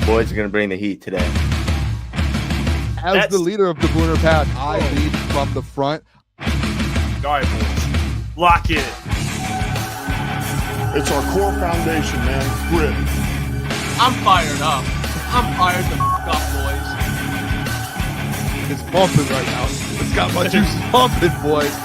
boys are going to bring the heat today. As the leader of the Booner Path, I lead from the front. All right, boys. Lock in. It's our core foundation, man. Grit. I'm fired up. I'm fired the f*** up, boys. It's bumping right now. It's got my juice pumping, boys.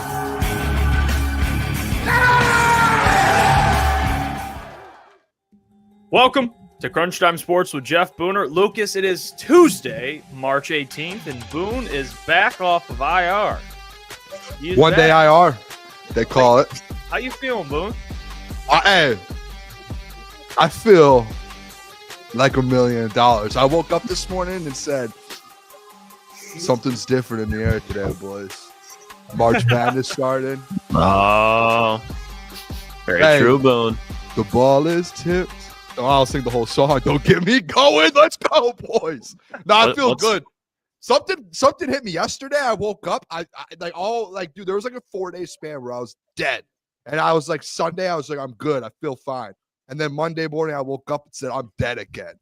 Welcome to Crunch Time Sports with Jeff Booner. Lucas, it is Tuesday, March 18th, and Boone is back off of IR. One day IR, they call it. How you feeling, Boone? I feel like $1 million. I woke up this morning and said, something's different in the air today, boys. March Madness started. Oh, very true, Boone. The ball is tipped. Oh, I'll sing the whole song. Don't get me going. Let's go, boys. No, I feel good. Something hit me yesterday. I woke up. Dude, there was like a 4-day span where I was dead. And I was like, Sunday, I was like, I'm good. I feel fine. And then Monday morning, I woke up and said, I'm dead again.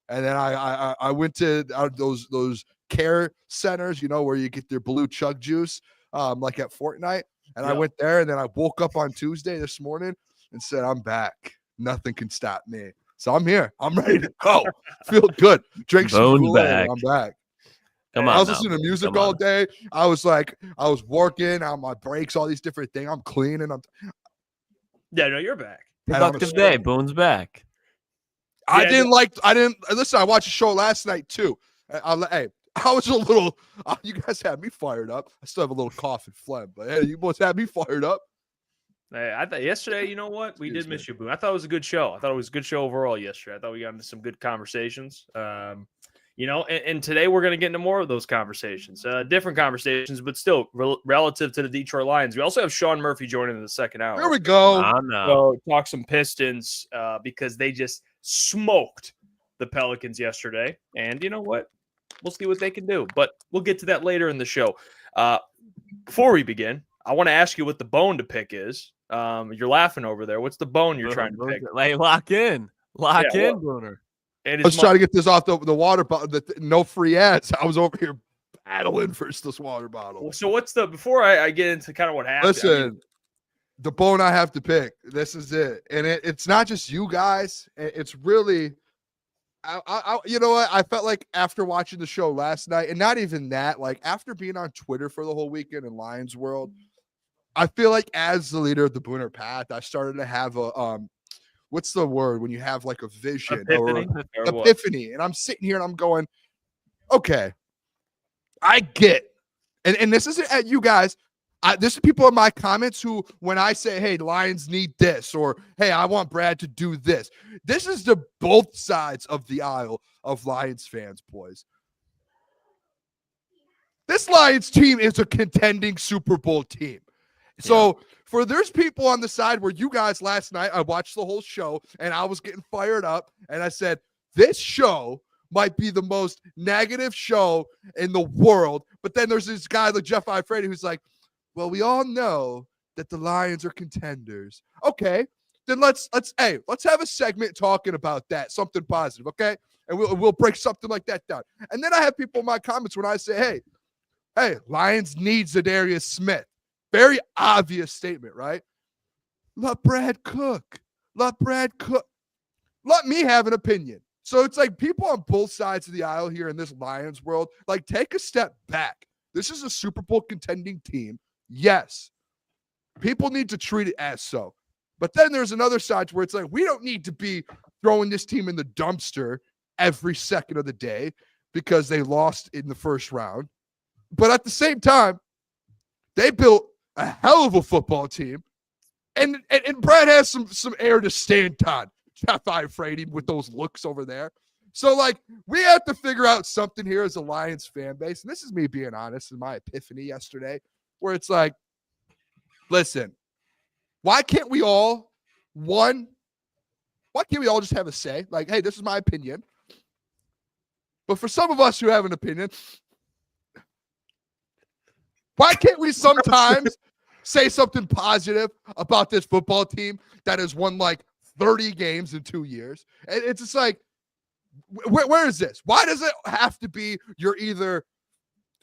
And then I went to those care centers, you know, where you get their blue chug juice, like at Fortnite. And I went there, and then I woke up on Tuesday this morning and said, I'm back. Nothing can stop me. So I'm here. I'm ready to go. Feel good. Drink some Kool-Aid. I'm back. Come on. I was listening to music all day. I was working on my breaks, all these different things. I'm cleaning. Yeah, no, you're back. Productive day. Boone's back. I didn't listen. I watched a show last night too. I was a little. You guys had me fired up. I still have a little cough and phlegm, but hey, you both had me fired up. Hey, I thought yesterday, you know what? We did miss you, Boone. I thought it was a good show. I thought it was a good show overall yesterday. I thought we got into some good conversations. You know, and today we're going to get into more of those conversations, different conversations, but still relative to the Detroit Lions. We also have Sean Murphy joining in the second hour. There we go. So talk some Pistons because they just smoked the Pelicans yesterday. And you know what? We'll see what they can do, but we'll get to that later in the show. Before we begin, I want to ask you what the bone to pick is. You're laughing over there. What's the bone you're trying to pick? Like, lock in, Booner. I was trying to get this off the water bottle. No free ads. I was over here battling for this water bottle. So what's before I get into kind of what happened? Listen, the bone I have to pick. This is it, and it's not just you guys. It's really, you know what? I felt like after watching the show last night, and not even that, like after being on Twitter for the whole weekend in Lions World, I feel like as the leader of the Booner Path, I started to have a what's the word when you have like a vision epiphany? or epiphany? And I'm sitting here and I'm going, okay, I get, and this isn't at you guys. This is people in my comments who, when I say, hey, Lions need this, or hey, I want Brad to do this. This is the both sides of the aisle of Lions fans, boys. This Lions team is a contending Super Bowl team. So there's people on the side where you guys last night, I watched the whole show and I was getting fired up and I said, this show might be the most negative show in the world. But then there's this guy like Jeff Iafrate who's like, well, we all know that the Lions are contenders. Okay, then let's have a segment talking about that, something positive, okay? And we'll break something like that down. And then I have people in my comments when I say, hey, Lions need Zadarius Smith. Very obvious statement, right? Let Brad cook. Let me have an opinion. So it's like people on both sides of the aisle here in this Lions world, like take a step back. This is a Super Bowl contending team. Yes, people need to treat it as so. But then there's another side where it's like, we don't need to be throwing this team in the dumpster every second of the day because they lost in the first round. But at the same time, they built a hell of a football team. And Brad has some air to stand on. Jeff Iafrate with those looks over there. So, like, we have to figure out something here as a Lions fan base. And this is me being honest in my epiphany yesterday, where it's like, listen, why can't we all just have a say? Like, hey, this is my opinion. But for some of us who have an opinion, why can't we sometimes say something positive about this football team that has won like 30 games in 2 years? And it's just like, Where is this? Why does it have to be you're either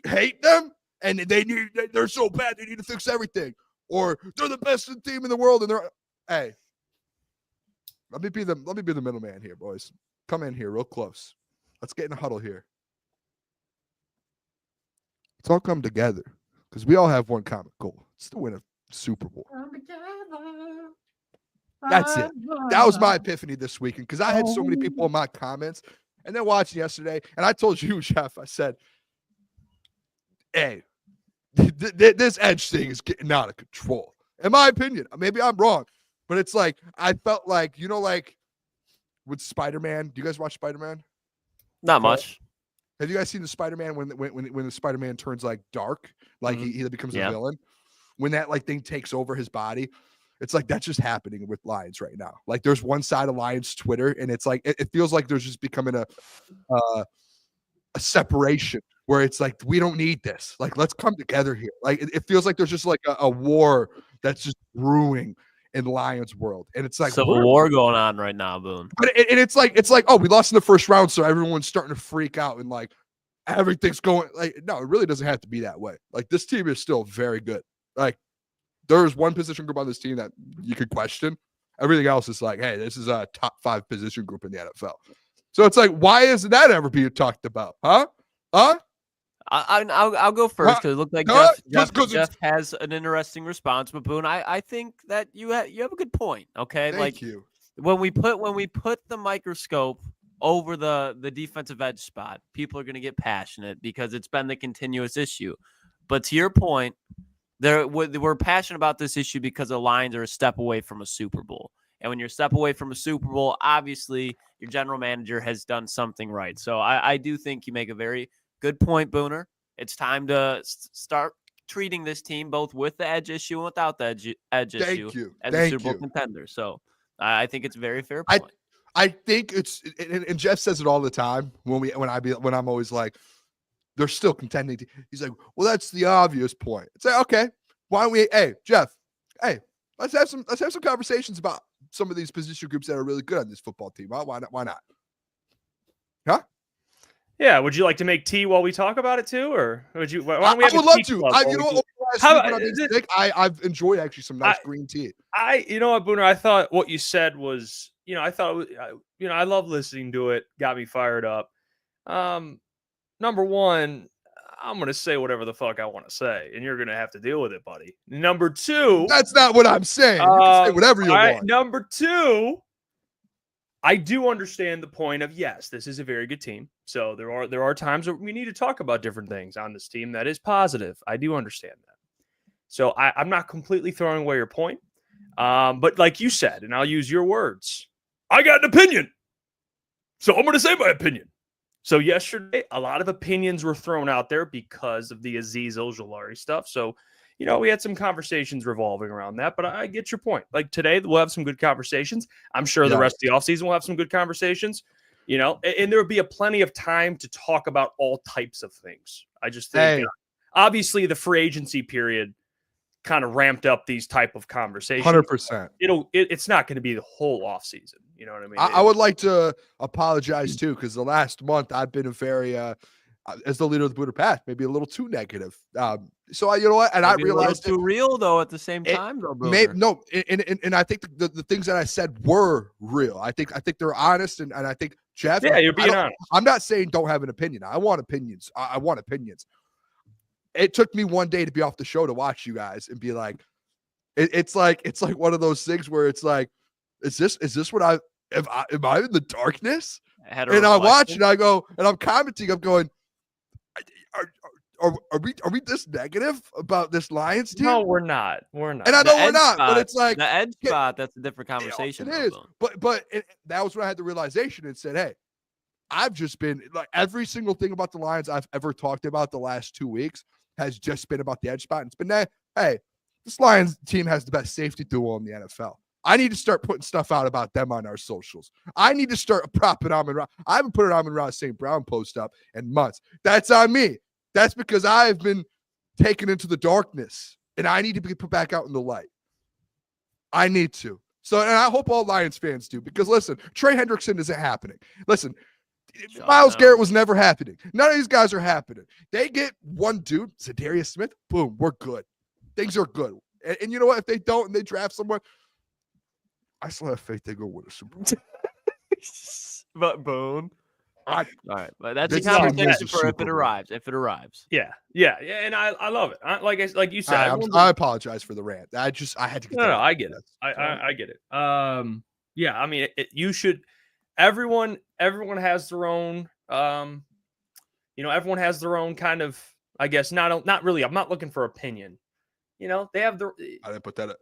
hate them and they're so bad they need to fix everything, or they're the best team in the world and they're hey. Let me be the middleman here, boys. Come in here real close. Let's get in a huddle here. Let's all come together because we all have one common goal. It's to win a Super Bowl. That's it. That was my epiphany this weekend because I had so many people in my comments and then watching yesterday. And I told you, Jeff, I said, hey, this edge thing is getting out of control. In my opinion, maybe I'm wrong, but it's like I felt like, like with Spider-Man. Do you guys watch Spider-Man? Not much. Have you guys seen the Spider-Man when the Spider-Man turns like dark, like he becomes a villain? When that like thing takes over his body, it's like that's just happening with Lions right now. Like there's one side of Lions Twitter, and it's like it feels like there's just becoming a separation where it's like we don't need this. Like let's come together here. Like it feels like there's just like a war that's just brewing in Lions world, and it's like Civil war going on right now, Boone. But it's like oh, we lost in the first round, so everyone's starting to freak out and like everything's going like no, it really doesn't have to be that way. Like this team is still very good. Like there's one position group on this team that you could question. Everything else is like, hey, this is a top 5 position group in the NFL. So it's like, why isn't that ever being talked about? Huh? I'll go first because it looked like Jeff has an interesting response. But Boone, I think that you have a good point. Okay, Thank you. When we put the microscope over the defensive edge spot, people are going to get passionate because it's been the continuous issue. But to your point, we're passionate about this issue because the Lions are a step away from a Super Bowl. And when you're a step away from a Super Bowl, obviously your general manager has done something right. So I do think you make a very good point, Booner. It's time to start treating this team both with the edge issue and without the edge issue as a Super Bowl contender. So I think it's a very fair point. I think it's and Jeff says it all the time when I'm always like, they're still contending. He's like, well, that's the obvious point. It's like, okay, why don't we? Hey, Jeff, let's have some conversations about some of these position groups that are really good on this football team. Why not? Why not? Huh? Yeah. Would you like to make tea while we talk about it too, or would you? Why don't we I would love to. I've enjoyed actually some nice green tea. You know what, Booner? I thought what you said was, I love listening to it. Got me fired up. Number one, I'm going to say whatever the fuck I want to say, and you're going to have to deal with it, buddy. Number two. That's not what I'm saying. You can say whatever you want. Number two, I do understand the point of, yes, this is a very good team. So there are times where we need to talk about different things on this team that is positive. I do understand that. So I'm not completely throwing away your point. But like you said, and I'll use your words, I got an opinion. So I'm going to say my opinion. So yesterday, a lot of opinions were thrown out there because of the Azeez Ojulari stuff. So, we had some conversations revolving around that, but I get your point. Like today, we'll have some good conversations. I'm sure the rest of the offseason we'll have some good conversations, and there will be plenty of time to talk about all types of things. I just think, obviously, the free agency period kind of ramped up these type of conversations. 100%. It's not going to be the whole offseason. You know what I mean? I would like to apologize too, because the last month I've been a very, as the leader of the Booner Path, maybe a little too negative. So you know what? And maybe I realized too real though at the same time though. No, and I think the things that I said were real. I think they're honest, and I think Jeff. Yeah, you're being honest. I'm not saying don't have an opinion. I want opinions. I want opinions. It took me one day to be off the show to watch you guys and be like, it's like one of those things where it's like, is this what am I in the darkness? And I watch and I go, and I'm commenting, I'm going, are we this negative about this Lions team? No, we're not. And I know we're not, but it's like the edge spot. That's a different conversation. It is, but that was when I had the realization and said, hey, I've just been like every single thing about the Lions I've ever talked about the last 2 weeks has just been about the edge spot. And it's been that, hey, this Lions team has the best safety duo in the NFL. I need to start putting stuff out about them on our socials. I need to start propping Amon-Ra. I haven't put an Amon-Ra St. Brown post up in months. That's on me. That's because I've been taken into the darkness, and I need to be put back out in the light. I need to. So, and I hope all Lions fans do, because listen, Trey Hendrickson isn't happening. Listen, Myles Garrett was never happening. None of these guys are happening. They get one dude, Zadarius Smith, boom, we're good. Things are good. And you know what? If they don't and they draft someone, I still have faith they go win a Super Bowl. But Boone. All right, but that's a This team conversation needs a for if Super it Bowl. arrives. If it arrives. Yeah, and I love it. Like you said, I apologize for the rant. I had to get that no, out. I get it. I get it. Yeah, I mean, you should. Everyone has their own. Everyone has their own kind of. I guess not really. I'm not looking for opinion. They have their. I didn't put that up.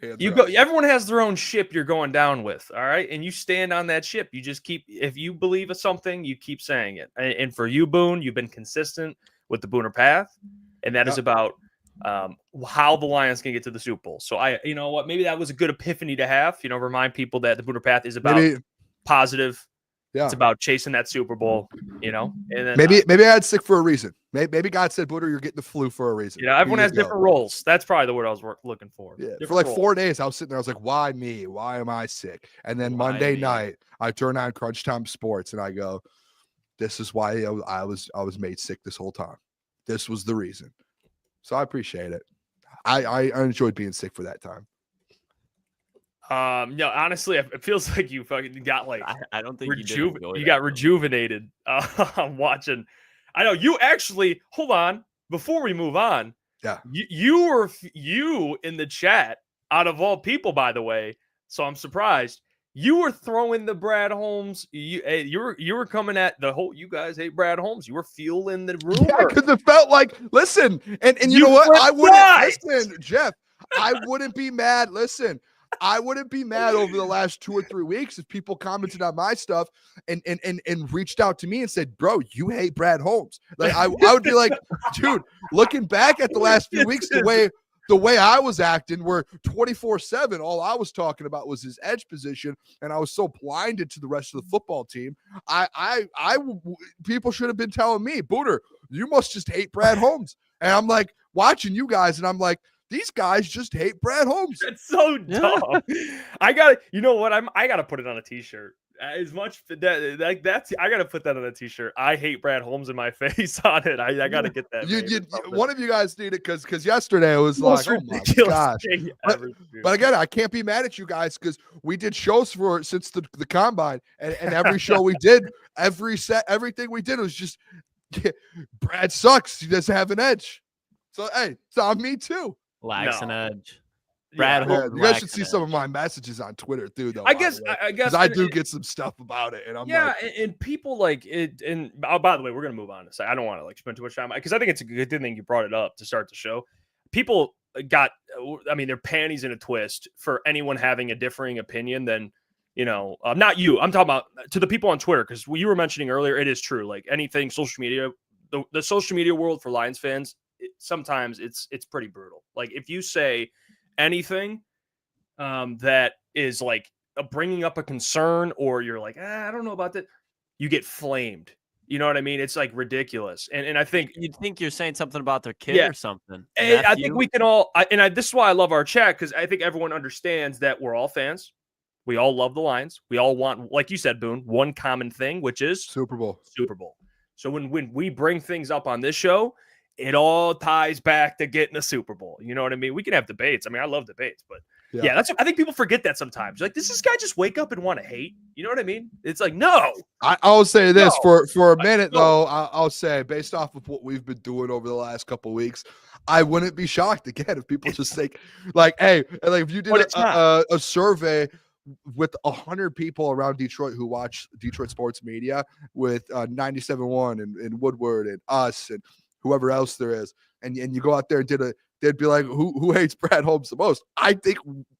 Everyone has their own ship you're going down with, all right? And you stand on that ship. You just keep, if you believe in something, you keep saying it. And for you, Boone, you've been consistent with the Booner path, and that is about how the Lions can get to the Super Bowl. So you know what? Maybe that was a good epiphany to have. Remind people that the Booner path is about positive. Yeah. It's about chasing that Super Bowl, And then, maybe I had sick for a reason. Maybe God said, Booner, you're getting the flu for a reason. Everyone has different roles. That's probably the word I was looking for. Yeah. For like 4 days, I was sitting there. I was like, why me? Why am I sick? And then Monday night, I turn on Crunch Time Sports and I go, this is why I was made sick this whole time. This was the reason. So I appreciate it. I enjoyed being sick for that time. No, honestly, it feels like you fucking got like I don't think you got rejuvenated watching. I know you actually. Hold on, before we move on. Yeah, you in the chat, out of all people, by the way. So I'm surprised you were throwing the Brad Holmes. You were coming at the whole. You guys hate Brad Holmes. You were fueling the rumor. Yeah, because it felt like listen, and you know what? I wouldn't listen, Jeff. I wouldn't be mad. Listen. I wouldn't be mad over the last 2 or 3 weeks if people commented on my stuff and reached out to me and said, bro, you hate Brad Holmes. Like I would be like, dude, looking back at the last few weeks, the way I was acting, where 24/7, all I was talking about was his edge position, and I was so blinded to the rest of the football team. People should have been telling me, Booner, you must just hate Brad Holmes. And I'm like watching you guys, and I'm like, these guys just hate Brad Holmes. That's so dumb. You know what? I gotta put it on a t-shirt. As much that's I gotta put that on a t-shirt. I hate Brad Holmes in my face on it. I gotta get that. One of you guys need it because yesterday it was like, oh my gosh. But again, I can't be mad at you guys because we did shows since the combine, and every show we did, everything we did was just Brad sucks. He doesn't have an edge. So hey, it's on me too. Lacks an edge. Brad Holmes. You guys should see some of my messages on Twitter too, though. I guess I do get some stuff about it, and I'm and people like it. And by the way, we're gonna move on. I don't want to spend too much time because I think it's a good thing you brought it up to start the show. People got, their panties in a twist for anyone having a differing opinion than not you. I'm talking about to the people on Twitter because you were mentioning earlier. It is true. Like anything social media, the social media world for Lions fans. Sometimes it's pretty brutal. Like if you say anything that is like bringing up a concern, or you're like, I don't know about that, you get flamed. You know what I mean? It's like ridiculous. And I think you'd think you're saying something about their kid or something. And I think we can all. This is why I love our chat, because I think everyone understands that we're all fans. We all love the Lions. We all want, like you said, Boone, one common thing, which is Super Bowl. So when we bring things up on this show, it all ties back to getting a Super Bowl. You know what I mean? We can have debates. I mean, I love debates, but I think people forget that sometimes. Like, does this guy just wake up and want to hate? You know what I mean? It's like, no. I'll say this for a minute, though. I'll say, based off of what we've been doing over the last couple of weeks, I wouldn't be shocked again if people just think, like, hey, like if you did a survey with 100 people around Detroit who watch Detroit sports media with 97.1 and Woodward and us and whoever else there is, and you go out there and they'd be like, who hates Brad Holmes the most? I think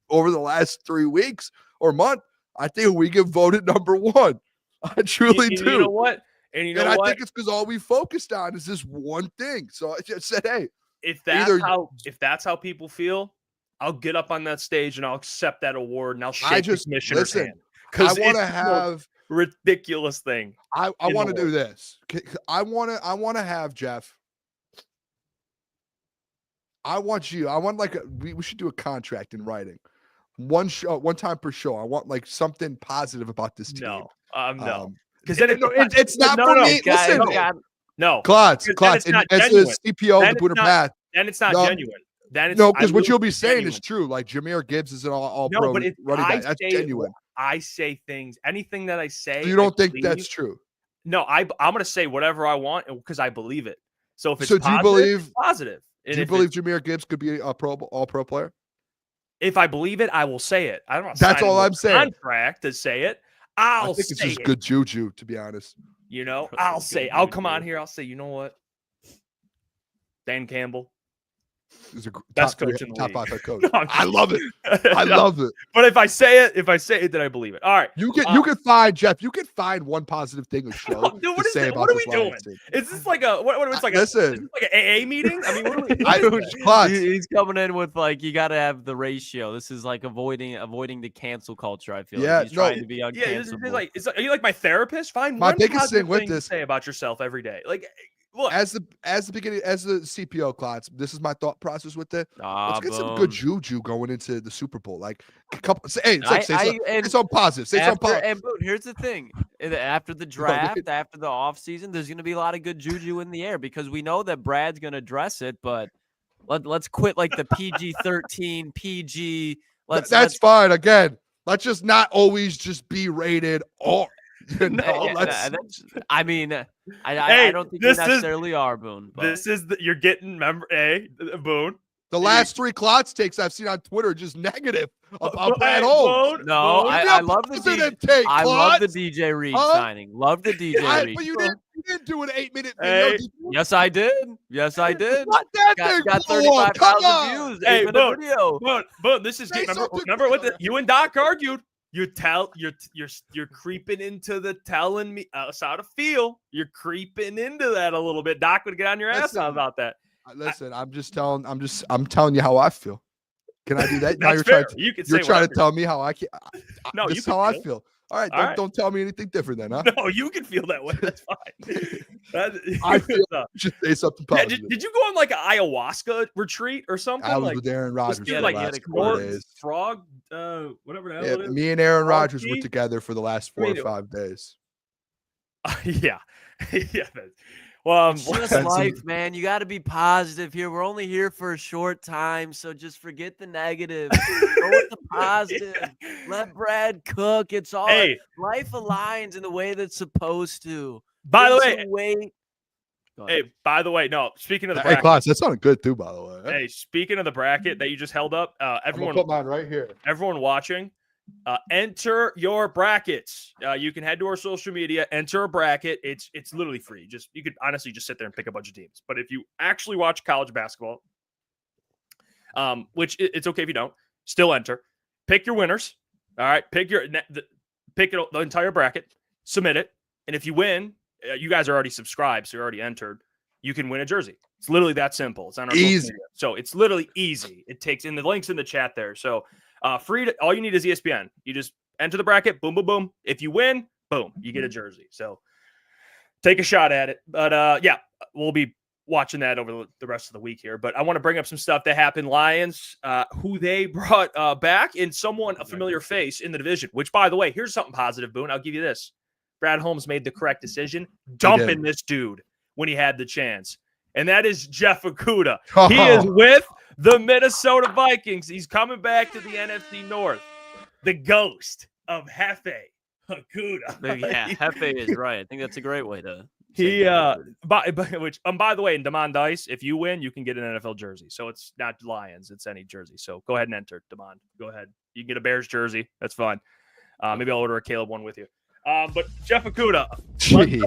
over the last 3 weeks or month, I think we get voted number one. I truly do. You know what? And I think it's because all we focused on is this one thing. So I just said, hey, if that's how people feel, I'll get up on that stage and I'll accept that award and I'll shake the commissioner's hand. Because I want to have ridiculous thing. I want to do this. I want to have Jeff. I want we should do a contract in writing. One time per show. I want like something positive about this team. No. Because then it's not for me. Guys, Listen, God, no. Klotz, Because then it's not as a genuine. CPO, Then the Booner it's not- Path. Then it's not No, genuine. Then it's No, because I what really you'll be think saying genuine. is true. Like Jameer Gibbs is an all No, pro but running back. That's genuine. I say things, anything that I say. So you don't I think believe. that's true? No, I'm going to say whatever I want because I believe it. So if it's So do you positive, believe- it's positive. And Do you if believe it's- Jameer Gibbs could be a all pro player? if I believe it, I will say it. I don't. That's all I'm saying. Contract to say it. I I'll think say it's just it. good juju, to be honest. You know, That's I'll good say. I'll come juju. on here. I'll say. You know what? Dan Campbell, He's a best top coach in the top league. 5 head coach. No, I'm I just- love it. I love it. But if I say it, then I believe it. All right. You can find Jeff. You can find one positive thing to show Dude, to what is say it? about What are this we doing? Lions team. Is this like a what? It's like Listen. is this like an AA meeting? I mean, what are we? I- What is Dude, that? Klotz. he's coming in with like you got to have the ratio. This is like avoiding the cancel culture. I feel Yeah, like he's no, trying to be Yeah, uncancelable. are you like my therapist? Find My one biggest positive thing with thing to this- say about yourself every day. Like, look, As the CPO, Klotz, this is my thought process with it. Ah, Let's get some good boom. juju going into the Super Bowl. Like a couple. Say something positive. Say something After, positive. and Boone, here's the thing: after the draft, after the offseason, there's going to be a lot of good juju in the air because we know that Brad's going to address it. But let's quit like the PG-13, PG. That's fine. Again, let's just not always just be rated R. You know, I mean, I Hey, don't think we this is- necessarily are, Boone. But this is you're getting Boone. the last 3 Klotz takes I've seen on Twitter just negative about Brad Hey, Holmes. Boone, no, Boone. Give me I a love the positive DJ. take, I love the Klotz. DJ Reed Huh? signing. Love the DJ Reed. But you didn't do an 8-minute video. Hey. did you? Yes, I did. Yes, I did. What that thing Got blow up? Come 35,000 on. views. Hey, 8-minute Boone, video. Boone, this is Say remember something what good. you and Doc argued. You're creeping into the telling me how to feel. You're creeping into that a little bit. Doc would get on your ass Listen. about that. Listen, I'm telling you how I feel. Can I do that? Now That's you're fair. trying. You can You're say trying to whatever. tell me how I can. No, this you is can how I feel. feel. All right, All right. don't tell me anything different then, huh? No, you can feel that way. That's fine. I feel No. Just say something Yeah, positive. did you go on like an ayahuasca retreat or something? I was like with Aaron Rodgers just for the like last a 4 course. days. frog, whatever the hell Yeah, it is. me and Aaron Frog Rodgers were tea? together for the last I 4 mean, or 5 days. Yeah, yeah. Well, It's just That's- life, man. You got to be positive here. We're only here for a short time, so just forget the negative. Go with the positive. Let Brad cook. It's all Hey, life aligns in the way that's supposed to. by the Give way, some weight. Go ahead. hey, by the way, no. Speaking of the Hey, bracket, Klotz, that sounded good too, by the way. hey, speaking of the bracket that you just held up, I'm gonna everyone, put mine right here. everyone watching, enter your brackets. You can head to our social media, enter a bracket. It's literally free. You could honestly just sit there and pick a bunch of teams. But if you actually watch college basketball, which it's okay if you don't, still enter. Pick your winners. All right, pick the entire bracket, submit it, and if you win, you guys are already subscribed, so you're already entered. You can win a jersey. It's literally that simple. It's on our social Easy. media. So it's literally easy. It takes in the links in the chat there. So free. All you need is ESPN. You just enter the bracket. Boom, boom, boom. If you win, boom, you get a jersey. So take a shot at it. But yeah, we'll be watching that over the rest of the week here. But I want to bring up some stuff that happened. Lions, who they brought back, and a familiar face in the division. Which, by the way, here's something positive, Boone. I'll give you this. Brad Holmes made the correct decision, dumping this dude when he had the chance. And that is Jeff Okudah. He is with the Minnesota Vikings. He's coming back to the NFC North. The ghost of Jefe Okudah. Yeah, Hefe is right. I think that's a great way to. He say that. by the way, in Damon Dice, if you win, you can get an NFL jersey. So it's not Lions, it's any jersey. So go ahead and enter, Damon. Go ahead. You can get a Bears jersey. That's fine. Maybe I'll order a Caleb one with you. But Jeff Okudah. Jeez.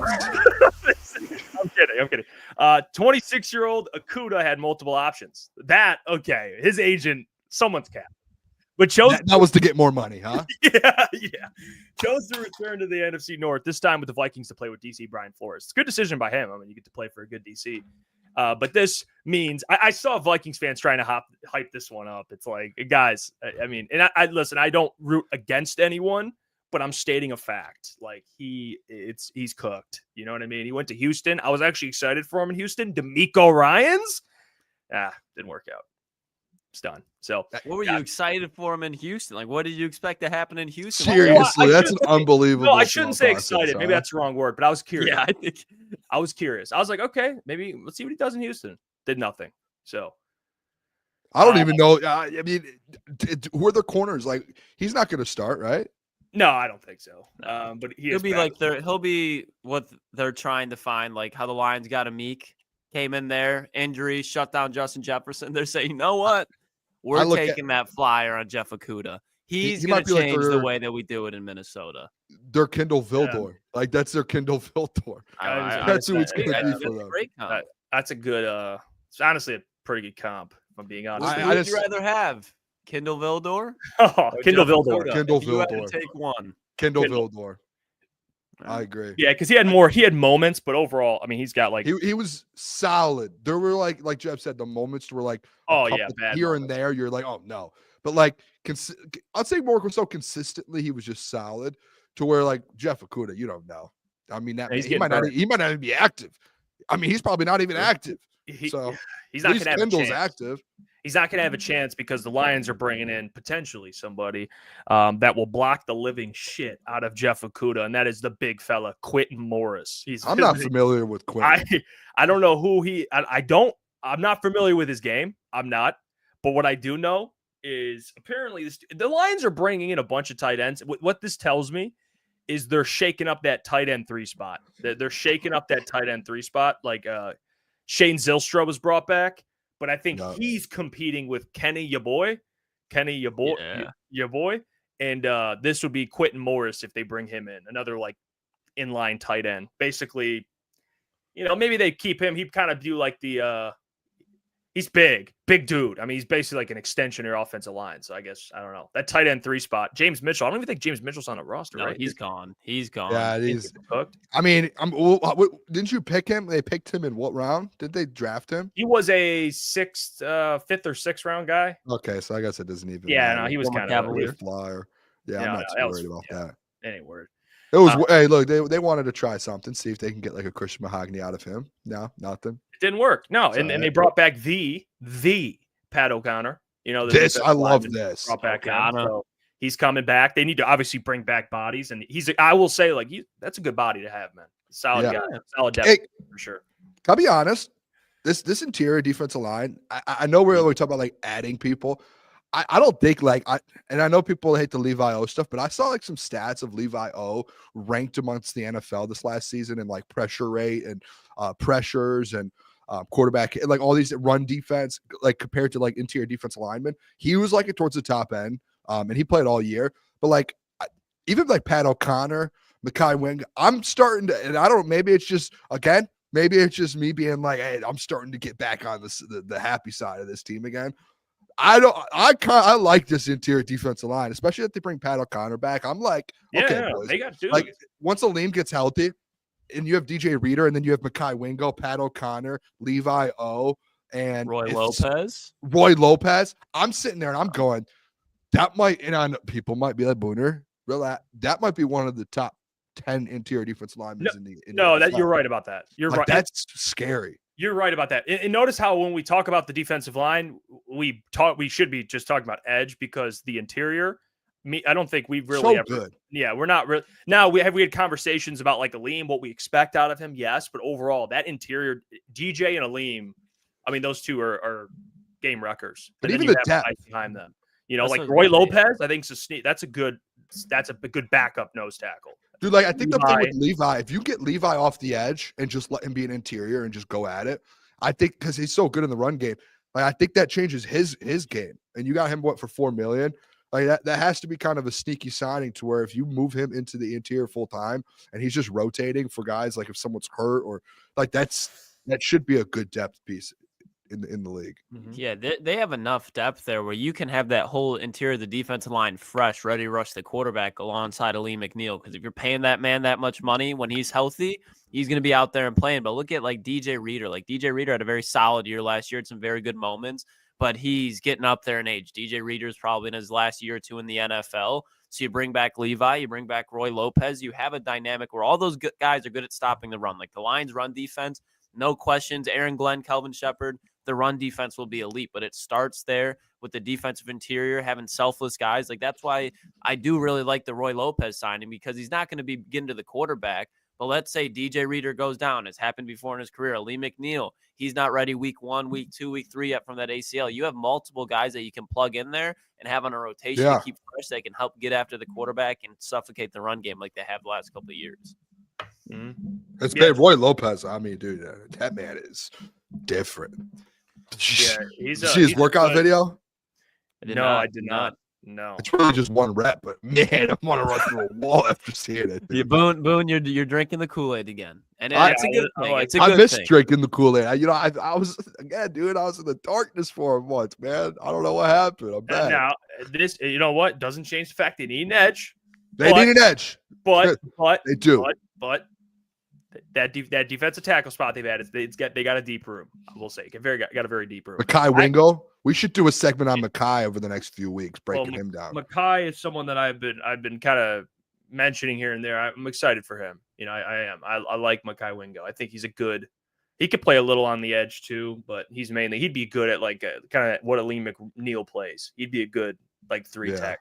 I'm kidding. 26-year-old Okudah had multiple options. His agent, someone's cap. But chose That was to get more money, huh? yeah. Chose to return to the NFC North, this time with the Vikings to play with DC Brian Flores. It's a good decision by him. I mean, you get to play for a good DC. But this means I saw Vikings fans trying to hype this one up. It's like, guys, I mean, and I listen, I don't root against anyone, but I'm stating a fact. Like he's cooked. You know what I mean? He went to Houston. I was actually excited for him in Houston. D'Amico Ryans? Didn't work out. It's done. So What were you excited for him in Houston? Like, what did you expect to happen in Houston? Seriously, I that's an shouldn't say- unbelievable. No, I shouldn't say thought process, excited. Maybe huh? that's the wrong word, but I was curious. Yeah, I think I was curious. I was like, okay, maybe let's see what he does in Houston. Did nothing. So I don't even know. I mean, who are the corners? Like, he's not going to start, right? no, I don't think so. But he'll be like he'll be what they're trying to find, like how the Lions got a Meek, came in there, injury, shut down Justin Jefferson. They're saying, you know what? We're taking that flyer on Jeff Okudah. He's going to change the way that we do it in Minnesota. They're Kendall Vildor. Like, that's their Kendall Vildor. That's who it's going to be for them. Great comp. That's a good. It's honestly a pretty good comp. If I'm being honest. Who would you rather have, Kendall Vildor? Oh, Kendall Jeff Vildor. Okudah? Kendall If you had Vildor. to take one. Kendall Kendall. Vildor. I agree. Yeah, because he had more. He had moments, but overall, I mean, he's got like. He was solid. There were like Jeff said, the moments were like Oh couple yeah, bad here moments. and there. You're like, oh no, but like I'd say more so consistently, he was just solid to where like Jeff Okudah, you don't know. I mean, that He's he might not even be active. I mean, he's probably not even active. So He's not going to have a Kendall's chance. active. He's not going to have a chance because the Lions are bringing in potentially somebody that will block the living shit out of Jeff Okudah, and that is the big fella, Quentin Morris. I'm not familiar with Quentin. I don't know who he. I'm not familiar with his game. I'm not. But what I do know is apparently the Lions are bringing in a bunch of tight ends. What this tells me is they're shaking up that tight end 3 spot. They're shaking up that tight end 3 spot. Like Shane Zylstra was brought back, but I think he's competing with Kenny, your boy, and this would be Quentin Morris if they bring him in, another like inline tight end. Basically, maybe they keep him. He'd kind of do like the he's big dude. I mean, he's basically like an extension of your offensive line. So I guess, I don't know. That tight end 3 spot, James Mitchell. I don't even think James Mitchell's on a roster, No, right? he's gone. He's gone. Yeah, he's cooked. I mean, didn't you pick him? They picked him in what round? Did they draft him? He was a 5th or 6th round guy. Okay, so I guess it doesn't even. Yeah, matter. no, he was kind of a flyer. Yeah, I'm not too worried about that. Any word. It was hey, look, they wanted to try something, see if they can get like a Christian Mahogany out of him. No, nothing. It didn't work. No, So, and they brought back the Pat O'Connor. This I love this. Brought back O'Connor. So he's coming back. They need to obviously bring back bodies, and I will say, like, that's a good body to have, man. Solid guy, solid depth for sure. I'll be honest. This interior defensive line, I know we're talking about like adding people. I don't think and I know people hate the Levi O stuff, but I saw like some stats of Levi O ranked amongst the NFL this last season in like pressure rate and pressures and quarterback, like all these run defense, like compared to like interior defensive linemen. He was like towards the top end, and he played all year. But like even like Pat O'Connor, Mekhi Wing, I'm starting to, and I don't, maybe it's just me being like, hey, I'm starting to get back on the happy side of this team again. I like this interior defensive line, especially if they bring Pat O'Connor back. I'm like, okay, boys. They got dudes. Like once Aleem gets healthy, and you have DJ Reader, and then you have Mekhi Wingo, Pat O'Connor, Levi O, and Roy Lopez. I'm sitting there and I'm going, that might, and I know people might be like Booner, that might be one of the top 10 interior defensive linemen in the NFL. You're right about that. You're right. That's scary. You're right about that. And notice how when we talk about the defensive line, we should be just talking about edge, because the interior, I don't think we've really ever. Good. Yeah, we're not really. Now we had conversations about like Aleem, what we expect out of him. Yes, but overall, that interior, DJ and Aleem, I mean, those two are game wreckers. But and even then the you have depth guys behind them. That's like a Roy good Lopez, I think that's a good backup nose tackle. Dude, like I think the thing with Levi, if you get Levi off the edge and just let him be an interior and just go at it, I think because he's so good in the run game, like I think that changes his game. And you got him for $4 million. Like that has to be kind of a sneaky signing to where if you move him into the interior full time and he's just rotating for guys, like if someone's hurt or like that should be a good depth piece in the league. Yeah, they have enough depth there where you can have that whole interior of the defensive line fresh, ready to rush the quarterback alongside Aleem McNeil. Because if you're paying that man that much money when he's healthy, he's going to be out there and playing. But look at like DJ Reader. Like DJ Reader had a very solid year last year, had some very good moments, but he's getting up there in age. DJ Reader is probably in his last year or two in the NFL. So you bring back Levi, you bring back Roy Lopez. You have a dynamic where all those guys are good at stopping the run. Like the Lions run defense, no questions. Aaron Glenn, Kelvin Shepard, the run defense will be elite. But it starts there with the defensive interior, having selfless guys. Like, that's why I do really like the Roy Lopez signing, because he's not going to be getting to the quarterback. But let's say DJ Reader goes down. It's happened before in his career. Lee McNeil, he's not ready week 1, week 2, week 3 yet from that ACL. You have multiple guys that you can plug in there and have on a rotation to keep fresh. They can help get after the quarterback and suffocate the run game like they have the last couple of years. It's been Roy Lopez. I mean, dude, that man is different. Yeah, Did you see his workout video? I did not. No, it's really just one rep, but man, I want to run through a wall after seeing it. Yeah, Boone, you're drinking the Kool-Aid again, and it's a good thing. It's a good I miss thing. drinking the Kool-Aid. I was again, dude. I was in the darkness for him once, man. I don't know what happened. I'm bad. Now this, you know what, doesn't change the fact they need an edge. They need an edge, but they do. But that defensive tackle spot they've had, they got a deep room. I will say, got a very deep room. Makai Wingo. We should do a segment on Makai over the next few weeks, breaking him down. Makai is someone that I've been kind of mentioning here and there. I'm excited for him. You know, I am. I like Makai Wingo. I think he's he could play a little on the edge too, but he'd be good at like kind of what a Lee McNeil plays. He'd be a good like 3 tech.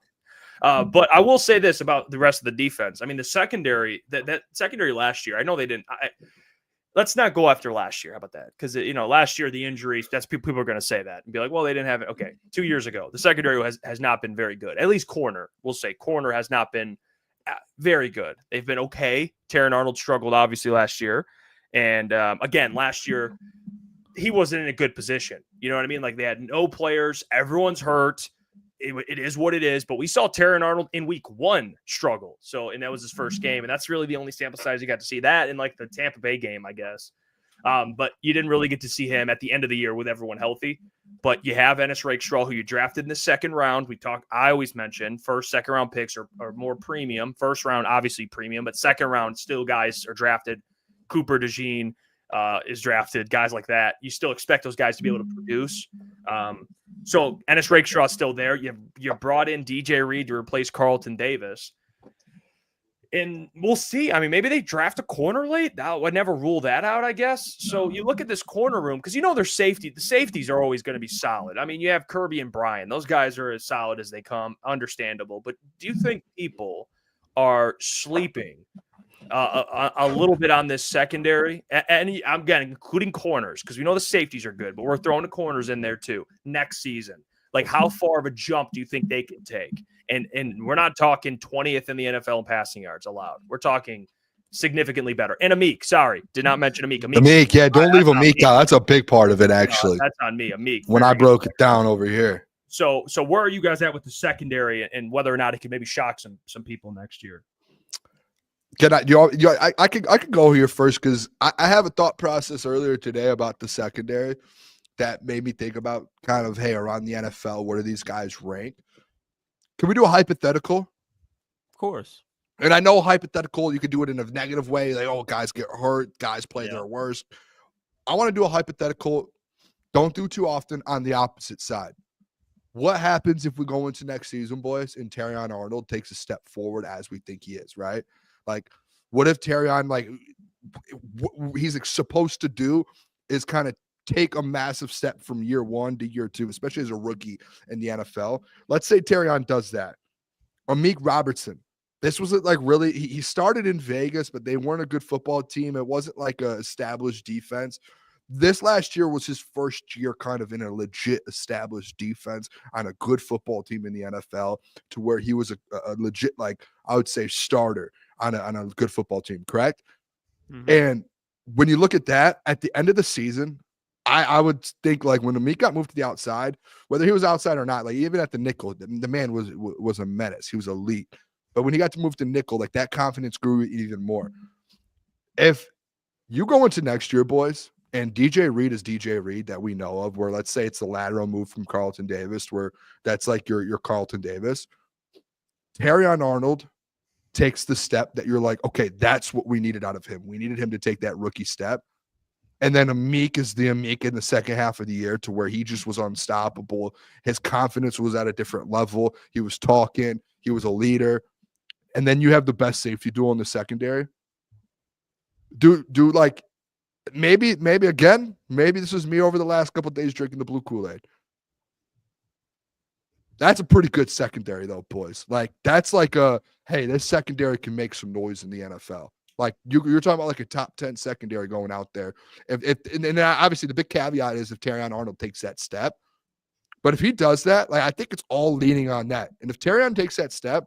But I will say this about the rest of the defense. I mean, the secondary, that secondary last year, I know they didn't. Let's not go after last year. How about that? Because, last year, the injuries, that's people are going to say that and be like, well, they didn't have it. Okay, 2 years ago, the secondary has not been very good. At least corner, we'll say corner has not been very good. They've been okay. Taron Arnold struggled, obviously, last year. And, again, last year, he wasn't in a good position. You know what I mean? Like, they had no players. Everyone's hurt. It is what it is, but we saw Taron Arnold in week 1 struggle. And that was his first game. And that's really the only sample size you got to see that in like the Tampa Bay game, I guess. But you didn't really get to see him at the end of the year with everyone healthy. But you have Ennis Rakestraw, who you drafted in the second round. I always mention first, second round picks are more premium. First round, obviously premium, but second round, still guys are drafted. Cooper DeJean is drafted, guys like that. You still expect those guys to be able to produce. So Ennis Rakestraw is still there. You brought in DJ Reed to replace Carlton Davis. And we'll see. I mean, maybe they draft a corner late. I would never rule that out, I guess. So you look at this corner room, because their safety. The safeties are always going to be solid. I mean, you have Kirby and Bryan. Those guys are as solid as they come. Understandable. But do you think people are sleeping a little bit on this secondary? And I'm getting including corners, because we know the safeties are good, but we're throwing the corners in there too next season. Like, how far of a jump do you think they can take? And we're not talking 20th in the NFL in passing yards allowed. We're talking significantly better. And Amik, sorry, did not mention Amik. Amik, yeah, don't leave Amik out. That's a big part of it, actually. That's on me, Amik. When I broke it down over here. So where are you guys at with the secondary, and whether or not it can maybe shock some people next year? Can I could go here first, because I have a thought process earlier today about the secondary that made me think about kind of, hey, around the NFL, where do these guys rank? Can we do a hypothetical? Of course. And I know hypothetical, you could do it in a negative way. Like, oh, guys get hurt, guys play their worst. I want to do a hypothetical. Don't do too often on the opposite side. What happens if we go into next season, boys, and Taron Arnold takes a step forward as we think he is, right? Like, what if Taron, like, what he's supposed to do is kind of take a massive step from year 1 to year 2, especially as a rookie in the NFL. Let's say Taron does that. Amik Robertson. This was like really, he started in Vegas, but they weren't a good football team. It wasn't like a established defense. This last year was his first year kind of in a legit established defense on a good football team in the NFL, to where he was a legit, like, I would say, starter on a good football team, correct? Mm-hmm. And when you look at that, at the end of the season, I would think, like, when Amik got moved to the outside, whether he was outside or not, like, even at the nickel, the man was a menace. He was elite. But when he got to move to nickel, like, that confidence grew even more. If you go into next year, boys, and DJ Reed is DJ Reed that we know of, where let's say it's the lateral move from Carlton Davis, where that's like your Carlton Davis, Taron Arnold takes the step that you're like, okay, that's what we needed out of him. We needed him to take that rookie step. And then Amik is the Amik in the second half of the year, to where he just was unstoppable. His confidence was at a different level. He was talking. He was a leader. And then you have the best safety duel in the secondary. Do like maybe again, maybe this is me over the last couple of days drinking the blue Kool-Aid. That's a pretty good secondary, though, boys. Like, that's like hey, this secondary can make some noise in the NFL. Like, you're talking about like a top 10 secondary going out there. And obviously the big caveat is if Terrion Arnold takes that step. But if he does that, like, I think it's all leaning on that. And if Terrion takes that step,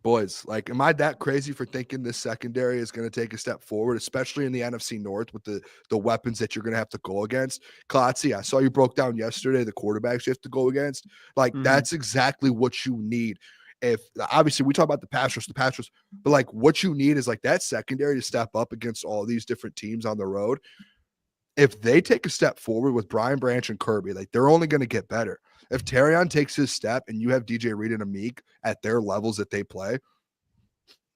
boys, like, am I that crazy for thinking this secondary is going to take a step forward, especially in the NFC North with the weapons that you're going to have to go against? Klotzy, I saw you broke down yesterday the quarterbacks you have to go against. Like, that's exactly what you need. If obviously we talk about the pass rush, but like what you need is like that secondary to step up against all these different teams on the road. If they take a step forward with Brian Branch and Kirby, like they're only going to get better. If Terrion takes his step and you have DJ Reed and Amik at their levels that they play,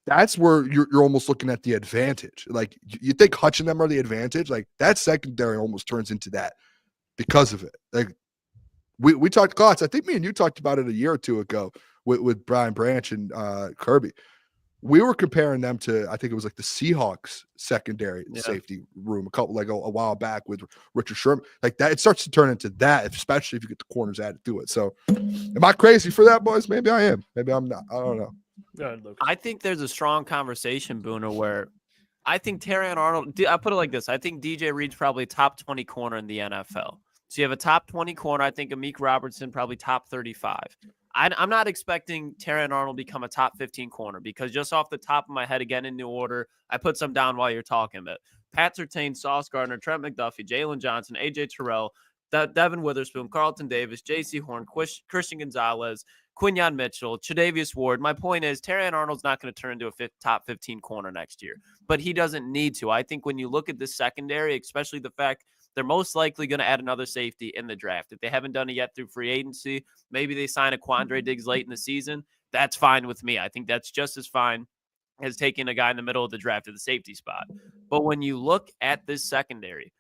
that's where you're almost looking at the advantage. Like you think Hutch and them are the advantage, like that secondary almost turns into that because of it. Like we talked, Klotz, I think me and you talked about it a year or two ago with Brian Branch and Kirby. We were comparing them to, I think it was like the Seahawks secondary safety room a while back with Richard Sherman. Like that, it starts to turn into that, especially if you get the corners added to it. So am I crazy for that, boys? Maybe I am. Maybe I'm not. I don't know. I think there's a strong conversation, Booner, where I think Terrion Arnold, I put it like this. I think DJ Reed's probably top 20 corner in the NFL. So you have a top 20 corner. I think Amik Robertson probably top 35. I'm not expecting Terrion Arnold to become a top 15 corner because just off the top of my head, again, in new order, I put some down while you're talking, but Pat Surtain, Sauce Gardner, Trent McDuffie, Jalen Johnson, AJ Terrell, Devin Witherspoon, Carlton Davis, J.C. Horn, Christian Gonzalez, Quinyon Mitchell, Tre'Davious Ward. My point is Terrion Arnold's not going to turn into a top 15 corner next year, but he doesn't need to. I think when you look at this secondary, especially the fact they're most likely going to add another safety in the draft. If they haven't done it yet through free agency, maybe they sign a Quandre Diggs late in the season. That's fine with me. I think that's just as fine as taking a guy in the middle of the draft at the safety spot. But when you look at this secondary,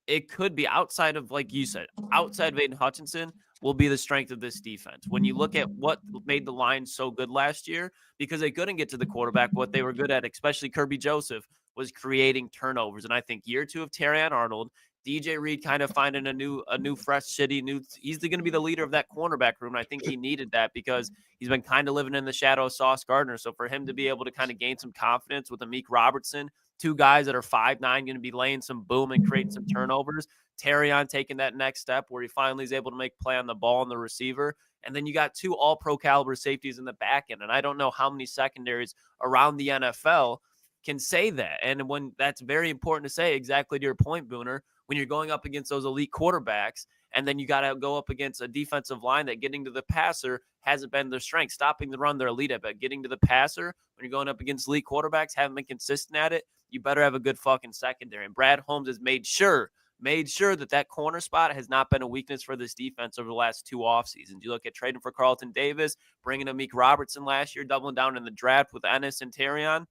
it could be outside of, like you said, outside of Aiden Hutchinson will be the strength of this defense. When you look at what made the Lions so good last year, because they couldn't get to the quarterback, what they were good at, especially Kirby Joseph, was creating turnovers. And I think year two of Terrion Arnold, DJ Reed kind of finding a new fresh city. He's going to be the leader of that cornerback room. And I think he needed that because he's been kind of living in the shadow of Sauce Gardner. So for him to be able to kind of gain some confidence with Amik Robertson, two guys that are 5'9", going to be laying some boom and creating some turnovers. Terrion taking that next step where he finally is able to make play on the ball and the receiver. And then you got two all-pro caliber safeties in the back end. And I don't know how many secondaries around the NFL can say that. And when that's very important to say, exactly to your point, Booner, when you're going up against those elite quarterbacks, and then you got to go up against a defensive line that getting to the passer hasn't been their strength. Stopping the run, they're elite at, but getting to the passer, when you're going up against elite quarterbacks, haven't been consistent at it, you better have a good fucking secondary. And Brad Holmes has made sure that corner spot has not been a weakness for this defense over the last two off seasons. You look at trading for Carlton Davis, bringing Amik Robertson last year, doubling down in the draft with Ennis and Terrion.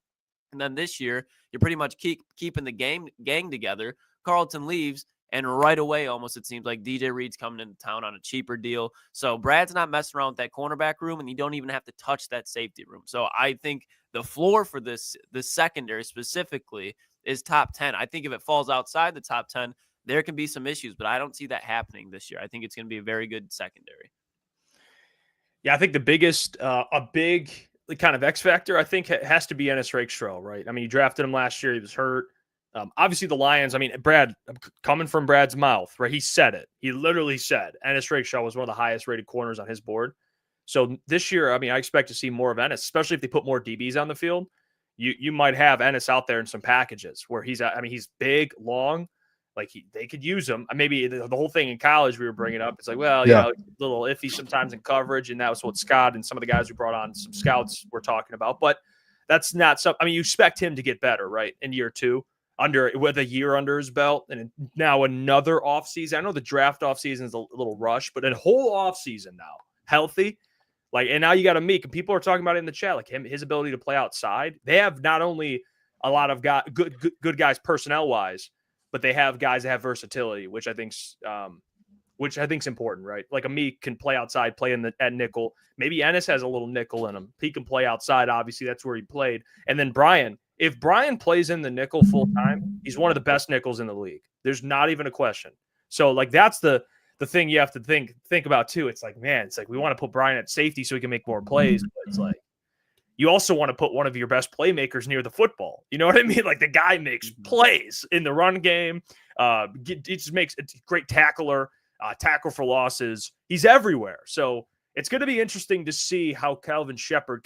And then this year, you're pretty much keeping the gang together. Carlton leaves, and right away, almost it seems like DJ Reed's coming into town on a cheaper deal. So Brad's not messing around with that cornerback room, and you don't even have to touch that safety room. So I think the floor for the secondary specifically is top 10. I think if it falls outside the top 10, there can be some issues, but I don't see that happening this year. I think it's going to be a very good secondary. Yeah, I think the biggest, a big kind of X factor, I think has to be Ennis Rakestraw, right? I mean, you drafted him last year. He was hurt. Obviously, the Lions, I mean, Brad, coming from Brad's mouth, right? He said it. He literally said Ennis Rakestraw was one of the highest rated corners on his board. So this year, I mean, I expect to see more of Ennis, especially if they put more DBs on the field. You might have Ennis out there in some packages where he's big, long, like they could use him. Maybe the whole thing in college we were bringing up, it's like, well, you know, a little iffy sometimes in coverage, and that was what Scott and some of the guys we brought on, some scouts were talking about. But that's not something. I mean, you expect him to get better, right, in year two. With a year under his belt, and now another offseason. I know the draft offseason is a little rush, but a whole offseason now, healthy. And now you got Amik, and people are talking about it in the chat, like his ability to play outside. They have not only a lot of good guys personnel-wise, but they have guys that have versatility, which I think's important, right? Like Amik can play outside, play at nickel. Maybe Ennis has a little nickel in him. He can play outside, obviously. That's where he played. And then Brian, if Brian plays in the nickel full time, he's one of the best nickels in the league. There's not even a question. So like that's the thing you have to think about too. It's like, man, it's like we want to put Brian at safety so he can make more plays, but it's like you also want to put one of your best playmakers near the football. You know what I mean? Like the guy makes plays in the run game. He just makes a great tackler, tackle for losses. He's everywhere. So it's going to be interesting to see how Calvin Shepard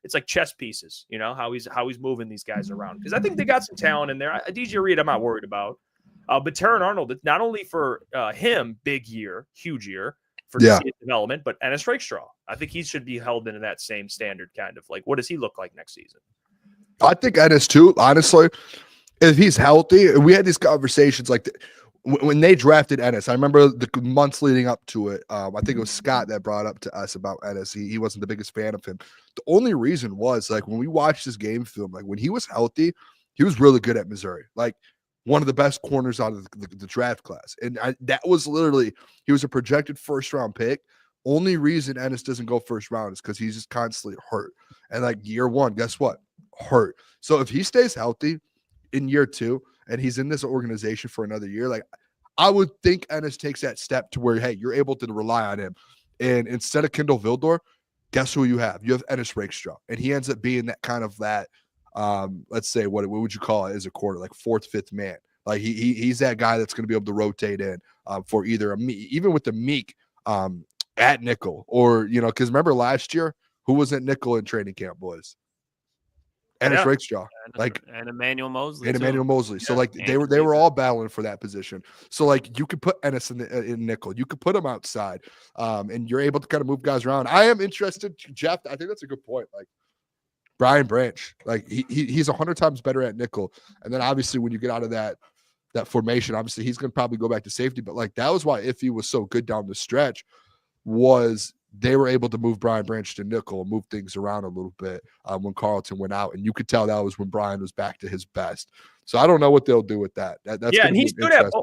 it's like chess pieces, you know, how he's moving these guys around. Because I think they got some talent in there. DJ Reed, I'm not worried about. But Terran Arnold, not only for him, big year, huge year for development, but Ennis Rakestraw. I think he should be held into that same standard kind of. Like, what does he look like next season? I think Ennis too, honestly, if he's healthy. We had these conversations like when they drafted Ennis. I remember the months leading up to it. I think it was Scott that brought up to us about Ennis. He wasn't the biggest fan of him. The only reason was like when we watched his game film, like when he was healthy, he was really good at Missouri. Like one of the best corners out of the draft class. And that was literally, he was a projected first-round pick. Only reason Ennis doesn't go first round is because he's just constantly hurt. And like year one, guess what? Hurt. So if he stays healthy in year two and he's in this organization for another year, like I would think Ennis takes that step to where, hey, you're able to rely on him. And instead of Kendall Vildor, guess who you have? You have Ennis Rakestraw. And he ends up being that kind of that, let's say, what would you call it as a quarter, like fourth, fifth man. Like he's that guy that's going to be able to rotate in for either even with the Meek at nickel, or because remember last year who was at nickel in training camp, boys? Ennis Rakestraw, and Emmanuel Mosley. Yeah, so like they were all battling for that position. So like you could put Ennis in nickel, you could put him outside, and you're able to kind of move guys around. I am interested, Jeff. I think that's a good point. Like Brian Branch, like he's 100 times better at nickel, and then obviously when you get out of that formation, obviously he's going to probably go back to safety. But like that was why Iffy was so good down the stretch, was they were able to move Brian Branch to nickel and move things around a little bit when Carlton went out, and you could tell that was when Brian was back to his best. So I don't know what they'll do with that. That's and he's good at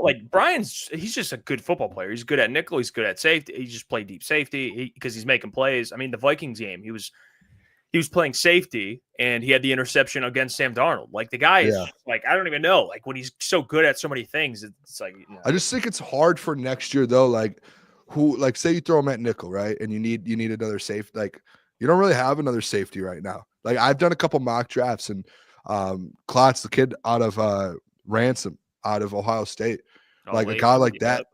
he's just a good football player. He's good at nickel. He's good at safety. He just played deep safety because he's making plays. I mean, the Vikings game, he was playing safety and he had the interception against Sam Darnold. Like the guy is like, I don't even know. Like when he's so good at so many things, it's like, I just think it's hard for next year though. Like say you throw him at nickel, right? And you need another safety. Like you don't really have another safety right now. Like I've done a couple mock drafts and Klotz, the kid out of Ransom out of Ohio State, like a guy like that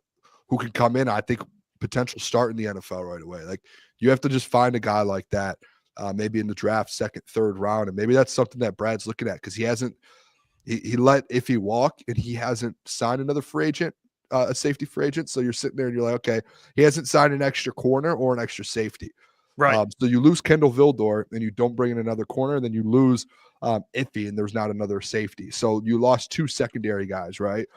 who can come in, I think potential start in the NFL right away. Like you have to just find a guy like that. Maybe in the draft, second, third round. And maybe that's something that Brad's looking at because he let Iffy walk and he hasn't signed another free agent, a safety free agent. So you're sitting there and you're like, okay, he hasn't signed an extra corner or an extra safety. Right. So you lose Kendall Vildor and you don't bring in another corner, and then you lose Iffy and there's not another safety. So you lost two secondary guys, right?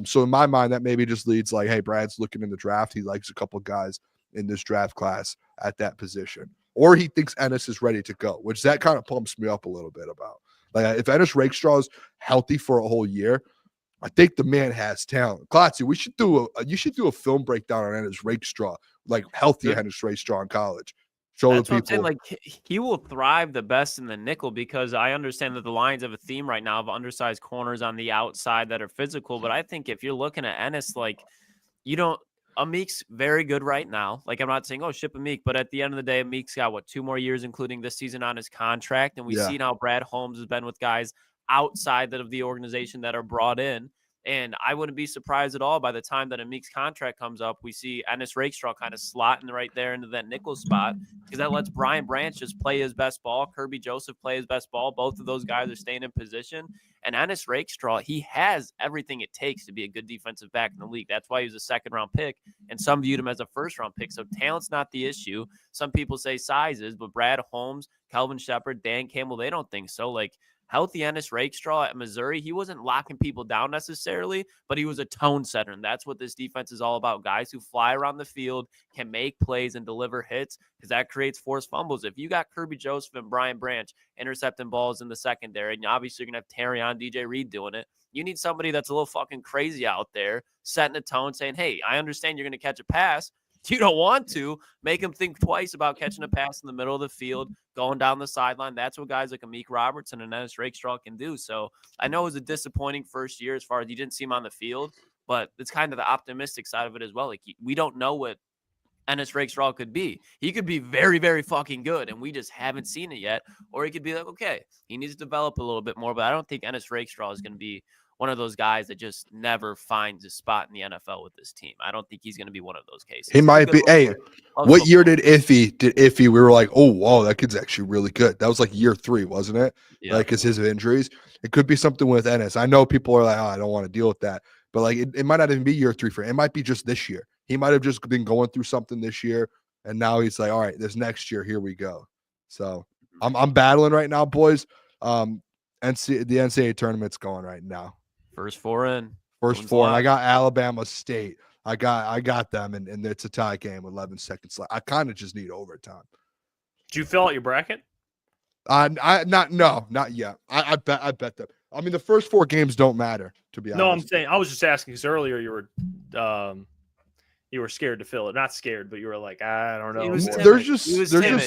So in my mind, that maybe just leads like, hey, Brad's looking in the draft. He likes a couple guys in this draft class at that position. Or he thinks Ennis is ready to go, which that kind of pumps me up a little bit about. Like if Ennis Rakestraw is healthy for a whole year, I think the man has talent. Klotz, you should do a film breakdown on Ennis Rakestraw, like healthy Ennis Rakestraw in college. Show That's the people. like he will thrive the best in the nickel because I understand that the Lions have a theme right now of undersized corners on the outside that are physical. But I think if you're looking at Ennis, like Amik's very good right now. Like, I'm not saying, ship Amik, but at the end of the day, Amik's got, 2 more years, including this season on his contract. And we've seen how Brad Holmes has been with guys outside of the organization that are brought in. And I wouldn't be surprised at all by the time that Amik's contract comes up, we see Ennis Rakestraw kind of slotting right there into that nickel spot because that lets Brian Branch just play his best ball. Kirby Joseph play his best ball. Both of those guys are staying in position. And Ennis Rakestraw, he has everything it takes to be a good defensive back in the league. That's why he was a second-round pick, and some viewed him as a first-round pick. So talent's not the issue. Some people say size is, but Brad Holmes, Calvin Shepard, Dan Campbell, they don't think so. Like, healthy Ennis Rakestraw at Missouri, he wasn't locking people down necessarily, but he was a tone setter, and that's what this defense is all about. Guys who fly around the field, can make plays and deliver hits, because that creates forced fumbles. If you got Kirby Joseph and Brian Branch intercepting balls in the secondary, and obviously you're going to have Terry on DJ Reed doing it, you need somebody that's a little fucking crazy out there, setting a tone, saying, hey, I understand you're going to catch a pass, You don't want to make him think twice about catching a pass in the middle of the field, going down the sideline. That's what guys like Amik Robertson and Ennis Rakestraw can do. So I know it was a disappointing first year as far as you didn't see him on the field, but it's kind of the optimistic side of it as well. Like, we don't know what Ennis Rakestraw could be. He could be very, very fucking good, and we just haven't seen it yet. Or he could be like, okay, he needs to develop a little bit more, but I don't think Ennis Rakestraw is going to be one of those guys that just never finds a spot in the NFL with this team. I don't think he's going to be one of those cases. He might be. Hey, what year did Iffy? We were like, oh, wow, that kid's actually really good. That was like year 3, wasn't it? Yeah. Like, because his injuries. It could be something with Ennis. I know people are like, oh, I don't want to deal with that. But like, it might not even be year 3 for him. It might be just this year. He might have just been going through something this year, and now he's like, all right, this next year, here we go. So I'm battling right now, boys. The NCAA tournament's going right now. First 4 in. First 4, and I got Alabama State. I got them, and it's a tie game with 11 seconds left. I kind of just need overtime. Did you fill out your bracket? Not yet. I bet them. I mean, the first 4 games don't matter, to be honest. No, I'm saying, I was just asking because earlier you were scared to fill it. Not scared, but you were like, I don't know. There's just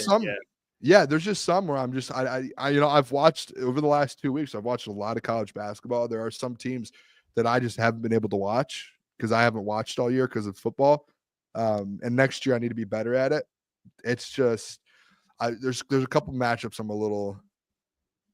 some. Yeah. Yeah, there's just some where I'm just I've watched over the last 2 weeks. I've watched a lot of college basketball. There are some teams that I just haven't been able to watch because I haven't watched all year because of football. And next year I need to be better at it. It's just there's a couple matchups I'm a little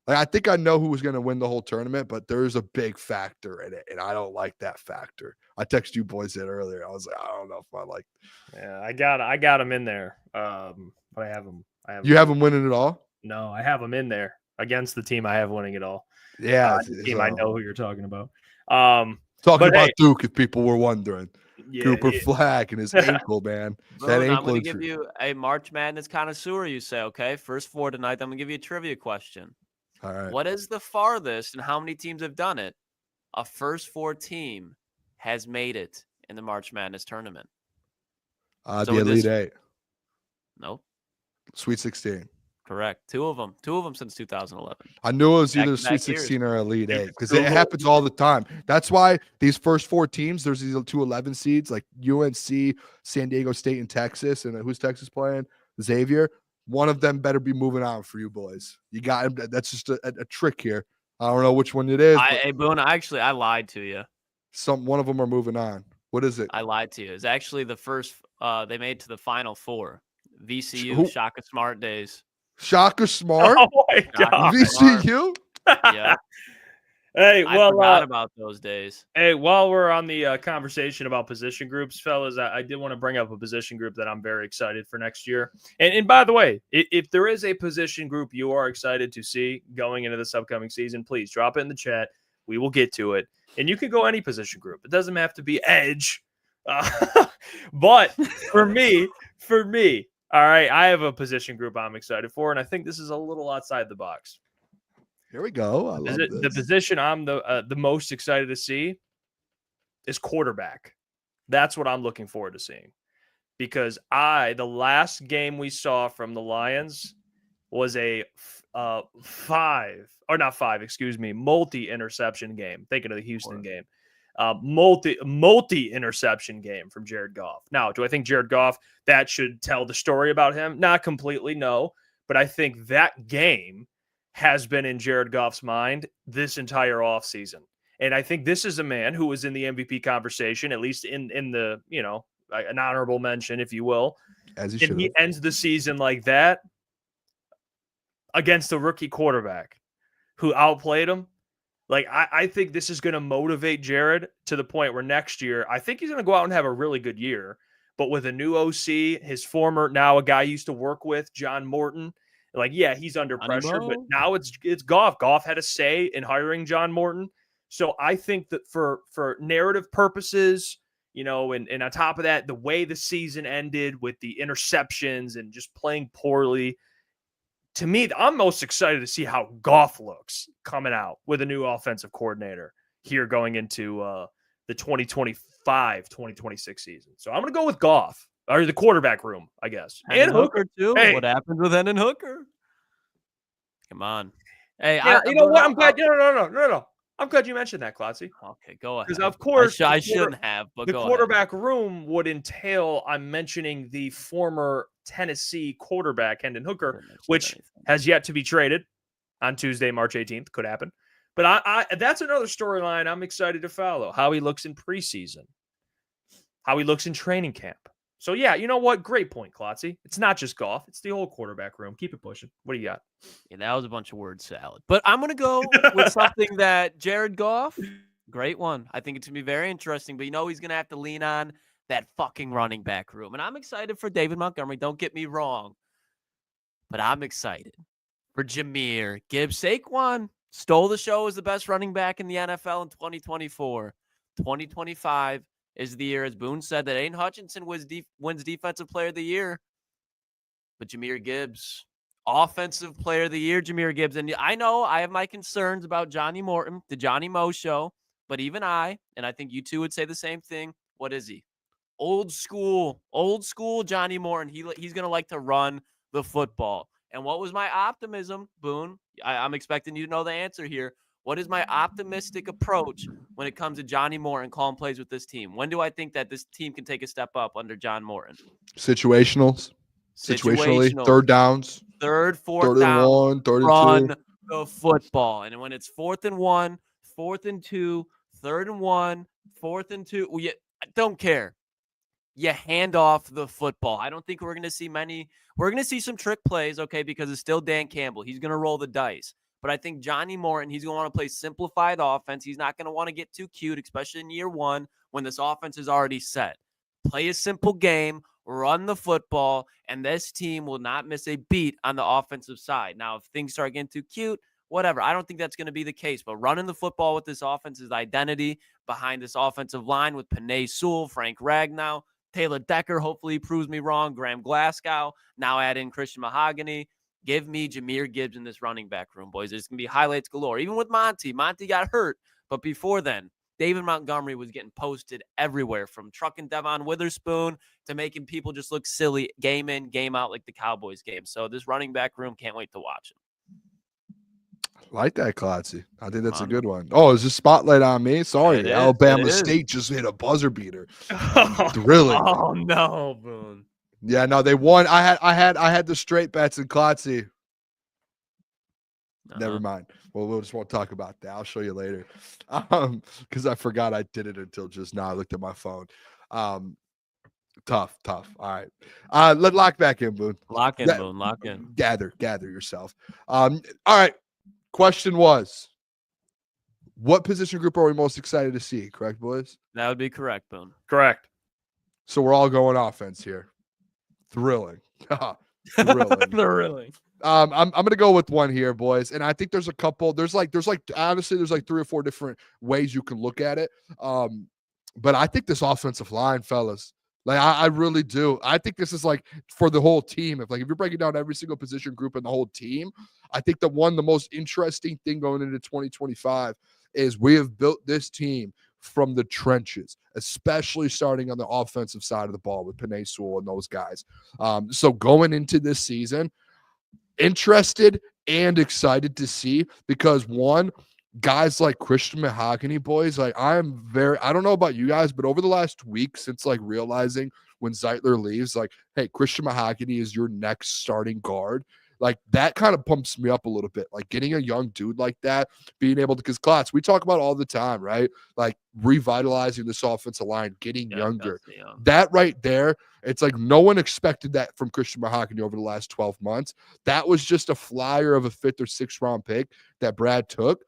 like I think I know who was going to win the whole tournament, but there's a big factor in it, and I don't like that factor. I texted you boys that earlier. I was like, I don't know if I like. Yeah, I got him in there, but I have him. You have them winning it all? No, I have them in there against the team I have winning it all. Yeah, the team I know who you're talking about. Talking about Duke, if people were wondering. Yeah, Cooper Flack and his ankle, man. That ankle. I'm going to give you a March Madness connoisseur, you say, okay? First 4 tonight. I'm going to give you a trivia question. All right. What is the farthest, and how many teams have done it? A first 4 team has made it in the March Madness tournament. The Elite 8. Nope. Sweet 16. Correct. 2 of them since 2011. I knew it was either Sweet 16 or Elite 8 because it happens all the time. That's why these first 4 teams, there's these 2 11 seeds like UNC, San Diego State, and Texas. And who's Texas playing? Xavier. One of them better be moving on for you boys. You got him. That's just a trick here. I don't know which one it is. Hey, Booner, actually, I lied to you. One of them are moving on. What is it? I lied to you. It's actually the first. They made to the Final 4. VCU, Shaka Smart days. Shaka Smart? Oh my God. VCU? Yeah. Hey, well, I forgot about those days. Hey, while we're on the conversation about position groups, fellas, I did want to bring up a position group that I'm very excited for next year. And by the way, if there is a position group you are excited to see going into this upcoming season, please drop it in the chat. We will get to it. And you can go any position group. It doesn't have to be edge. But for me, all right, I have a position group I'm excited for, and I think this is a little outside the box. Here we go. I love this. The position I'm the most excited to see is quarterback. That's what I'm looking forward to seeing. Because the last game we saw from the Lions was a multi-interception game. Thinking of the Houston game. Multi-interception game from Jared Goff. Now, do I think Jared Goff, that should tell the story about him? Not completely, no. But I think that game has been in Jared Goff's mind this entire offseason. And I think this is a man who was in the MVP conversation, at least in the, an honorable mention, if you will. As he should. And he ends the season like that against a rookie quarterback who outplayed him. Like, I think this is going to motivate Jared to the point where next year, I think he's going to go out and have a really good year. But with a new OC, his former, now a guy he used to work with, John Morton, like, yeah, he's under pressure, but now it's Goff. Goff had a say in hiring John Morton. So I think that for narrative purposes, and on top of that, the way the season ended with the interceptions and just playing poorly, to me, I'm most excited to see how Goff looks coming out with a new offensive coordinator here going into the 2025-2026 season. So I'm going to go with Goff, or the quarterback room, I guess. And Hooker, too. Hey. What happened with Hendon Hooker? Come on. Hey, yeah, you know what? I'm glad. No. I'm glad you mentioned that, Klotzy. Okay, go ahead. Because of course I shouldn't have, but the go quarterback room would entail, I'm mentioning the former Tennessee quarterback, Hendon Hooker, ahead. which has yet to be traded on Tuesday, March 18th. Could happen. But I that's another storyline I'm excited to follow. How he looks in preseason. How he looks in training camp. So, yeah, you know what? Great point, Klotzy. It's not just golf. It's the whole quarterback room. Keep it pushing. What do you got? Yeah, that was a bunch of word salad. But I'm going to go with something that Jared Goff, great one. I think it's going to be very interesting. But he's going to have to lean on that fucking running back room. And I'm excited for David Montgomery. Don't get me wrong. But I'm excited for Jahmyr Gibbs. Saquon stole the show as the best running back in the NFL in 2024. 2025 is the year, as Boone said, that Aiden Hutchinson wins Defensive Player of the Year. But Jahmyr Gibbs, Offensive Player of the Year, Jahmyr Gibbs. And I know I have my concerns about Johnny Morton, the Johnny Mo show, but even I think you two would say the same thing. What is he? Old school Johnny Morton. He's going to like to run the football. And what was my optimism, Boone? I'm expecting you to know the answer here. What is my optimistic approach when it comes to Johnny Morton calling plays with this team? When do I think that this team can take a step up under John Morton? Situationally, third downs, fourth and down, 1, third and run 2. the football. And when it's 4th and 1, 4th and 2, 3rd and 1, 4th and 2, I don't care. You hand off the football. I don't think we're going to see many. We're going to see some trick plays, okay, because it's still Dan Campbell. He's going to roll the dice. But I think Johnny Morton, he's going to want to play simplified offense. He's not going to want to get too cute, especially in year one when this offense is already set. Play a simple game, run the football, and this team will not miss a beat on the offensive side. Now, if things start getting too cute, whatever. I don't think that's going to be the case. But running the football with this offense's identity behind this offensive line with Penei Sewell, Frank Ragnow, Taylor Decker, hopefully he proves me wrong, Graham Glasgow, now add in Christian Mahogany. Give me Jahmyr Gibbs in this running back room, boys. There's going to be highlights galore. Even with Monty. Monty got hurt. But before then, David Montgomery was getting posted everywhere, from trucking Devon Witherspoon to making people just look silly game in, game out like the Cowboys game. So this running back room, can't wait to watch it. I like that, Klotzy. I think that's a good one. Oh, is this spotlight on me? Sorry. Alabama State just hit a buzzer beater. Thrilling. Oh, no, Boone. Yeah, no, they won. I had the straight bets in Klotzy. Never mind. Well, we'll just won't talk about that. I'll show you later. Because I forgot I did it until just now. I looked at my phone. Tough. All right. Let's lock back in, Boone. Lock in, Boone. Lock in. Gather yourself. All right. Question was, what position group are we most excited to see? Correct, boys? That would be correct, Boone. Correct. So we're all going offense here. Thrilling. Thrilling. I'm gonna go with one here, boys, and I think there's a couple. There's like honestly, there's like 3 or 4 different ways you can look at it. But I think this offensive line, fellas, like I really do. I think this is like for the whole team. If you're breaking down every single position group in the whole team, I think the most interesting thing going into 2025 is we have built this team from the trenches, especially starting on the offensive side of the ball with Penei Sewell and those guys. So going into this season, interested and excited to see, because one, guys like Christian Mahogany, boys, like I don't know about you guys, but over the last week, since like realizing when Zeitler leaves, like, hey, Christian Mahogany is your next starting guard. Like that kind of pumps me up a little bit. Like getting a young dude like that, being able to, because Klotz, we talk about all the time, right? Like revitalizing this offensive line, getting younger. That right there, it's like no one expected that from Christian Mahogany over the last 12 months. That was just a flyer of a 5th or 6th round pick that Brad took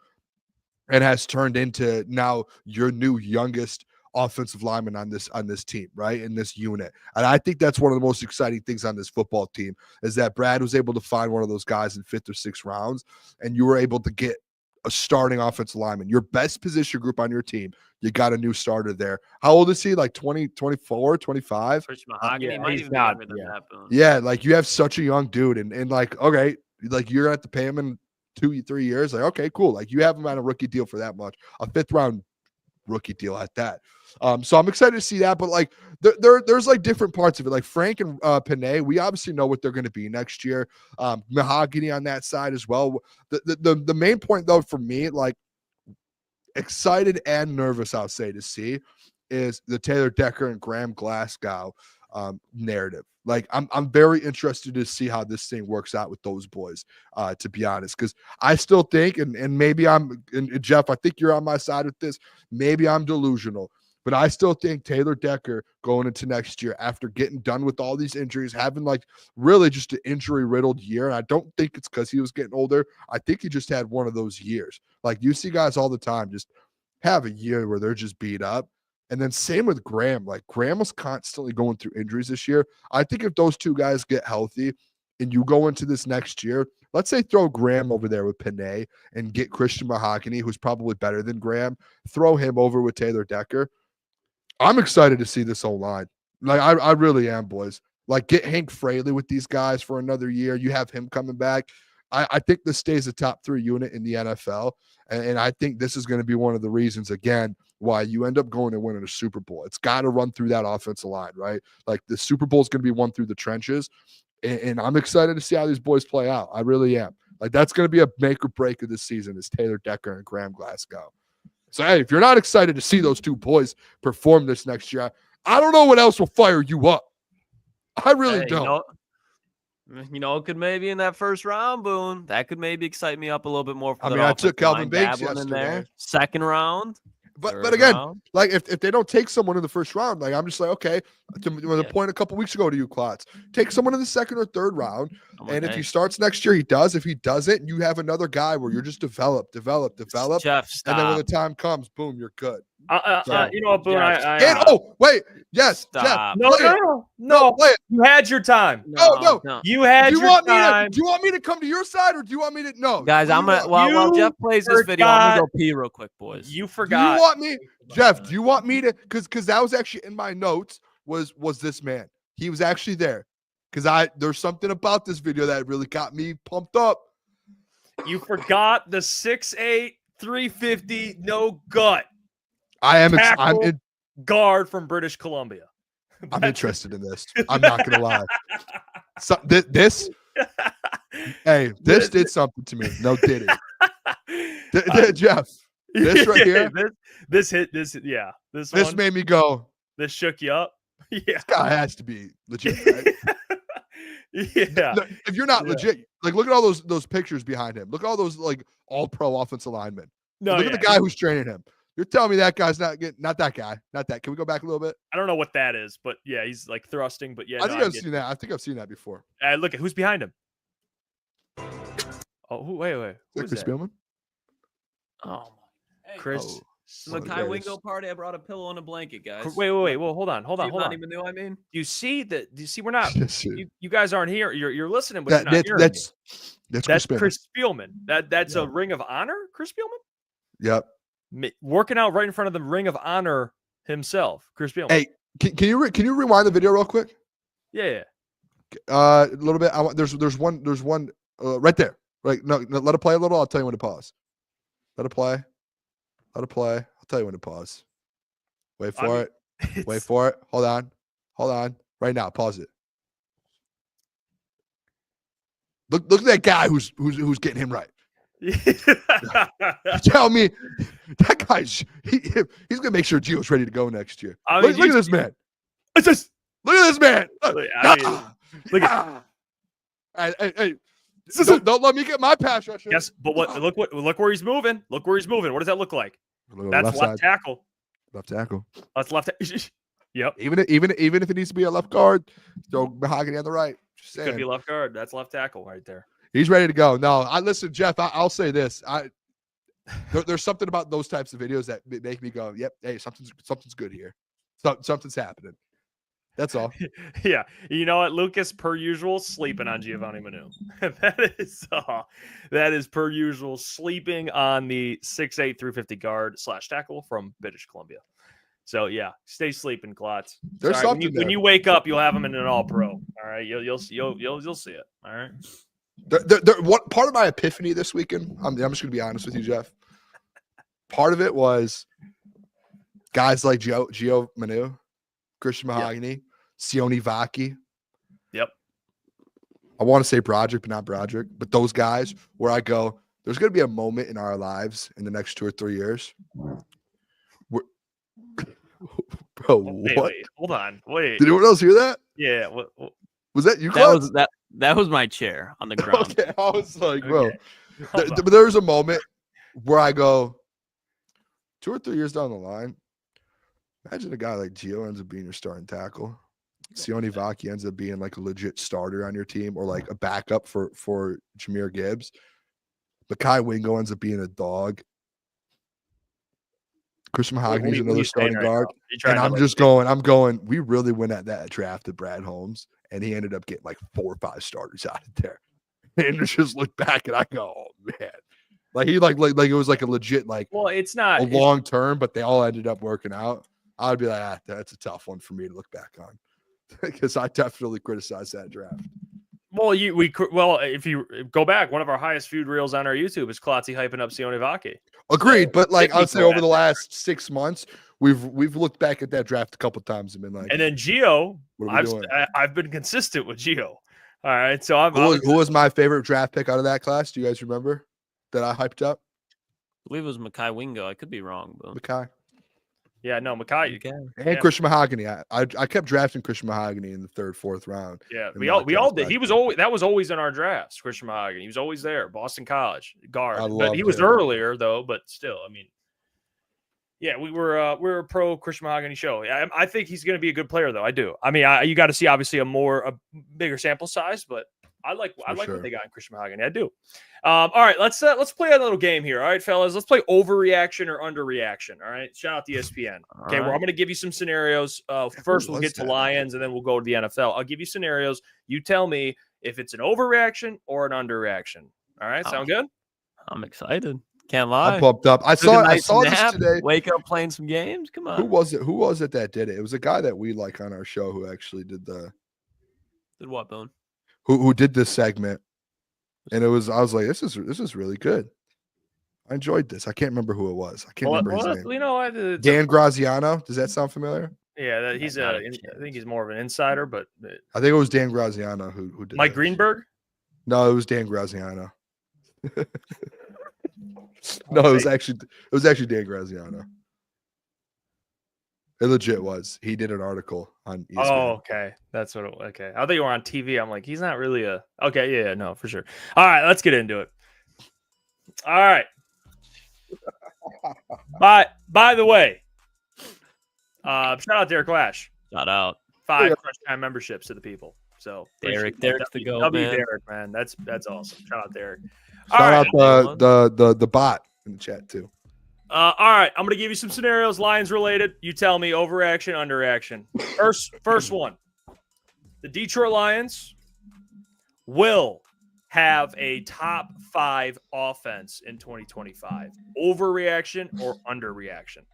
and has turned into now your new youngest offensive lineman on this team, right? In this unit. And I think that's one of the most exciting things on this football team is that Brad was able to find one of those guys in 5th or 6th rounds, and you were able to get a starting offensive lineman. Your best position group on your team, you got a new starter there. How old is he? Like 20, 24, 25? Christian Mahogany might he's even be not, younger than that, Boone. Yeah, like you have such a young dude, and like, okay, like you're gonna have to pay him in 2-3 years. Like, okay, cool. Like you have him on a rookie deal for that much, a 5th round rookie deal at that. So I'm excited to see that, but like there's like different parts of it. Like Frank and Penei, we obviously know what they're going to be next year. Mahogany on that side as well. The main point though for me, like excited and nervous, I'll say, to see is the Taylor Decker and Graham Glasgow narrative. Like, I'm very interested to see how this thing works out with those boys, to be honest, because I still think, and maybe and Jeff, I think you're on my side with this. Maybe I'm delusional, but I still think Taylor Decker going into next year, after getting done with all these injuries, having like really just an injury-riddled year, and I don't think it's because he was getting older. I think he just had one of those years. Like, you see guys all the time just have a year where they're just beat up. And then same with Graham. Like, Graham was constantly going through injuries this year. I think if those two guys get healthy and you go into this next year, let's say throw Graham over there with Panay and get Christian Mahogany, who's probably better than Graham, throw him over with Taylor Decker. I'm excited to see this whole line. Like, I really am, boys. Like, get Hank Fraley with these guys for another year. You have him coming back. I think this stays a top 3 unit in the NFL. And I think this is going to be one of the reasons, again, why you end up going and winning a Super Bowl. It's got to run through that offensive line, right? Like, the Super Bowl is going to be won through the trenches. And I'm excited to see how these boys play out. I really am. Like, that's going to be a make or break of this season, is Taylor Decker and Graham Glasgow. So, hey, if you're not excited to see those two boys perform this next year, I don't know what else will fire you up. I really don't. You know, it could maybe in that first round, Boone, that could maybe excite me up a little bit more. For I mean, I took Calvin Banks yesterday. Second round. But again, like, if they don't take someone in the first round, like, I'm just like, okay, to the point a couple weeks ago to you, Klotz, take someone in the second or third round. And if he starts next year, he does. If he doesn't, you have another guy where you're just develop. Jeff, stop. And then when the time comes, boom, you're good. You know what, Boone? Wait, yes, stop. Jeff. No, play it. You had your time. No. You had your time. Do you want me to come to your side, or do you want me to? No, guys, I'm gonna. While Jeff plays this video, I'm gonna go pee real quick, boys. You forgot. Do you want me, Jeff? Do you want me to? Because that was actually in my notes. Was this man? He was actually there. Because there's something about this video that really got me pumped up. You forgot the 6'8", 350, no gut. I'm guard from British Columbia. I'm interested in this. I'm not gonna lie. So this did something to me. No, did it? Jeff, this right here. This made me go. This shook you up. Yeah, this guy has to be legit, right? Yeah. If you're not legit, like, look at all those pictures behind him. Look at all those, like, all-pro offensive linemen. Look at the guy who's training him. You're telling me that guy's not that guy. Not that. Can we go back a little bit? I don't know what that is, but yeah, he's like thrusting. But yeah, I think I've seen that before. Look at who's behind him. Oh, wait. Who's Chris that? Spielman? Oh, Chris. Oh. The Kai Wingo party. I brought a pillow and a blanket, guys. Wait. Well, hold on. Not even new. I mean, you see, we're not. You guys aren't here. You're listening, but you're not hearing that's Chris Spielman. That's a Ring of Honor, Chris Spielman. Yep. Working out right in front of the Ring of Honor himself, Chris Spielman. Hey, can you rewind the video real quick? Yeah. A little bit. There's one right there. Right. No, let it play a little. I'll tell you when to pause. Let it play. I'll tell you when to pause. Wait for it. Wait for it. Hold on. Right now. Pause it. Look at that guy who's getting him right. Tell me that guy's he's gonna make sure Gio's ready to go next year. Look at this man. Look at this man. Hey. Don't let me get my pass rusher. Yes, but look where he's moving. Look where he's moving. What does that look like? That's left tackle. Left tackle. That's left. Yep. Even if it needs to be a left guard, throw Mahogany on the right. Just saying. Could be left guard. That's left tackle right there. He's ready to go. No, listen, Jeff. I'll say this. There's something about those types of videos that make me go, "Yep, hey, something's good here. Something's happening." That's all. Yeah. You know what? Lukas, per usual, sleeping on Giovanni Manu. That is per usual, sleeping on the 6'8", 350 guard / tackle from British Columbia. So, yeah, stay sleeping, Klotz. There's something when you wake up, you'll have him in an all-pro. All right? You'll see it. All right? What part of my epiphany this weekend, I'm just going to be honest with you, Jeff. Part of it was guys like Gio Manu, Christian Mahogany, Sione Vaki. Yep. I want to say Broderick, but not Broderick. But those guys where I go, there's going to be a moment in our lives in the next 2 or 3 years Bro, Wait, what? hold on. Wait. Did anyone else hear that? Yeah. Was that you, That Klotz? was that was my chair on the ground. Okay, I was like, bro. Okay. Hold on. There was a moment where I go 2 or 3 years down the line. Imagine a guy like Gio ends up being your starting tackle. Sione Vaki ends up being like a legit starter on your team, or like a backup for Jahmyr Gibbs. Mekhi Wingo ends up being a dog. Chris Mahogany's another starting guard. And I'm just going, we really went at that draft at Brad Holmes, and he ended up getting like 4 or 5 starters out of there. And just look back and I go, oh man. Like he like it was like a legit it's not a long term, but they all ended up working out. I would be like, that's a tough one for me to look back on. Because I definitely criticized that draft. Well, if you go back, one of our highest viewed reels on our YouTube is Klotzy hyping up Sione Vaki. Agreed, but like I would say over the last 6 months, we've looked back at that draft a couple times and been like, and then Gio, what are we doing? I've been consistent with Gio. All right, so who was my favorite draft pick out of that class? Do you guys remember that I hyped up? I believe it was Mekhi Wingo. I could be wrong, but Mekhi. Yeah, no, Mekhi. And Christian Mahogany. I kept drafting Christian Mahogany in the 3rd, 4th round. Yeah, we all did. That was always in our drafts. Christian Mahogany. He was always there. Boston College guard. But he was earlier though. But still, I mean, yeah, we're a pro Christian Mahogany show. I think he's going to be a good player though. I do. I mean, you got to see obviously a bigger sample size, but I like what they got in Christian Mahogany. I do. All right, let's play a little game here. All right, fellas, let's play overreaction or underreaction. All right, shout out to ESPN. Okay, well, I'm going to give you some scenarios. First, we'll get to Lions, and then we'll go to the NFL. I'll give you scenarios. You tell me if it's an overreaction or an underreaction. All right, sound good? I'm excited. Can't lie. I'm pumped up. I saw this today. Wake up playing some games. Come on. Who was it that did it? It was a guy that we like on our show who actually did what, Boone? Who did this segment. And I was like, this is really good. I enjoyed this. I can't remember who it was. I can't remember his name. You know, Dan Graziano. Does that sound familiar? Yeah, I think he's more of an insider, but I think it was Dan Graziano who did Mike Greenberg? No, it was Dan Graziano. No, it was actually Dan Graziano. It legit was. He did an article on ESPN. Oh, okay. That's what okay. I thought you were on TV. I'm like, he's not really a okay, yeah, no, for sure. All right, let's get into it. All right. By the way, shout out Derek Lash. Shout out. 5 Crush Time memberships to the people. So Derek's the go, man. Derek, man. That's awesome. Shout out Derek. Shout out the bot in the chat too. All right, I'm gonna give you some scenarios, Lions related. You tell me overreaction, underreaction. First one: the Detroit Lions will have a top 5 offense in 2025. Overreaction or underreaction?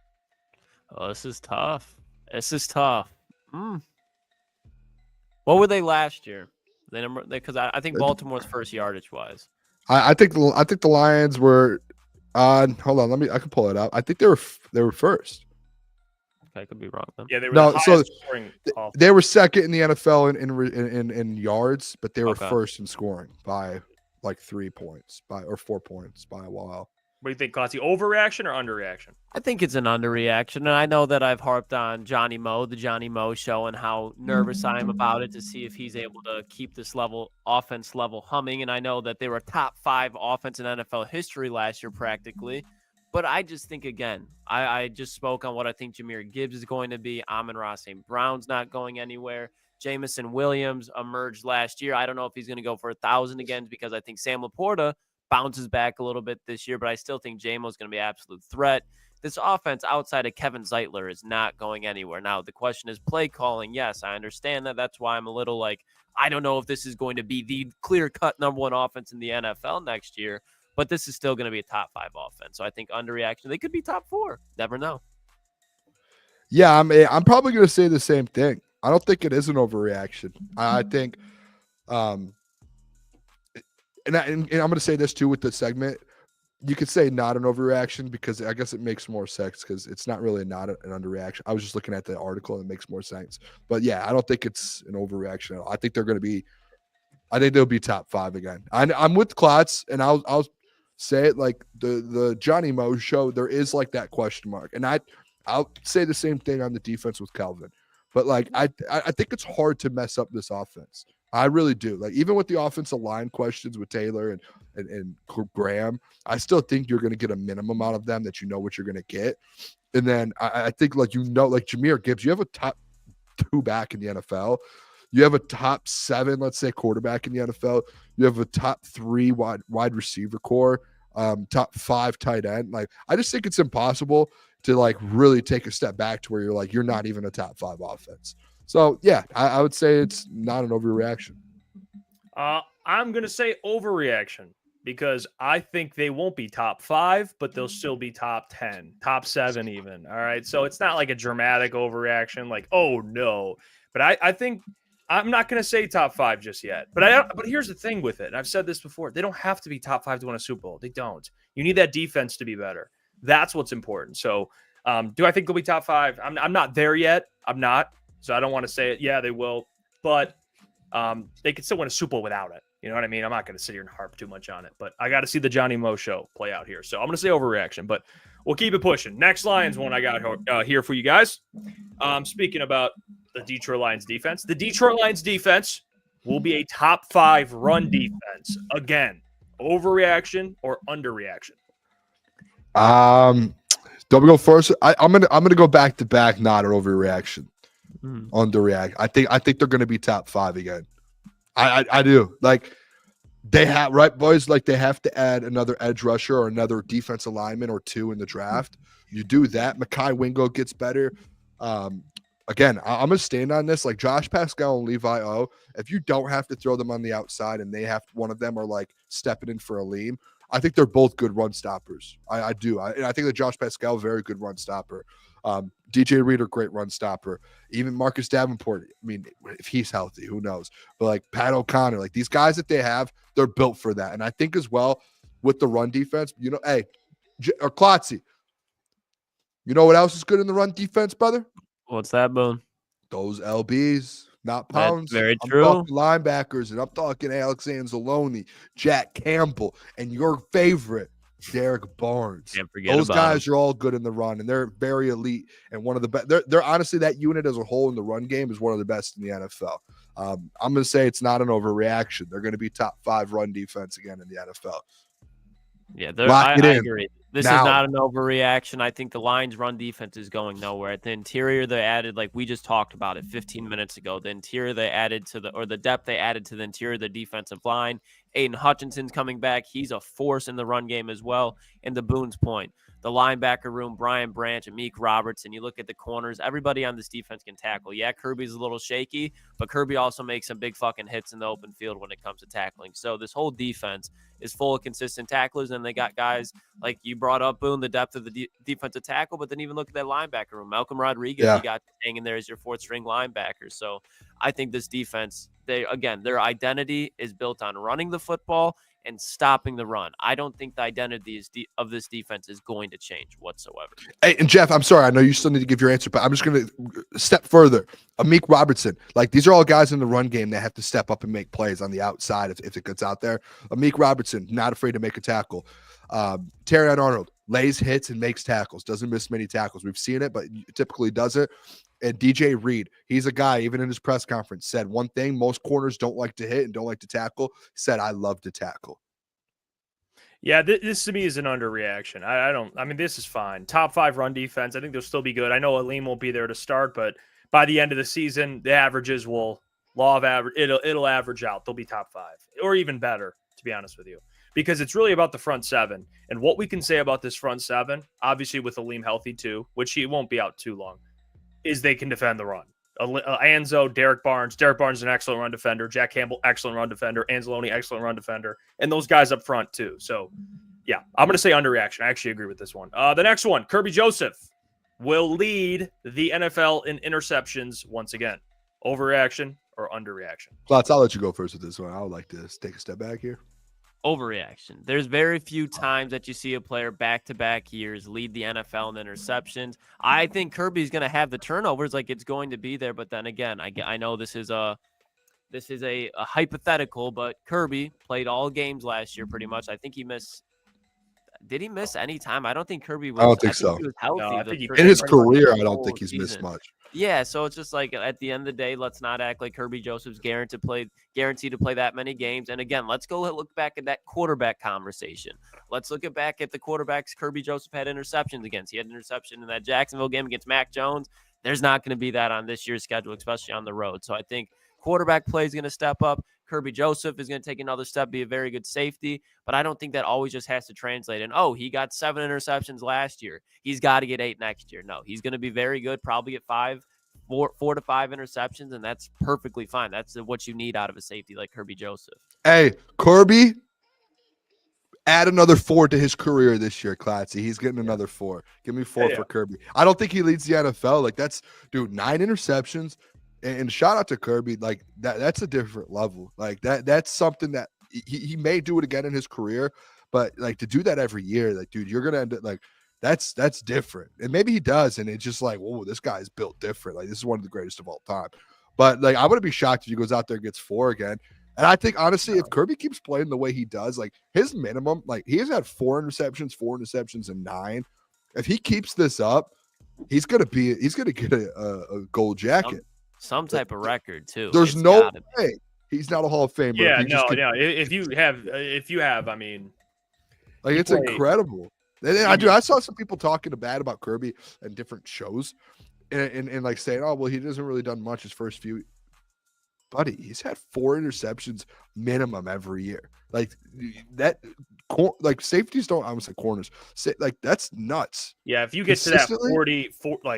Oh, this is tough. What were they last year? Because I think Baltimore's first yardage wise. I think the Lions were. Hold on, I can pull it up. I think they were first. Okay, I could be wrong then. Yeah, they were they were second in the NFL in yards, but they were first in scoring by like 3 points or 4 points by a while. What do you think, Klotzy? Overreaction or underreaction? I think it's an underreaction, and I know that I've harped on the Johnny Mo show, and how nervous I am about it to see if he's able to keep this offense level humming. And I know that they were top 5 offense in NFL history last year practically. But I just think, again, I just spoke on what I think Jahmyr Gibbs is going to be. Amon-Ra St. Brown's not going anywhere. Jamison Williams emerged last year. I don't know if he's going to go for 1,000 again, because I think Sam Laporta bounces back a little bit this year, but I still think J-Mo's going to be an absolute threat. This offense outside of Kevin Zeitler is not going anywhere. Now, the question is play calling. Yes, I understand that. That's why I'm a little like, I don't know if this is going to be the clear-cut number 1 offense in the NFL next year, but this is still going to be a top 5 offense. So I think underreaction, they could be top 4. Never know. Yeah, I'm probably going to say the same thing. I don't think it is an overreaction. I think and I'm going to say this too with the segment. You could say not an overreaction, because I guess it makes more sense, because it's not really an underreaction. I was just looking at the article and it makes more sense. But yeah, I don't think it's an overreaction at all. I think they'll be top 5 again. I'm with Klotz, and I'll say it like the Johnny Mo show. There is like that question mark, and I I'll say the same thing on the defense with Calvin. But like I think it's hard to mess up this offense. I really do. Like even with the offensive line questions with Taylor and Graham, I still think you're going to get a minimum out of them that you know what you're going to get. And then I think like like Jahmyr Gibbs, you have a top 2 back in the NFL. You have a top 7, let's say, quarterback in the NFL. You have a top 3 wide receiver core, top 5 tight end. Like I just think it's impossible to like really take a step back to where you're like, you're not even a top 5 offense. So yeah, I would say it's not an overreaction. I'm going to say overreaction because I think they won't be top 5, but they'll still be top 10, top 7 even. All right. So it's not like a dramatic overreaction, like, oh no. But I think I'm not going to say top 5 just yet. But here's the thing with it. And I've said this before. They don't have to be top 5 to win a Super Bowl. They don't. You need that defense to be better. That's what's important. So do I think they'll be top 5? I'm not there yet. I'm not. So I don't want to say it. Yeah, they will. But they could still win a Super Bowl without it. You know what I mean? I'm not going to sit here and harp too much on it. But I got to see the Johnny Mo show play out here. So I'm going to say overreaction. But we'll keep it pushing. Next Lions one I got here for you guys. Speaking about the Detroit Lions defense. The Detroit Lions defense will be a top 5 run defense. Again, overreaction or underreaction? Don't we go first? I'm gonna go back to back, not an overreaction. Underreact. I think they're gonna be top 5 again. I do. Like they have right, boys, like they have to add another edge rusher or another defensive lineman or 2 in the draft. You do that, Mekhi Wingo gets better. Again, I'm gonna stand on this. Like Josh Pascal and Levi O, if you don't have to throw them on the outside and they have one of them are like stepping in for a lean, I think they're both good run stoppers. I do. I think that Josh Pascal, very good run stopper. DJ Reader, great run stopper. Even Marcus Davenport, I mean, if he's healthy, who knows? But like Pat O'Connor, like these guys that they have, they're built for that. And I think as well with the run defense, you know, hey, or Klotzy, you know what else is good in the run defense, brother? What's that, Boone? Those LBs, not pounds. That's very I'm true. talking linebackers, and I'm talking Alex Anzalone, Jack Campbell, and your favorite, Derek Barnes. Can't forget Those about guys him. are all good in the run, and they're very elite and one of the best. They're honestly, that unit as a whole in the run game is one of the best in the NFL. I'm going to say it's not an overreaction. They're going to be top 5 run defense again in the NFL. Yeah, Lock I it in. agree. This Now. is not an overreaction. I think the Lions' run defense is going nowhere. At the interior, they added, like we just talked about it 15 minutes ago, the interior they added to the depth they added to the interior of the defensive line. Aiden Hutchinson's coming back. He's a force in the run game as well. And the Boone's point, the linebacker room, Brian Branch, Amik Robertson, you look at the corners, everybody on this defense can tackle. Yeah, Kirby's a little shaky, but Kirby also makes some big fucking hits in the open field when it comes to tackling. So this whole defense is full of consistent tacklers, and they got guys like you brought up, Boone, the depth of the defensive tackle, but then even look at that linebacker room. Malcolm Rodriguez, Yeah. you got hanging there as your 4th-string linebacker. So I think this defense, their identity is built on running the football and stopping the run. I don't think the identity of this defense is going to change whatsoever. Hey, and Jeff, I'm sorry. I know you still need to give your answer, but I'm just going to step further. Amik Robertson, like these are all guys in the run game that have to step up and make plays on the outside if it gets out there. Amik Robertson, not afraid to make a tackle. Terrion Arnold lays hits and makes tackles, doesn't miss many tackles. We've seen it, but typically doesn't. And DJ Reed, he's a guy, even in his press conference, said one thing: most corners don't like to hit and don't like to tackle. He said, I love to tackle. Yeah, this to me is an underreaction. I mean, this is fine. Top 5 run defense. I think they'll still be good. I know Aleem won't be there to start, but by the end of the season, the averages will law of average. It'll average out. They'll be top 5 or even better, to be honest with you, because it's really about the front 7 and what we can say about this front 7. Obviously, with Aleem healthy too, which he won't be out too long, is they can defend the run. Anzo, Derek Barnes. Derek Barnes is an excellent run defender. Jack Campbell, excellent run defender. Anzalone, excellent run defender. And those guys up front, too. So, yeah, I'm going to say underreaction. I actually agree with this one. The next one, Kirby Joseph will lead the NFL in interceptions once again. Overreaction or underreaction? Klotz, I'll let you go first with this one. I would like to take a step back here. Overreaction. There's very few times that you see a player back-to-back years lead the NFL in interceptions. I think Kirby's going to have the turnovers, like it's going to be there. But then again, I know this is a hypothetical, but Kirby played all games last year pretty much. I think he missed Did he miss any time? I don't think Kirby was. I don't think so. He was healthy. No, I the think he- first In his pretty much career, the I don't whole think he's missed season. much. Yeah, so it's just like at the end of the day, let's not act like Kirby Joseph's guaranteed to play that many games. And again, let's go look back at that quarterback conversation. Let's look back at the quarterbacks Kirby Joseph had interceptions against. He had an interception in that Jacksonville game against Mac Jones. There's not going to be that on this year's schedule, especially on the road. So I think quarterback play is going to step up. Kirby Joseph is going to take another step, be a very good safety. But I don't think that always just has to translate. And, he got 7 interceptions last year. He's got to get 8 next year. No, he's going to be very good, probably get 4 to 5 interceptions, and that's perfectly fine. That's what you need out of a safety like Kirby Joseph. Hey, Kirby, add another 4 to his career this year, Klotzy. He's getting another 4. Give me 4 for Kirby. I don't think he leads the NFL. Like, that's, dude, 9 interceptions. And shout out to Kirby. Like, that's a different level. Like, that's something that he may do it again in his career. But, like, to do that every year, like, dude, you're going to end up, like, that's different. And maybe he does. And it's just like, whoa, this guy's built different. Like, this is one of the greatest of all time. But, like, I wouldn't be shocked if he goes out there and gets 4 again. And I think, honestly, if Kirby keeps playing the way he does, like, his minimum, like, he has had 4 interceptions, and 9. If he keeps this up, he's gonna get a gold jacket. Some type of record, too. There's no way he's not a Hall of Famer. Yeah, If you have, I mean, like, it's incredible. And I saw some people talking bad about Kirby and different shows, and like saying, oh, well, he doesn't really done much his first few. Buddy, he's had 4 interceptions minimum every year. Like that, like safeties don't. I would say corners. Like that's nuts. Yeah, if you get to that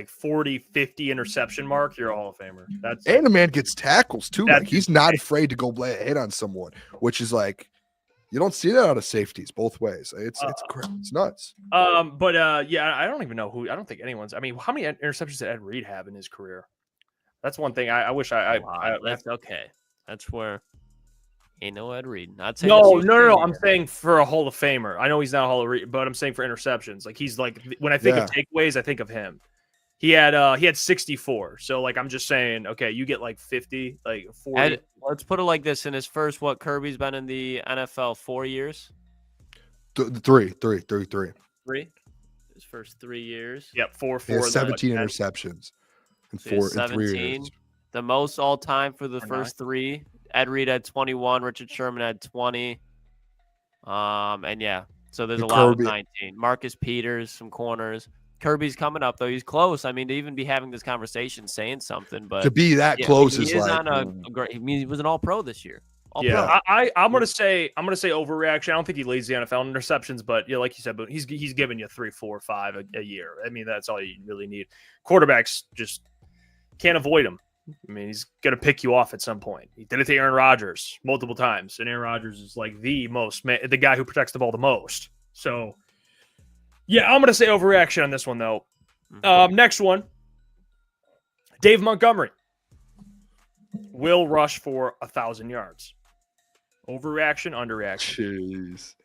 40, 50 interception mark, you're a Hall of Famer. And the man gets tackles too. Like he's not afraid to go lay a hit on someone, which is like you don't see that out of safeties both ways. It's nuts. Yeah, I don't even know who. I don't think anyone's. I mean, how many interceptions did Ed Reed have in his career? That's one thing I wish that's okay. That's where ain't no Ed Reed. Not saying no. I'm saying for a Hall of Famer. I know he's not a Hall of Famer, but I'm saying for interceptions. Like he's like when I think of takeaways, I think of him. He had 64. So like I'm just saying, okay, you get like 50, like 40. Let's put it like this: in his first, Kirby's been in the NFL 4 years. 3. 3. His first 3 years. Yep, 4. 17 interceptions. And 3 years. The most all time for the first 3. Ed Reed had 21. Richard Sherman had 20. And yeah, so there's a lot with 19. Marcus Peters, some corners. Kirby's coming up though. He's close. I mean, to even be having this conversation, saying something, but to be that close is like on a great. I mean, he was an All-Pro this year. I'm gonna say overreaction. I don't think he leads the NFL in interceptions, but like you said, but he's giving you 3, 4, 5 a year. I mean, that's all you really need. Quarterbacks just can't avoid him. I mean, he's gonna pick you off at some point. He did it to Aaron Rodgers multiple times, and Aaron Rodgers is like the guy who protects the ball the most. So, yeah, I'm gonna say overreaction on this one though. Next one, Dave Montgomery will rush for 1,000 yards. Overreaction, underreaction. Jeez.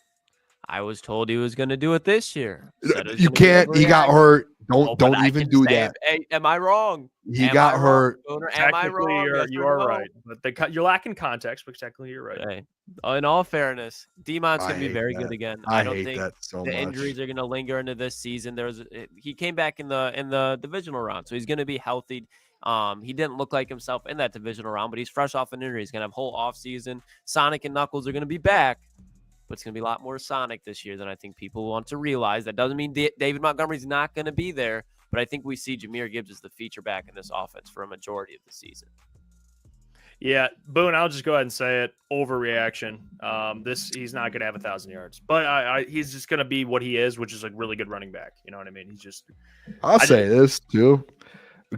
I was told he was going to do it this year. You can't. He got hurt. Don't even do that. Hey, am I wrong? He got hurt. Am I wrong? You are right. But you're lacking context, but technically you're right. Hey, in all fairness, Demon's going to be very good again. I don't hate think that so the much. injuries are going to linger into this season. He came back in the divisional round, so he's going to be healthy. He didn't look like himself in that divisional round, but he's fresh off an injury. He's going to have a whole offseason. Sonic and Knuckles are going to be back, but it's going to be a lot more Sonic this year than I think people want to realize. That doesn't mean David Montgomery's not going to be there, but I think we see Jahmyr Gibbs as the feature back in this offense for a majority of the season. Yeah, Boone, I'll just go ahead and say it. Overreaction. He's not going to have 1,000 yards, but he's just going to be what he is, which is a really good running back. You know what I mean? He's just. I'll say this too.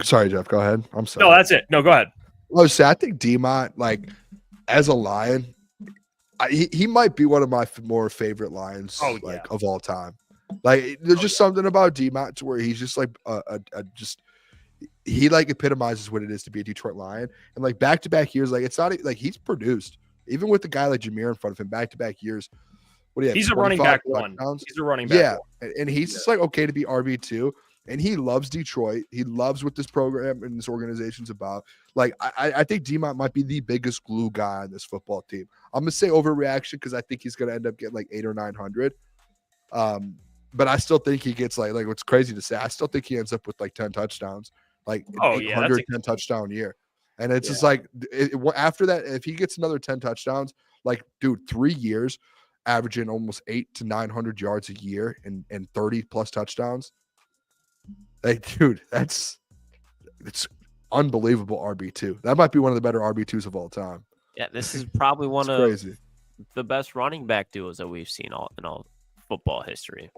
Sorry, Jeff. Go ahead. I'm sorry. No, that's it. No, go ahead. I think D-Mont, like, as a Lion, he might be one of my more favorite Lions of all time. Like, there's just something about D-Mont to where he's just like he like epitomizes what it is to be a Detroit Lion. And like back-to-back years, like it's not like he's produced, even with the guy like Jahmyr in front of him, back-to-back years. What do you have? He's a running back one. He's a running back one. And he's just like okay to be RB2. And he loves Detroit. He loves what this program and this organization's about. Like, I think D-Mont might be the biggest glue guy on this football team. I'm going to say overreaction because I think he's going to end up getting like 800 or 900. But I still think he gets like what's crazy to say. I still think he ends up with like 10 touchdowns, like Oh, yeah, 110 touchdown year. And it's just like after that, if he gets another 10 touchdowns, like dude, 3 years, averaging almost 800 to 900 yards a year and 30 plus touchdowns. Like, dude, it's unbelievable RB2. That might be one of the better RB2s of all time. Yeah, this is probably one of crazy. The best running back duos that we've seen in all football history.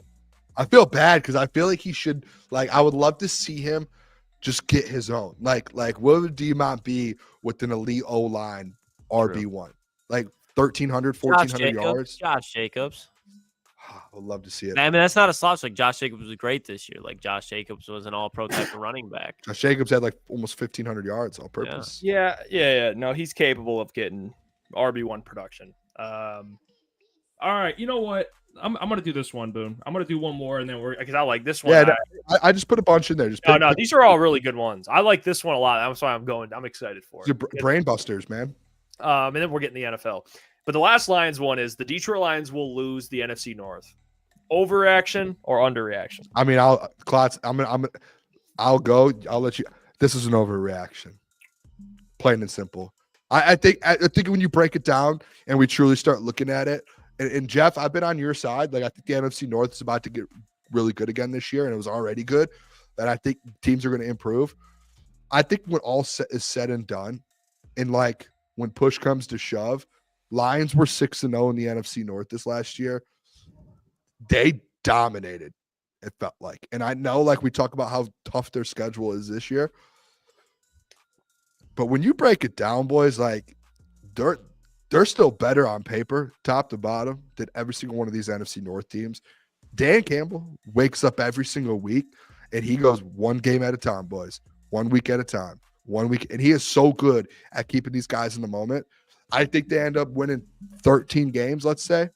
I feel bad because I feel like he should, like, I would love to see him just get his own. Like what would D-Mont be with an elite O-line RB1? Like 1,300, 1,400 yards? Josh Jacobs. I would love to see it. I mean, that's not a slouch. Like, Josh Jacobs was great this year. Like, Josh Jacobs was an all-pro type of running back. Josh Jacobs had like almost 1,500 yards on purpose. Yeah. No, he's capable of getting RB1 production. All right, you know what? I'm gonna do this one, Boone. I'm gonna do one more, and then because I like this one. Yeah, I just put a bunch in there. No, these are all really good ones. I like this one a lot. That's why I'm excited for it. Brain busters, man. And then we're getting the NFL. But the last Lions one is the Detroit Lions will lose the NFC North. Overreaction or underreaction? I mean, I'll go. I'll let you. This is an overreaction, plain and simple. I think when you break it down and we truly start looking at it, and Jeff, I've been on your side. Like, I think the NFC North is about to get really good again this year, and it was already good. And I think teams are going to improve. I think when all is said and done, and like when push comes to shove, Lions were 6-0 in the NFC North this last year. They dominated, it felt like. And I know, like, we talk about how tough their schedule is this year. But when you break it down, boys, like, they're still better on paper, top to bottom, than every single one of these NFC North teams. Dan Campbell wakes up every single week, and he goes one game at a time, boys. 1 week at a time. 1 week. And he is so good at keeping these guys in the moment. I think they end up winning 13 games, let's say,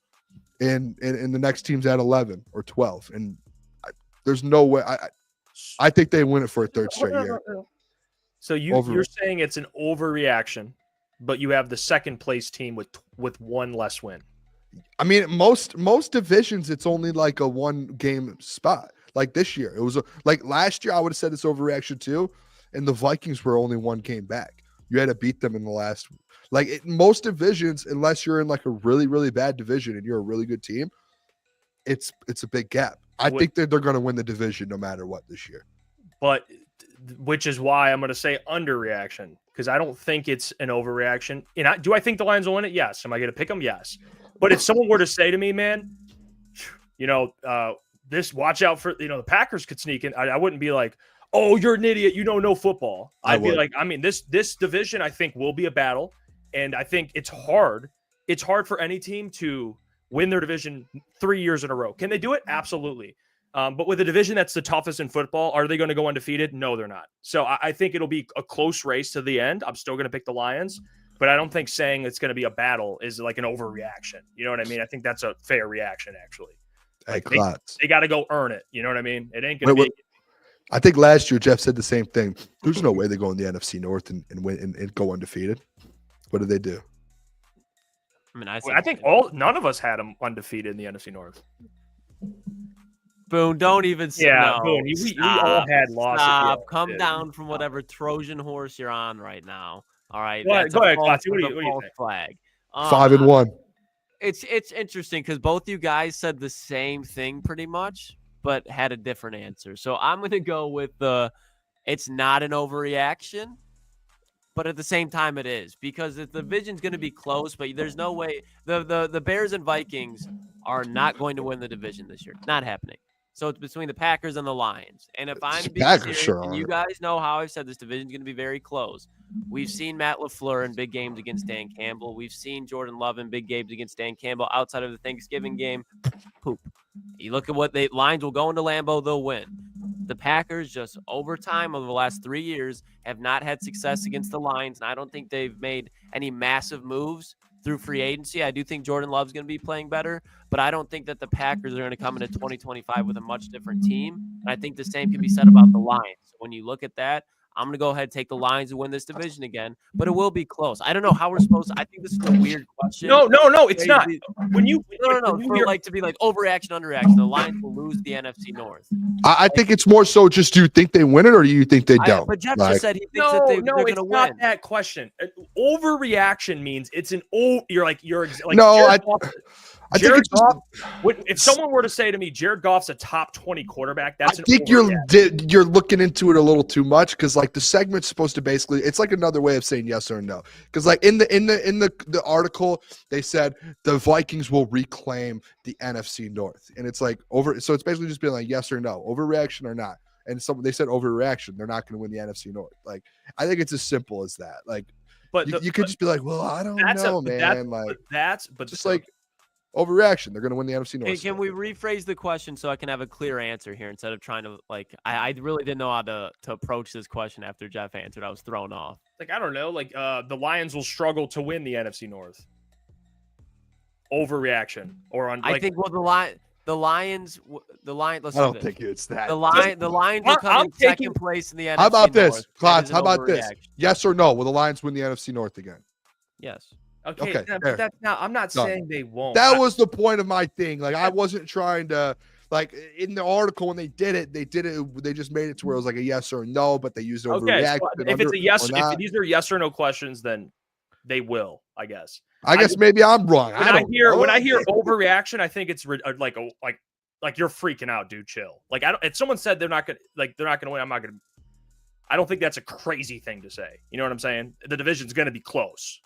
and the next team's at 11 or 12. And there's no way. I think they win it for a third straight year. So you're saying it's an overreaction, but you have the second place team with one less win. I mean, most divisions, it's only like a 1 game spot. Like this year, it was like last year, I would have said it's overreaction too. And the Vikings were only 1 game back. You had to beat them in the last. Like most divisions, unless you're in like a really, really bad division and you're a really good team, it's a big gap. I think that they're going to win the division no matter what this year. But which is why I'm going to say underreaction, because I don't think it's an overreaction. And do I think the Lions will win it? Yes. Am I going to pick them? Yes. But if someone were to say to me, man, this watch out for, the Packers could sneak in, I wouldn't be like, oh, you're an idiot. You don't know football. I'd be like, I mean, this division, I think, will be a battle. And I think it's hard. It's hard for any team to win their division 3 years in a row. Can they do it? Absolutely. But with a division that's the toughest in football, are they going to go undefeated? No, they're not. So I think it'll be a close race to the end. I'm still going to pick the Lions, but I don't think saying it's going to be a battle is like an overreaction. You know what I mean? I think that's a fair reaction, actually. Hey, they got to go earn it. You know what I mean? It ain't going to be. I think last year Jeff said the same thing. There's no way they go in the NFC North and win and go undefeated. What did they do? I mean, I think none of us had them undefeated in the NFC North. Boone, don't even say no. Boone, we all had losses. Stop. Come down from whatever Trojan horse you're on right now. All right. Go ahead, Klotz. What do you think? Flag. 5-1. It's interesting because both you guys said the same thing pretty much, but had a different answer. So I'm going to go with it's not an overreaction, but at the same time it is, because the division's going to be close, but there's no way the Bears and Vikings are not going to win the division this year. Not happening. So it's between the Packers and the Lions. And if I'm being serious, and you guys know how I've said this division's going to be very close. We've seen Matt LaFleur in big games against Dan Campbell. We've seen Jordan Love in big games against Dan Campbell. Outside of the Thanksgiving game, poop. You look at what Lions will go into Lambeau, they'll win. The Packers, just over time over the last 3 years, have not had success against the Lions, and I don't think they've made any massive moves through free agency. I do think Jordan Love's going to be playing better, but I don't think that the Packers are going to come into 2025 with a much different team. And I think the same can be said about the Lions. When you look at that, I'm going to go ahead and take the Lions and win this division again, but it will be close. I don't know how we're supposed to. I think this is a weird question. No, it's not. When you to be like overreaction, underreaction, the Lions will lose the NFC North. I think it's more so just, do you think they win it or do you think they don't? But Jeff just said he thinks that they're going to win. Not that question. Overreaction means it's an you're like no, I think Jared it's Goff, if someone were to say to me, Jared Goff's a top 20 quarterback, I think you're looking into it a little too much, because like the segment's supposed to basically, it's like another way of saying yes or no. Because like in the article, they said the Vikings will reclaim the NFC North, and it's like so it's basically just being like yes or no, overreaction or not. And they said overreaction, they're not going to win the NFC North. Like, I think it's as simple as that. Like, but you could just be like, well, I don't know, man. Overreaction. They're going to win the NFC North. Can we rephrase the question so I can have a clear answer here instead of trying to I really didn't know how to approach this question after Jeff answered. I was thrown off. Like, I don't know. Like, the Lions will struggle to win the NFC North. Overreaction I think the Lions. Let's I don't think it's that. The Lions will come in second place in the NFC. How about North. this, Klotz? How about this? Yes or no? Will the Lions win the NFC North again? Yes. Okay, but that's not. I'm not saying they won't. That was the point of my thing. Like, I wasn't trying to, like, in the article when they did it. They just made it to where it was like a yes or no, but they used overreaction. So if it's a yes, if these are yes or no questions, then they will. I guess. I guess maybe I'm wrong. When I hear overreaction, I think it's like you're freaking out, dude. Chill. Like, if someone said they're not gonna win, I'm not gonna. I don't think that's a crazy thing to say. You know what I'm saying? The division's gonna be close.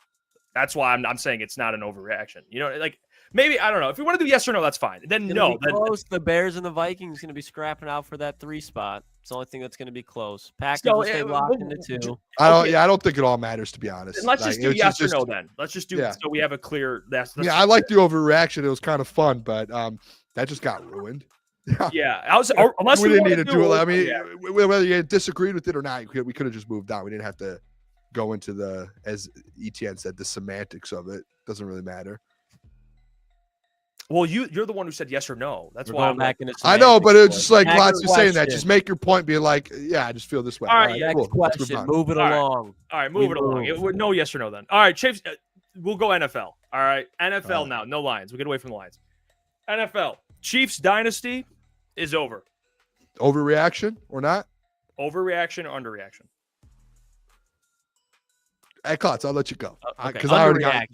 That's why I'm saying it's not an overreaction. You know, like, maybe, I don't know. If we want to do yes or no, that's fine. Then no. Close. The Bears and the Vikings going to be scrapping out for that 3 spot. It's the only thing that's going to be close. Packers will stay locked into 2. I don't think it all matters, to be honest. Then let's just do yes or no then. Let's just do so we have a clear. I like the overreaction. It was kind of fun, but that just got ruined. Yeah, unless we didn't need to do it. I mean, whether you disagreed with it or not, we could have just moved on. We didn't have to go into the, as ETN said, the semantics of it. Doesn't really matter. Well, you're the one who said yes or no. That's why I'm back like, into. I know, but it's just like lots of saying that. Just make your point, being like, yeah, I just feel this way. All right, next question. Move it along. All right, move it along. No yes or no then. All right, Chiefs. We'll go NFL. All right, NFL now. No Lions. We'll get away from the Lions. NFL. Chiefs dynasty is over. Overreaction or not? Overreaction or underreaction? Hey, Klotz, I'll let you go. Because I already got.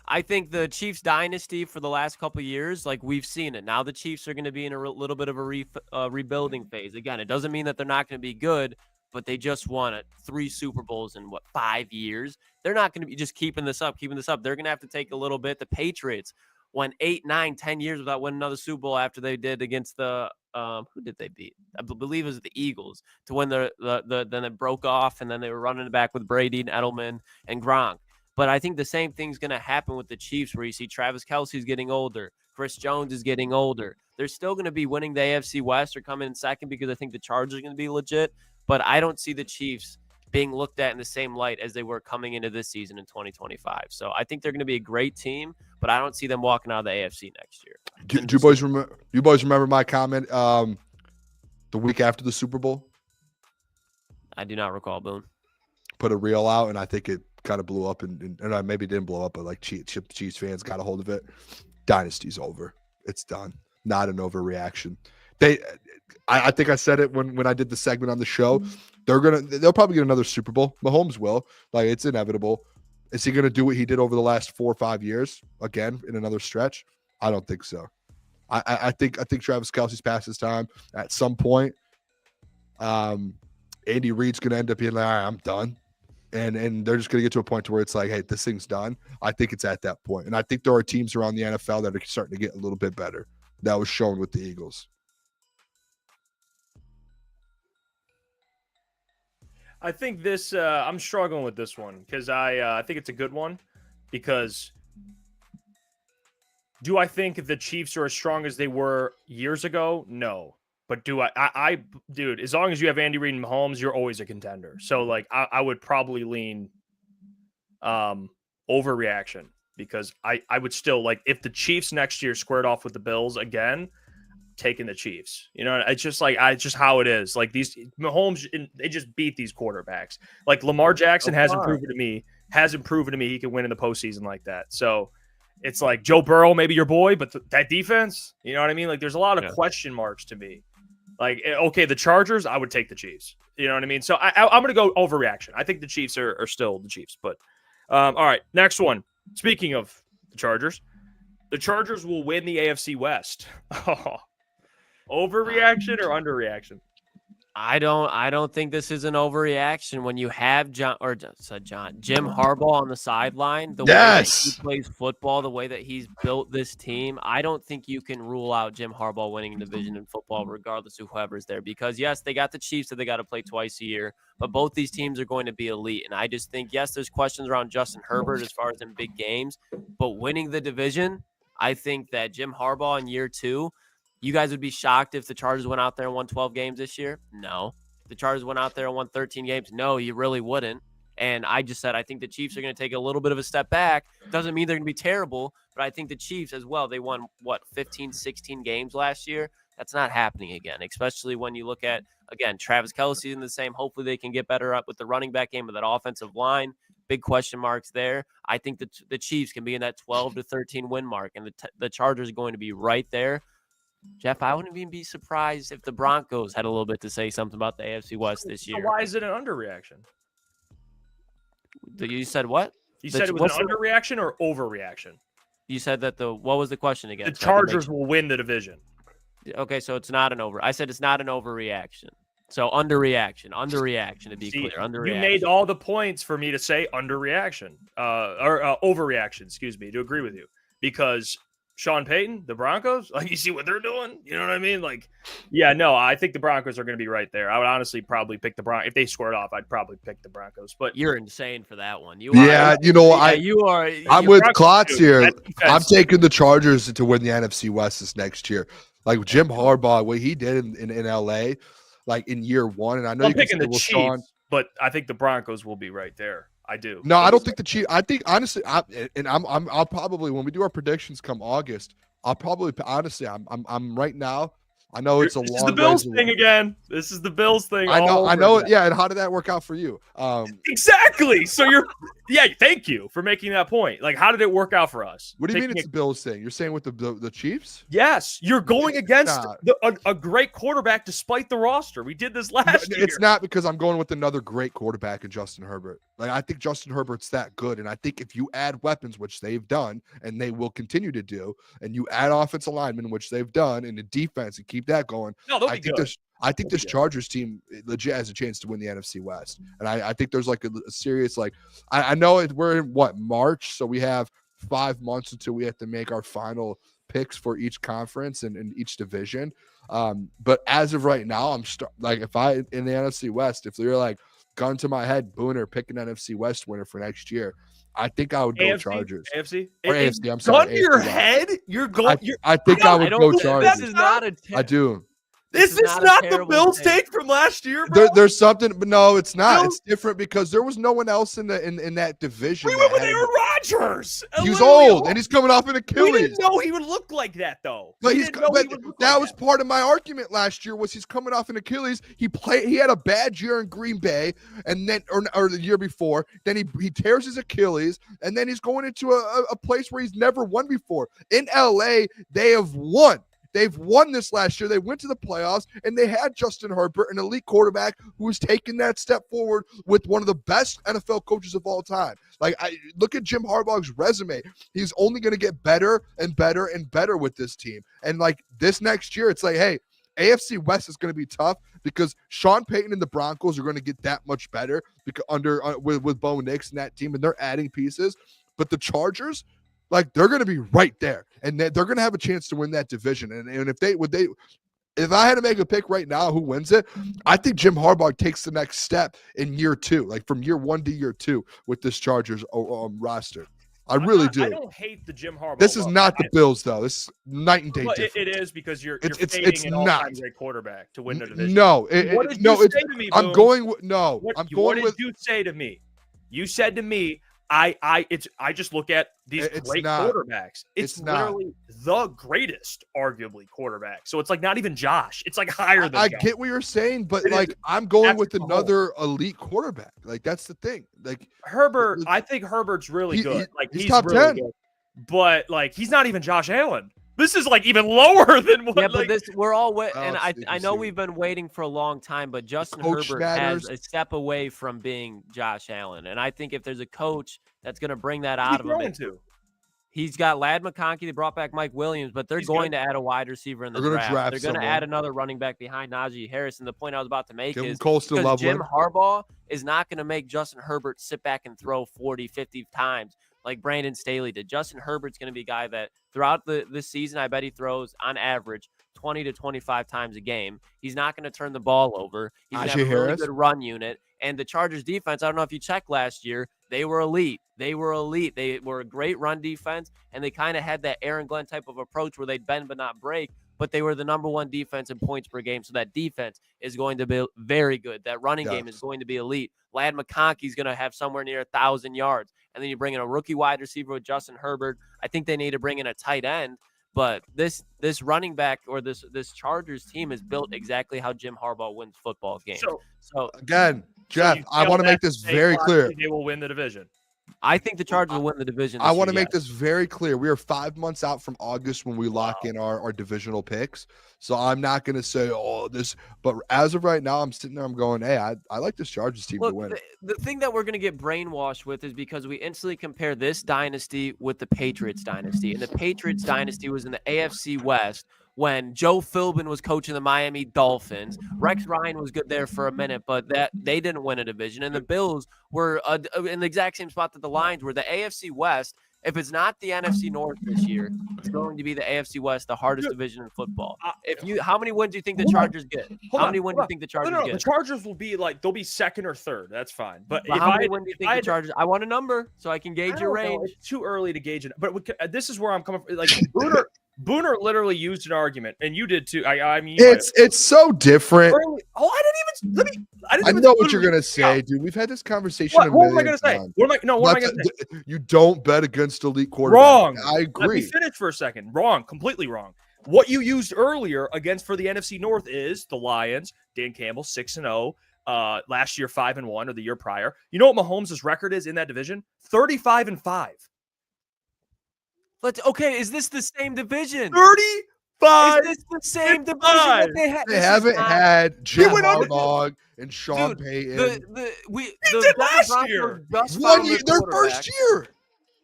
I think the Chiefs dynasty for the last couple of years, like, we've seen it. Now the Chiefs are going to be in a little bit of a rebuilding phase. Again, it doesn't mean that they're not going to be good, but they just won 3 Super Bowls in 5 years. They're not going to be just keeping this up. They're going to have to take a little bit. The Patriots went 8, 9, 10 years without winning another Super Bowl after they did against the who did they beat? I believe it was the Eagles to win then it broke off, and then they were running it back with Brady and Edelman and Gronk. But I think the same thing's going to happen with the Chiefs, where you see Travis Kelce's getting older. Chris Jones is getting older. They're still going to be winning the AFC West or coming in second, because I think the Chargers are going to be legit. But I don't see the Chiefs being looked at in the same light as they were coming into this season in 2025. So I think they're going to be a great team, but I don't see them walking out of the AFC next year. Do you boys remember my comment the week after the Super Bowl? I do not recall, Boone. Put a reel out, and I think it kind of blew up, and maybe it didn't blow up, but like Chiefs fans got a hold of it. Dynasty's over. It's done. Not an overreaction. I think I said it when I did the segment on the show. They'll probably get another Super Bowl. Mahomes will. Like, it's inevitable. Is he gonna do what he did over the last 4 or 5 years again in another stretch? I don't think so. I think Travis Kelce's past his time at some point. Andy Reid's gonna end up being like, all right, I'm done. And they're just going to get to a point to where it's like, hey, this thing's done. I think it's at that point. And I think there are teams around the NFL that are starting to get a little bit better. That was shown with the Eagles. I think this I'm struggling with this one, because I think it's a good one. Because do I think the Chiefs are as strong as they were years ago? No. But do I dude, as long as you have Andy Reid and Mahomes, you're always a contender. So, like, I would probably lean overreaction, because I would still, like, if the Chiefs next year squared off with the Bills again, taking the Chiefs. You know, it's just like just how it is. Like these Mahomes, they just beat these quarterbacks. Like Lamar Jackson hasn't proven to me he can win in the postseason like that. So it's like Joe Burrow, maybe your boy, but that defense, you know what I mean? Like there's a lot of question marks to me. Like, okay, the Chargers, I would take the Chiefs. You know what I mean? So I'm going to go overreaction. I think the Chiefs are still the Chiefs. But all right, next one. Speaking of the Chargers will win the AFC West. Overreaction or underreaction? I don't think this is an overreaction when you have Jim Harbaugh on the sideline, the way that he plays football, the way that he's built this team. I don't think you can rule out Jim Harbaugh winning a division in football, regardless of whoever's there, because yes, they got the Chiefs that they got to play twice a year, but both these teams are going to be elite. And I just think, yes, there's questions around Justin Herbert as far as in big games, but winning the division, I think that Jim Harbaugh in year 2, you guys would be shocked if the Chargers went out there and won 12 games this year? No. If the Chargers went out there and won 13 games? No, you really wouldn't. And I just said I think the Chiefs are going to take a little bit of a step back. Doesn't mean they're going to be terrible, but I think the Chiefs as well, they won, 15, 16 games last year? That's not happening again, especially when you look at, again, Travis Kelce in the same. Hopefully they can get better up with the running back game of that offensive line. Big question marks there. I think that the Chiefs can be in that 12 to 13 win mark, and the Chargers are going to be right there. Jeff, I wouldn't even be surprised if the Broncos had a little bit to say something about the AFC West this year. Why is it an underreaction? You said what? You said it was an underreaction or overreaction? You said that what was the question again? The Chargers will win the division. Okay, so it's not an I said it's not an overreaction. So underreaction to be clear. Underreaction. You made all the points for me to say underreaction or overreaction, excuse me, to agree with you. Because Sean Payton, the Broncos, like you see what they're doing? You know what I mean? Like, yeah, no, I think the Broncos are going to be right there. I would honestly probably pick the Broncos. If they squared off, I'd probably pick the Broncos. But you're insane for that one. I'm with Klotz here. I'm taking the Chargers to win the NFC West this next year. Like Jim Harbaugh, what he did in LA, like in year 1, and I know I'm picking the Chiefs, but I think the Broncos will be right there. I do. No, I don't think the Chiefs. I think honestly, I'll probably, when we do our predictions come August, I'll probably honestly, I'm right now. I know it's a long. This is the Bills thing again. This is the Bills thing. I know it. Yeah, and how did that work out for you? Exactly. So thank you for making that point. Like, how did it work out for us? What do you mean it's the Bills thing? You're saying with the Chiefs? Yes, you're going against a great quarterback despite the roster. We did this last year. It's not because I'm going with another great quarterback in Justin Herbert. Like, I think Justin Herbert's that good, and I think if you add weapons, which they've done, and they will continue to do, and you add offensive linemen, which they've done, and the defense, and keep that going, I think this Chargers team legit has a chance to win the NFC West. And I think there's like a serious, like, I know we're in March, so we have 5 months until we have to make our final picks for each conference and each division. But as of right now, if I in the NFC West, if they're like gun to my head, Booner, pick an NFC West winner for next year, I think I would go Chargers. AFC? Or AFC, I'm sorry. Gun to your head? You're going. I think I would go Chargers. This is not a I do. Is this not the Bills take from last year, bro? There's something, but no, it's not. It's different because there was no one else in that division. We went with Aaron Rodgers. He's old and he's coming off an Achilles. We didn't know he would look like that, though. But that was part of my argument last year. Was he's coming off an Achilles? He had a bad year in Green Bay, and then or the year before. Then he tears his Achilles, and then he's going into a place where he's never won before. In LA, they have won. They've won this last year. They went to the playoffs, and they had Justin Herbert, an elite quarterback who was taking that step forward with one of the best NFL coaches of all time. Like, look at Jim Harbaugh's resume. He's only going to get better and better and better with this team. And, like, this next year, it's like, hey, AFC West is going to be tough because Sean Payton and the Broncos are going to get that much better because with Bo Nix and that team, and they're adding pieces. But the Chargers, like, they're going to be right there, and they're going to have a chance to win that division. And if I had to make a pick right now, who wins it? I think Jim Harbaugh takes the next step in year 2, like from year 1 to year 2 with this Chargers roster. I really do. I don't hate the Jim Harbaugh. This is not the Bills, though. This is night and day difference. It is because you're fading an all-time great quarterback to win the division. No, what did you say to me, Boone? I'm going with no. What did you say to me? You said to me, I just look at these It's great not. quarterbacks. It's It's not. literally the greatest, arguably, quarterback. So it's like not even Josh. It's like higher than I Josh. get what you're saying, but It is. like I'm going with That's the another elite quarterback. Like that's the thing. Like Herbert, I think Herbert's really He- good. Like he's he's top really 10. good. But like he's not even Josh Allen. This is like even lower than what. Yeah, like, but we're all Well, and it's I interesting. know we've been waiting for a long time, but Justin coach Herbert matters. has a step away from being Josh Allen, and I think if there's a coach that's going to bring that who's he out of him, throwing to? he's got Lad McConkey. They brought back Mike Williams, but they're He's going good. to add a wide receiver in the They're gonna draft. draft They're going to someone. add another running back behind Najee Harris. And the point I was about to make give him is Colston because Jim Loveland. Harbaugh is not going to make Justin Herbert sit back and throw 40, 50 times like Brandon Staley did. Justin Herbert's going to be a guy that throughout this season, I bet he throws on average 20 to 25 times a game. He's not going to turn the ball over. He's going to have Najee a really Harris? good run unit. And the Chargers defense, I don't know if you checked last year, they were elite. They were elite. They were a great run defense, and they kind of had that Aaron Glenn type of approach where they'd bend but not break, but they were the number one defense in points per game. So that defense is going to be very good. That running game is going to be elite. Lad McConkey's going to have somewhere near 1,000 yards. And then you bring in a rookie wide receiver with Justin Herbert. I think they need to bring in a tight end. But this running back or this Chargers team is built exactly how Jim Harbaugh wins football games. So Again, Jeff, you I feel want to that make this they very clear. They will win the division. I think the Chargers will win the division. I want to make this very clear. We are 5 months out from August when we lock in our divisional picks. So I'm not going to say, oh, this. But as of right now, I'm sitting there. I'm going, hey, I like this Chargers team to win. The thing that we're going to get brainwashed with is because we instantly compare this dynasty with the Patriots dynasty. And the Patriots dynasty was in the AFC West when Joe Philbin was coaching the Miami Dolphins. Rex Ryan was good there for a minute, but they didn't win a division. And the Bills were in the exact same spot that the Lions were. The AFC West, if it's not the NFC North this year, it's going to be the AFC West, the hardest division in football. How many wins do you think the Chargers get? How many wins do you think the Chargers get? The Chargers will be like they'll be second or third. That's fine. But how many wins do you think the Chargers? I want a number so I can gauge your range. It's too early to gauge it. But this is where I'm coming from. Like Booner literally used an argument, and you did too. I mean, it's so different. I know what you're gonna say, dude. We've had this conversation. What am I gonna say? What am I gonna say? You don't bet against elite quarterbacks. Wrong. I agree. Let me finish for a second. Wrong. Completely wrong. What you used earlier against for the NFC North is the Lions. Dan Campbell 6-0. Last year 5-1, or the year prior. You know what Mahomes' record is in that division? 35-5. Okay, is this the same division? 35. Is this the same division that they had? They haven't had Jim Harbaugh and Sean Payton. They did last year. One year, their first year.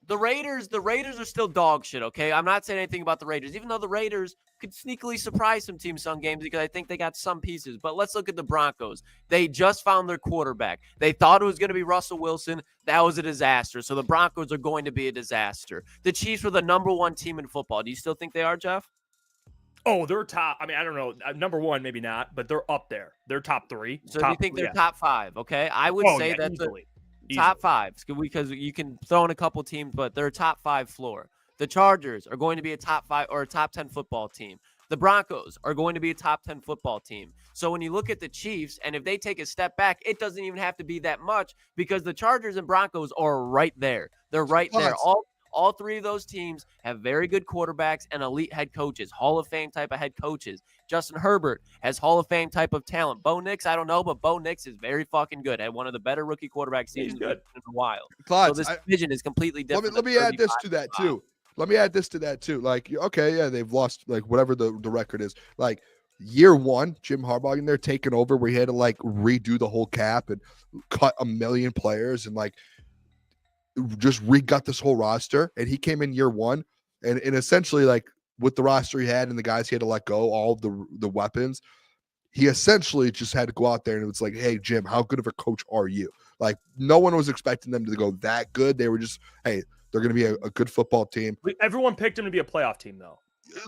The Raiders are still dog shit, okay? I'm not saying anything about the Raiders, even though the Raiders could sneakily surprise some teams some games because I think they got some pieces. But let's look at the Broncos. They just found their quarterback. They thought it was going to be Russell Wilson. That was a disaster. So the Broncos are going to be a disaster. The Chiefs were the number one team in football. Do you still think they are, Jeff? Oh, they're top. I mean, I don't know. Number one, maybe not, but they're up there. They're top three. So you think they're top five, okay? I would say that's easily. Top five, because you can throw in a couple teams, but they're a top five floor. The Chargers are going to be a top 5 or a top 10 football team. The Broncos are going to be a top 10 football team. So when you look at the Chiefs, and if they take a step back, it doesn't even have to be that much because the Chargers and Broncos are right there. They're right there. All three of those teams have very good quarterbacks and elite head coaches, Hall of Fame type of head coaches. Justin Herbert has Hall of Fame type of talent. Bo Nix, I don't know, but Bo Nix is very fucking good. Had one of the better rookie quarterback seasons in a while. Klotz, so this division is completely different. Let me add this to that too. Like, okay, yeah, they've lost like whatever the record is. Like year one, Jim Harbaugh in there taking over where he had to like redo the whole cap and cut 1 million players and like just re-gut this whole roster. And he came in year one and essentially like with the roster he had and the guys he had to let go, all of the weapons, he essentially just had to go out there and it was like, hey, Jim, how good of a coach are you? Like no one was expecting them to go that good. They were just, hey, they're going to be a good football team. Everyone picked him to be a playoff team though.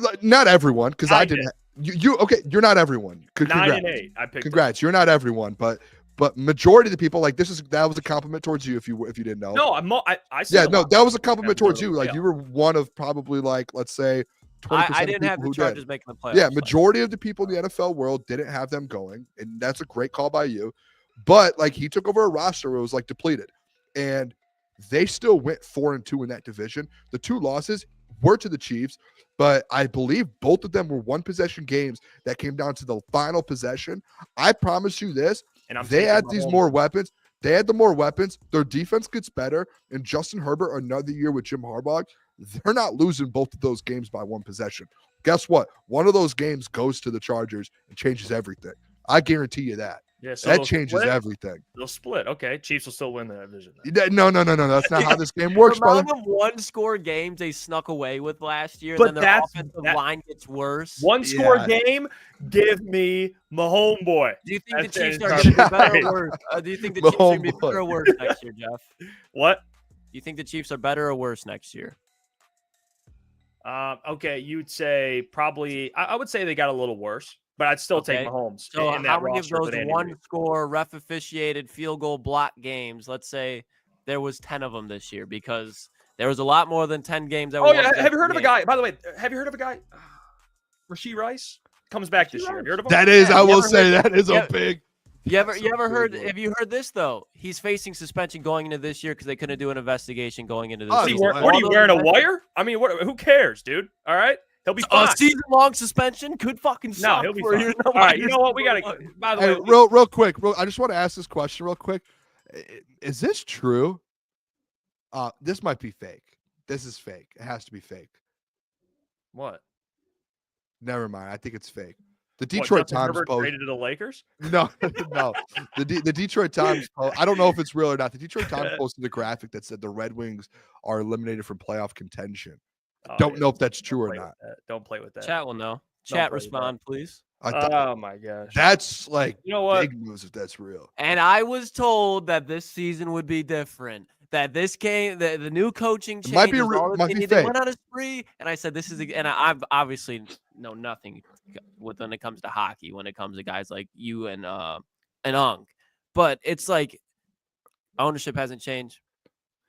Like, not everyone, because I didn't. Okay, you're not everyone. Congrats. 9-8. I picked. Congrats. You're not everyone, but majority of the people like that was a compliment towards you if you didn't know. No, I said that was a compliment towards you. Like you were one of probably like let's say 20% I didn't of have the who Chargers did. making the playoffs. Yeah, majority of the people in the NFL world didn't have them going, and that's a great call by you. But like he took over a roster where it was like depleted, and They still went 4-2 in that division. The 2 losses were to the Chiefs, but I believe both of them were 1-possession games that came down to the final possession. I promise you this, And they had taking these Mahomes. more weapons. They had the more weapons. Their defense gets better. And Justin Herbert, another year with Jim Harbaugh, they're not losing both of those games by 1 possession. Guess what? One of those games goes to the Chargers and changes everything. I guarantee you that. Yeah, so That they'll changes split. everything. They'll split. Okay, Chiefs will still win the division. then. No. That's not how this game works, The brother. amount of one-score games they snuck away with last year, But and then their that's- offensive that- line gets worse. One score Yeah. game. Give me my homeboy. Do you think the That's Chiefs it. are going to be better Right. or worse? Do you think the Chiefs are going to be Mahomes. better or worse next year, Jeff? Do What? you think the Chiefs are better or worse next year? Okay, you'd say probably. I would say they got a little worse, but I'd still take Okay. Mahomes. So in that how many of roster those with Andy Reid. one-score, ref-officiated field goal block games, let's say there was 10 of them this year, because there was a lot more than 10 games that were Oh yeah, one-possession have you heard of a games. guy? By the way, have you heard of a guy? Rasheed Rice comes back this year. Have you heard of him? That is, Yeah, I you will ever say heard- that is yeah. a big. You ever That's a heard? big one. Have you heard this though? He's facing suspension going into this year because they couldn't do an investigation going into this Oh, What, season. he's what are you All wearing a those wire? I mean, who cares, dude? All right, he'll be fine. A season-long suspension could fucking No, suck. he'll be for fine. your All right, you know what? We number gotta. one. By the Hey, way, real quick. I just want to ask this question real quick. Is this true? This might be fake. This is fake. It has to be fake. what? Never mind. I think it's fake. The What, Detroit Justin Times Herbert post. traded to the Lakers. No, no. The Detroit Times. I don't know if it's real or not. The Detroit Times posted a graphic that said the Red Wings are eliminated from playoff contention. Oh, Don't yeah, know if that's true or play with not. that. Don't play with that. Chat will know. Don't Chat play with that. respond, please. Oh my gosh. That's like You know what? big news if that's real. And I was told that this season would be different. That this came, the new coaching changes. might be they fake. went on a spree, and I said, "This is," and I've obviously know nothing when it comes to hockey. When it comes to guys like you and Ung, but it's like ownership hasn't changed,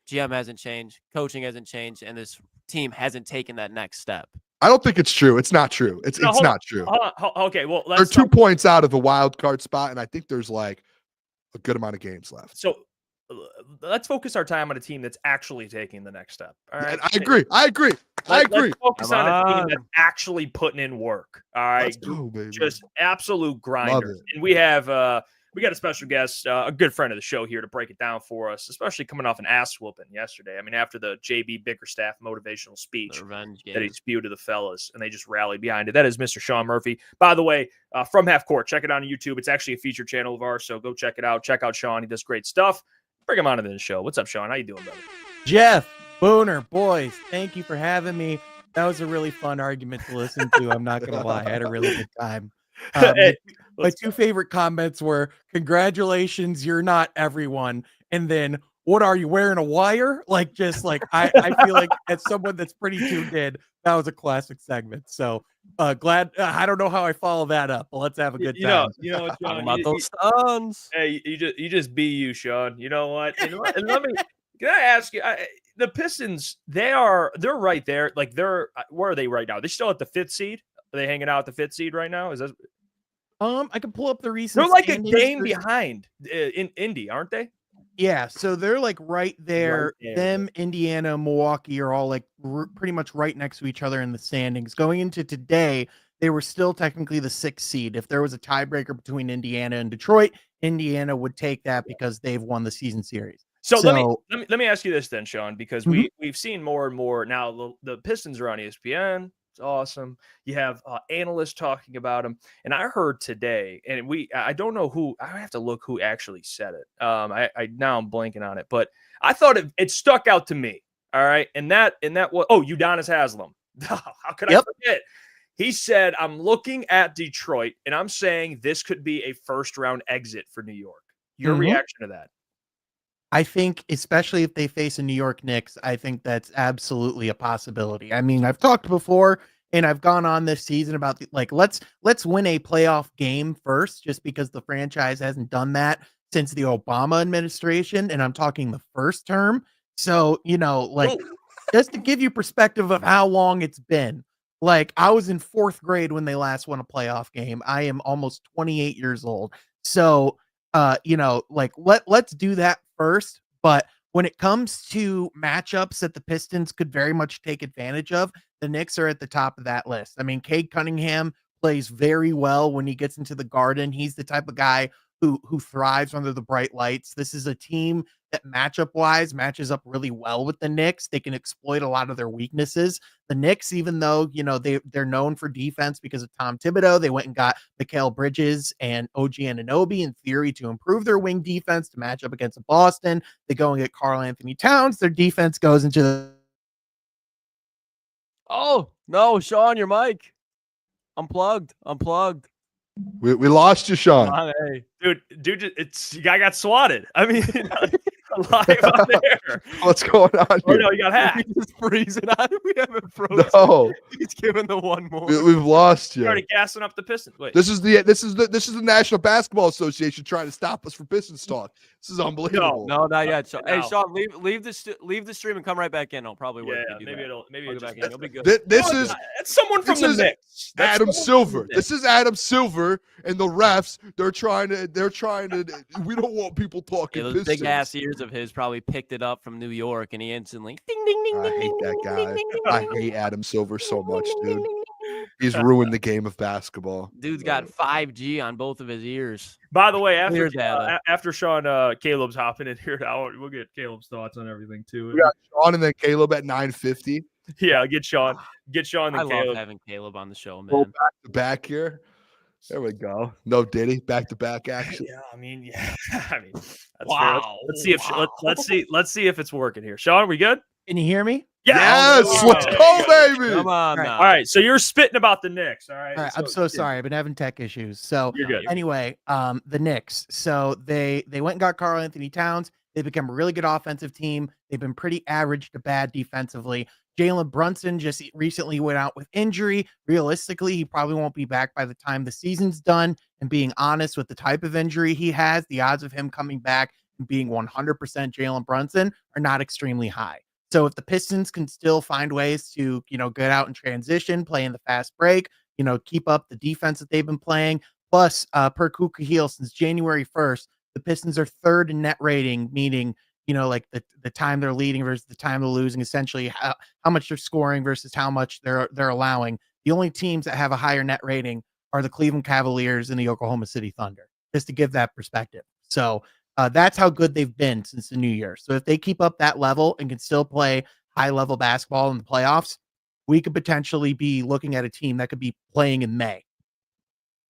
GM hasn't changed, coaching hasn't changed, and this team hasn't taken that next step. I don't think it's true. It's not true. It's No, hold not true. Okay, well, They're let's 2 points out of the wild card spot, and I think there's like a good amount of games left. So let's focus our time on a team that's actually taking the next step. All right, And I agree. I agree. Let's agree. focus Come on a team on. that's actually putting in work. All right, Let's go, baby. just absolute grinders. it. And we got a special guest, a good friend of the show here to break it down for us, especially coming off an ass whooping yesterday. I mean, after the JB Bickerstaff motivational speech The revenge that he game. spewed to the fellas, and they just rallied behind it. That is Mr. Sean Murphy. By the way, from Half Court, check it out on YouTube. It's actually a featured channel of ours, so go check it out. Check out Sean. He does great stuff. Bring him onto the show. What's up, Sean? How you doing, brother? Jeff, Booner, boys, thank you for having me. That was a really fun argument to listen to. I'm not gonna lie, I had a really good time. Hey, My let's two favorite comments were "Congratulations, you're not everyone," and then "What are you wearing a wire?" Like, just like I feel like as someone that's pretty tuned in, that was a classic segment. So glad. I don't know how I follow that up, but let's have a good time. You know what, Talking Sean? about those stuns. Hey, you just be you, Sean. You know what? And let me can I ask you? The Pistons, they're right there. Like where are they right now? They're still at the 5th seed. Are they hanging out at the 5th seed right now? Is that I can pull up the recent. they're like a standings. game There's- behind in Indy, aren't they? Yeah, so they're like right there. there. Them, Indiana, Milwaukee are all like pretty much right next to each other in the standings. Going into today, they were still technically the 6th seed. If there was a tiebreaker between Indiana and Detroit, Indiana would take that because they've won the season series. So, So- let me ask you this then, Sean, because we've seen more and more now. The Pistons are on ESPN. It's awesome. You have analysts talking about them, and I heard today, and I don't know who. I have to look who actually said it. I now I'm blanking on it, but I thought it stuck out to me. All right, and that was Udonis Haslem. How could I forget? He said, "I'm looking at Detroit, and I'm saying this could be a first-round exit for New York." Your reaction to that? I think, especially if they face a New York Knicks, I think that's absolutely a possibility. I mean, I've talked before and I've gone on this season about let's win a playoff game first, just because the franchise hasn't done that since the Obama administration. And I'm talking the first term. So, just to give you perspective of how long it's been, like I was in 4th grade when they last won a playoff game. I am almost 28 years old. So, let's do that first. But when it comes to matchups that the Pistons could very much take advantage of, the Knicks are at the top of that list. I mean, Cade Cunningham plays very well when he gets into the Garden. He's the type of guy who thrives under the bright lights. This is a team that matchup wise matches up really well with the Knicks. They can exploit a lot of their weaknesses. The Knicks, even though, you know, they're known for defense because of Tom Thibodeau, they went and got Mikal Bridges and OG Anunoby in theory to improve their wing defense to match up against Boston. They go and get Karl Anthony Towns. Their defense goes into the. Oh, no, Sean, your mic. Unplugged. We lost you, Sean. Come on, hey. Dude, it's guy got swatted. I mean, live on there. What's going on Oh here? no, you got hacked. He's just freezing on it. We haven't frozen. No, He's giving the one more. we've lost You're you. already gassing up the Pistons. Wait, This is the National Basketball Association trying to stop us from Pistons talk. This is unbelievable. No, not yet. Sean. Hey, No. Sean, leave the stream and come right back in. I'll probably work. yeah, if you do maybe that. it'll I'll just, get back in. that's, You'll be good. This No, is it's someone from this the is Knicks. That's Adam someone from Silver. the This Knicks. is Adam Silver and the refs. They're trying to. We don't want people talking. Yeah, those big Pistons. ass ears of his probably picked it up from New York, and he instantly ding ding ding I ding. hate ding, that ding, guy. ding, ding, ding, I ding, hate Adam Silver so much, ding, dude. ding, ding, ding. He's ruined the game of basketball. Dude's got 5G on both of his ears. By the way, Clear data. after Sean, Caleb's hopping in here now. We'll get Caleb's thoughts on everything too. We got Sean and then Caleb at 9:50. Yeah, get Sean I and love Caleb. having Caleb on the show, Go man. back to back here. There we go. No Diddy. Back to back action. Yeah, I mean, yeah, I mean, that's fair. Wow. Let's see if let's see if it's working here. Sean, we good? Can you hear me? Yes, Oh, let's there go, you go. baby. Come on Right. now. All right, so you're spitting about the Knicks. All right. All right, I'm so sorry. I've been having tech issues. So You're good. anyway, the Knicks. So they went and got Karl Anthony Towns. They become a really good offensive team. They've been pretty average to bad defensively. Jalen Brunson just recently went out with injury. Realistically, he probably won't be back by the time the season's done. And being honest with the type of injury he has, the odds of him coming back and being 100% Jalen Brunson are not extremely high. So if the Pistons can still find ways to, get out and transition, play in the fast break, keep up the defense that they've been playing. Plus, per Kuka Heel, since January 1st, the Pistons are third in net rating, meaning, like the time they're leading versus the time they're losing, essentially how much they're scoring versus how much they're allowing. The only teams that have a higher net rating are the Cleveland Cavaliers and the Oklahoma City Thunder, just to give that perspective. So that's how good they've been since the new year. So if they keep up that level and can still play high level basketball in the playoffs, we could potentially be looking at a team that could be playing in May.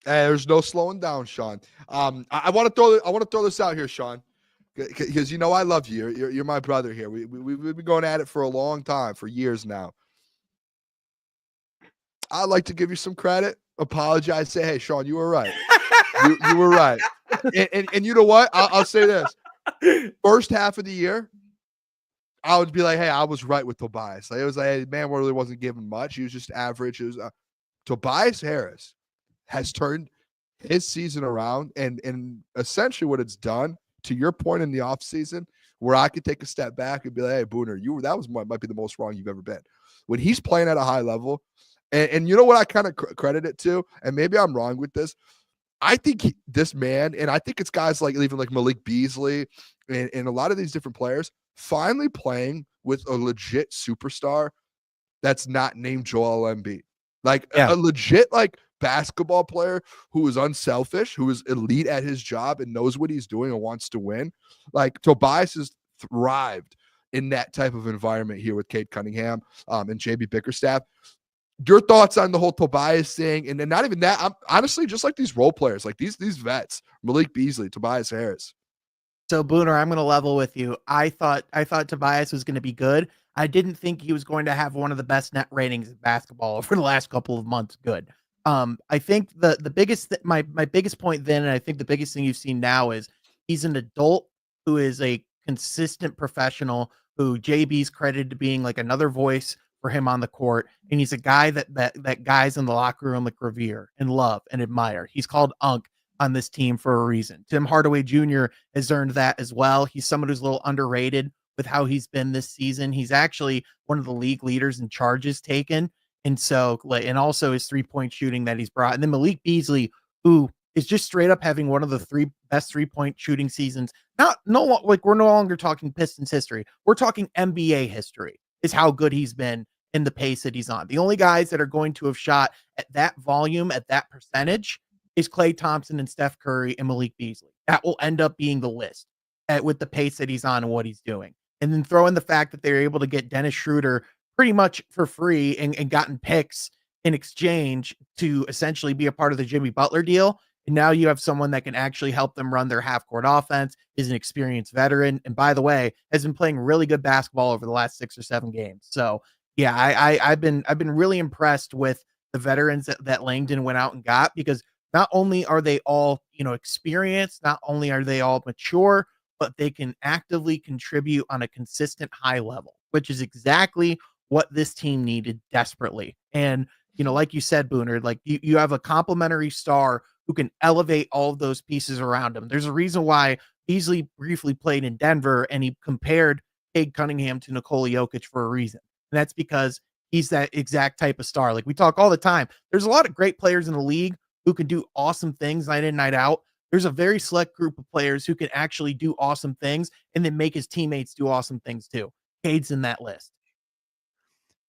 There's no slowing down, Sean. I want to throw this out here, Sean, because I love you. You're my brother here. We've been going at it for a long time, for years now. I'd like to give you some credit. Apologize. Say, hey, Sean, you were right. you were right. And you know what? I'll say this. First half of the year, I would be like, hey, I was right with Tobias. Like, it was like, hey, man, really wasn't given much. He was just average. It was Tobias Harris has turned his season around, and essentially what it's done, to your point in the offseason, where I could take a step back and be like, hey, Booner, might be the most wrong you've ever been. When he's playing at a high level, and you know what I kind of credit it to, and maybe I'm wrong with this, I think this man, and I think it's guys like even like Malik Beasley and a lot of these different players, finally playing with a legit superstar that's not named Joel Embiid. Like a legit basketball player who is unselfish, who is elite at his job and knows what he's doing and wants to win. Like Tobias has thrived in that type of environment here with Cade Cunningham and JB Bickerstaff. Your thoughts on the whole Tobias thing, and then not even that. I'm honestly just like these role players, like these vets, Malik Beasley, Tobias Harris. So Booner, I'm going to level with you. I thought Tobias was going to be good. I didn't think he was going to have one of the best net ratings in basketball over the last couple of months. Good. I think the biggest my biggest point then, and I think the biggest thing you've seen now is he's an adult who is a consistent professional who JB's credited to being like another voice for him on the court, and he's a guy that guys in the locker room like revere and love and admire. He's called Unc on this team for a reason. Tim Hardaway Jr. has earned that as well. He's someone who's a little underrated with how he's been this season. He's actually one of the league leaders in charges taken. And so, and also his 3-point shooting that he's brought. And then Malik Beasley, who is just straight up having one of the best 3-point shooting seasons. Like we're no longer talking Pistons history. We're talking NBA history is how good he's been in the pace that he's on. The only guys that are going to have shot at that volume, at that percentage, is Klay Thompson and Steph Curry and Malik Beasley. That will end up being the list with the pace that he's on and what he's doing. And then throw in the fact that they're able to get Dennis Schroeder pretty much for free and gotten picks in exchange to essentially be a part of the Jimmy Butler deal. And now you have someone that can actually help them run their half-court offense, is an experienced veteran, and by the way, has been playing really good basketball over the last 6 or 7 games. So yeah, I've been really impressed with the veterans that Langdon went out and got, because not only are they all, experienced, not only are they all mature, but they can actively contribute on a consistent high level, which is exactly what this team needed desperately. And, like you said, Booner, like you have a complimentary star who can elevate all of those pieces around him. There's a reason why Beasley briefly played in Denver and he compared Cade Cunningham to Nikola Jokic for a reason. And that's because he's that exact type of star. Like we talk all the time. There's a lot of great players in the league who can do awesome things night in, night out. There's a very select group of players who can actually do awesome things and then make his teammates do awesome things too. Cade's in that list.